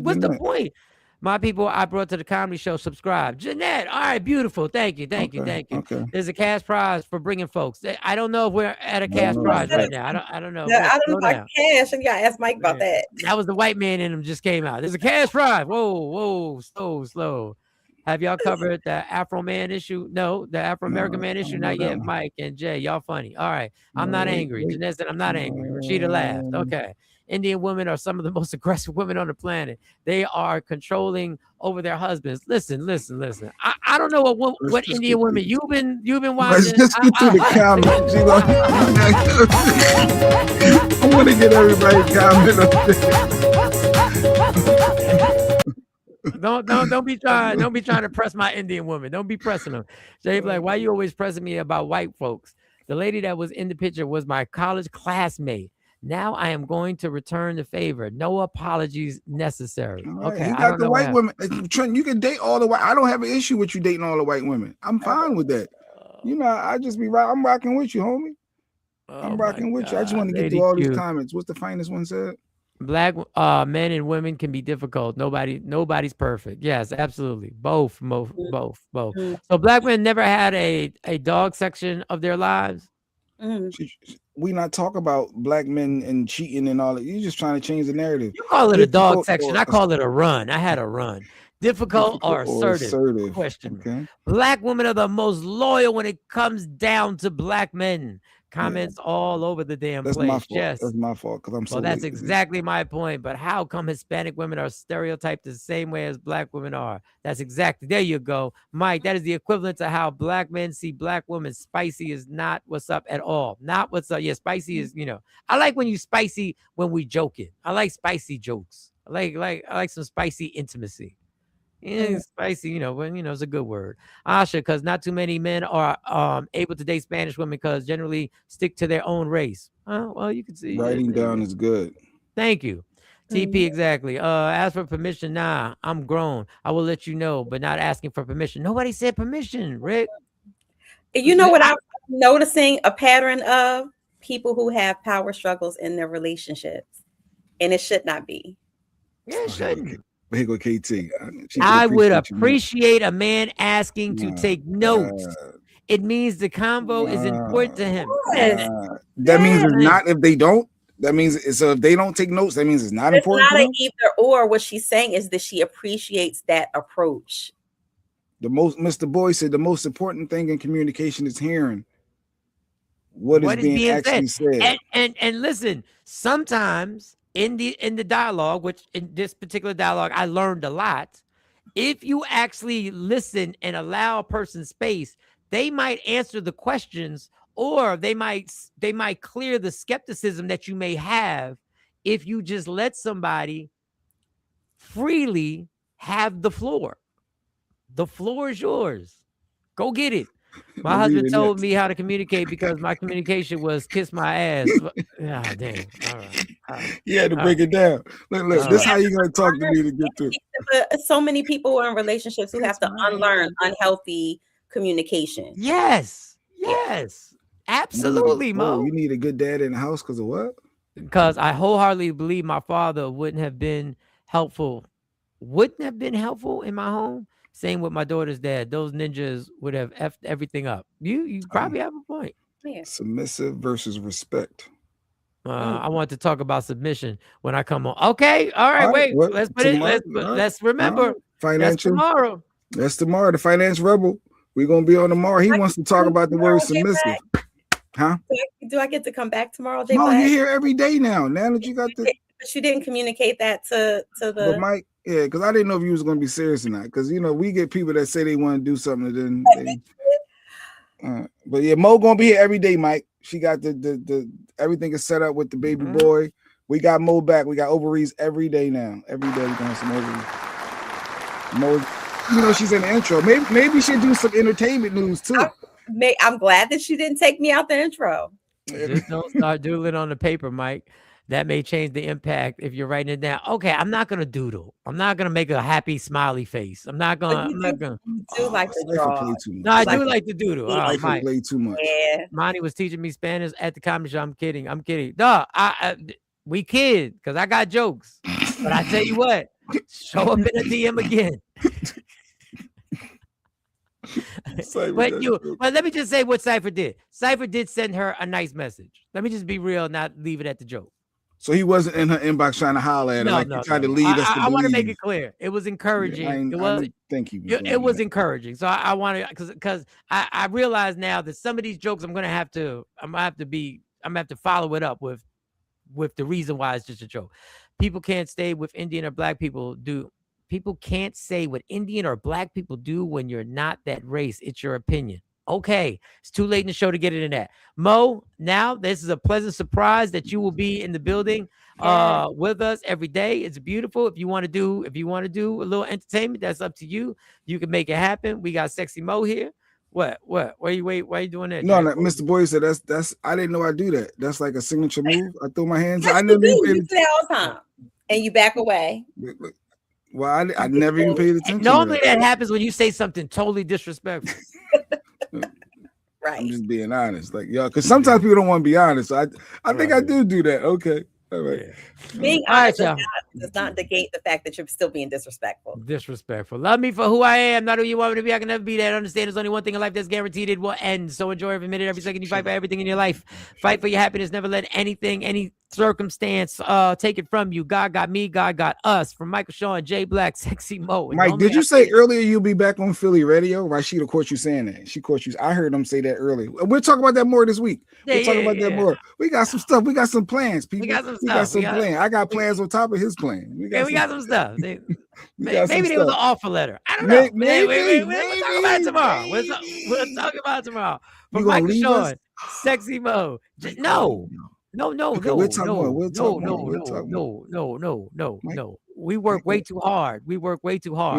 what's the point? My people, I brought to the comedy show. Subscribe, Jeanette. All right, beautiful. Thank you. Okay. There's a cash prize for bringing folks. I don't know if we're at a cash prize right now. I don't know. No, I don't know about cash. And you gotta ask Mike about that. That was the white man in him just came out. There's a cash prize. Whoa, slow. Have y'all covered the Afro man issue? No, the Afro American man issue. Not yet. Mike and Jay, y'all funny. All right, I'm not angry. Jeanette said I'm not angry. Rashida laughed. Okay. Indian women are some of the most aggressive women on the planet. They are controlling over their husbands. Listen. I don't know what Indian women you've been watching. Let's just get to the comments. I want to get everybody comment. Don't be trying to press my Indian woman. Don't be pressing them. Jay Black, why you always pressing me about white folks? The lady that was in the picture was my college classmate. Now I am going to return the favor. No apologies necessary. Right. Okay. You got the white women. Trent, you can date all the white. I don't have an issue with you dating all the white women. I'm fine with that. You know, I just be right. I'm rocking with you, homie. I'm rocking with you. I just want to get through all these comments. What's the finest one said? Black men and women can be difficult. Nobody's perfect. Yes, absolutely. Both. So black men never had a dog section of their lives. We not talk about black men and cheating and all that. You're just trying to change the narrative. You call it a dog section. I call it a run. I had a run. Difficult or assertive? Question. Okay. Black women are the most loyal when it comes down to black men. Comments all over the damn place. My fault. Yes. That's my fault because I'm so. Well, that's exactly my point. But how come Hispanic women are stereotyped the same way as black women are? That's exactly. There you go, Mike. That is the equivalent to how black men see black women. Spicy is not what's up at all. Not what's up. Yeah, spicy is. You know, I like when you spicy when we joking. I like spicy jokes. I like some spicy intimacy. Yeah, spicy, you know, when it's a good word. Asha, because not too many men are able to date Spanish women because generally stick to their own race. Well, you can see writing down is good. Thank you. TP, exactly. Ask for permission. Nah, I'm grown. I will let you know, but not asking for permission. Nobody said permission, Rick. You know what I'm noticing a pattern of? People who have power struggles in their relationships, and it should not be. Yeah, it shouldn't. Here go KT. I would appreciate a man asking to take notes. It means the convo is important to him. That means it's not if they don't. That means so if they don't take notes, that means it's not It's important. not to an them? either or. What she's saying is that she appreciates that approach. Mr. Boy said the most important thing in communication is hearing what is being actually said. And listen, sometimes in the dialogue, which in this particular dialogue, I learned a lot. If you actually listen and allow a person space, they might answer the questions, or they might clear the skepticism that you may have if you just let somebody freely have the floor. The floor is yours. Go get it. My husband told me how to communicate because my communication was kiss my ass. Ah, damn. All right. You had to break it down. Look, this is how you gonna talk to me to get through. But so many people are in relationships who have to unlearn unhealthy communication. Yes. Absolutely, Mo. You need a good dad in the house because of what? Because I wholeheartedly believe my father wouldn't have been helpful in my home. Same with my daughter's dad. Those ninjas would have effed everything up. You probably have a point. Yeah. Submissive versus respect. I want to talk about submission when I come on. Okay, all right, wait. Let's put it. Let's remember. Financial. That's tomorrow. That's tomorrow. The finance rebel. We're gonna be on tomorrow. He wants to talk about the word submissive. Huh? Do I get to come back tomorrow, Jay? No, you're here every day now. Now that you got the. But you didn't communicate that to the. But Mike, yeah, because I didn't know if you was gonna be serious or not. Because we get people that say they want to do something, and then but yeah, Mo gonna be here every day, Mike. She got the everything is set up with the baby boy. We got Mo back. We got ovaries every day now. Every day we gonna have some ovaries. Mo, she's in the intro. Maybe she'll do some entertainment news too. I'm glad that she didn't take me out the intro. Just don't start doodling on the paper, Mike. That may change the impact if you're writing it down. Okay, I'm not gonna doodle. I'm not gonna make a happy smiley face. I'm not gonna. You do like to draw. No, I do like to doodle. Mike, play too much. Yeah. Monty was teaching me Spanish at the comedy show. I'm kidding. No, we kid because I got jokes. But I tell you what, show up in a DM again. But let me just say what Cypher did. Cypher did send her a nice message. Let me just be real, not leave it at the joke. So he wasn't in her inbox trying to holler at her, he tried to lead us to I want to make it clear. It was encouraging. It was encouraging. So I want to, because I realize now that some of these jokes I'm gonna have to follow it up with the reason why it's just a joke. People can't stay with Indian or black people do. People can't say what Indian or black people do when you're not that race. It's your opinion. Okay, it's too late in the show to get into that. Mo, now this is a pleasant surprise that you will be in the building with us every day. It's beautiful. If you want to do a little entertainment, that's up to you. You can make it happen. We got Sexy Mo here. What? Why are you doing that? No, Mr. Boy said that's I didn't know I do that. That's like a signature move. I throw my hands. Yes, I never you even do that all the time, and you back away. Well, I never even paid attention. Normally that happens when you say something totally disrespectful. Right. I'm just being honest, because sometimes people don't want to be honest. So I think I do that. Okay, all right. Being honest does not negate the fact that you're still being disrespectful. Disrespectful. Love me for who I am, not who you want me to be. I can never be that. Understand there's only one thing in life that's guaranteed. It will end. So enjoy every minute, every second. You fight for everything in your life. Fight for your happiness. Never let any circumstance take it from you. God got me. God got us. From Michael Sean, Jay Black, Sexy Mo. Mike, did you say earlier you'll be back on Philly radio? Rashida caught you saying that. She caught you. I heard them say that earlier. We'll talk about that more this week. We'll talk about that more. We got some stuff. We got some plans, people. We got some plans. I got plans on top of his plan. We got some stuff. Maybe there was an offer letter. I don't know. Maybe. We'll talk about it tomorrow. We'll talk about it tomorw. From Michael Sean, Sexy Mo. No. We'll talk more. No. We work way too hard. You're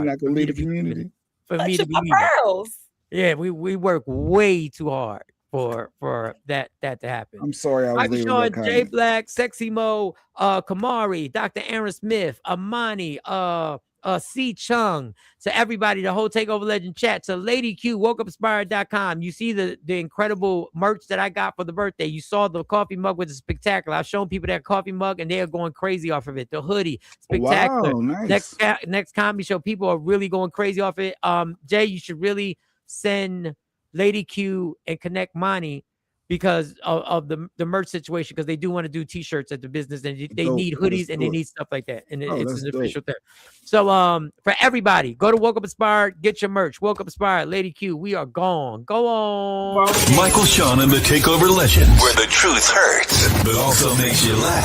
not gonna lead the community. For me to be leading. Yeah, we work way too hard for that to happen. I'm sorry, I was Michael Sean, Jay Black, Sexy Mo, Kamari, Dr. Aaron Smith, Amani, C Chung, to everybody, the whole Takeover Legend chat, to Lady Q, WokeUpInspired.com. You see the incredible merch that I got for the birthday. You saw the coffee mug with the spectacular. I've shown people that coffee mug and they are going crazy off of it. The hoodie, spectacular. Wow, nice. Next comedy show, people are really going crazy off it. Jay, you should really send Lady Q and connect Monty because of the merch situation, because they do want to do t-shirts at the business, and they Dope. need hoodies and they need stuff like that, and it's that's an dope. official thing. So for everybody, go to Woke Up Inspired, get your merch. Woke Up Inspired, Lady Q, we are gone. Go on. Michael Sean and the Takeover Legends, where the truth hurts, but also makes you laugh.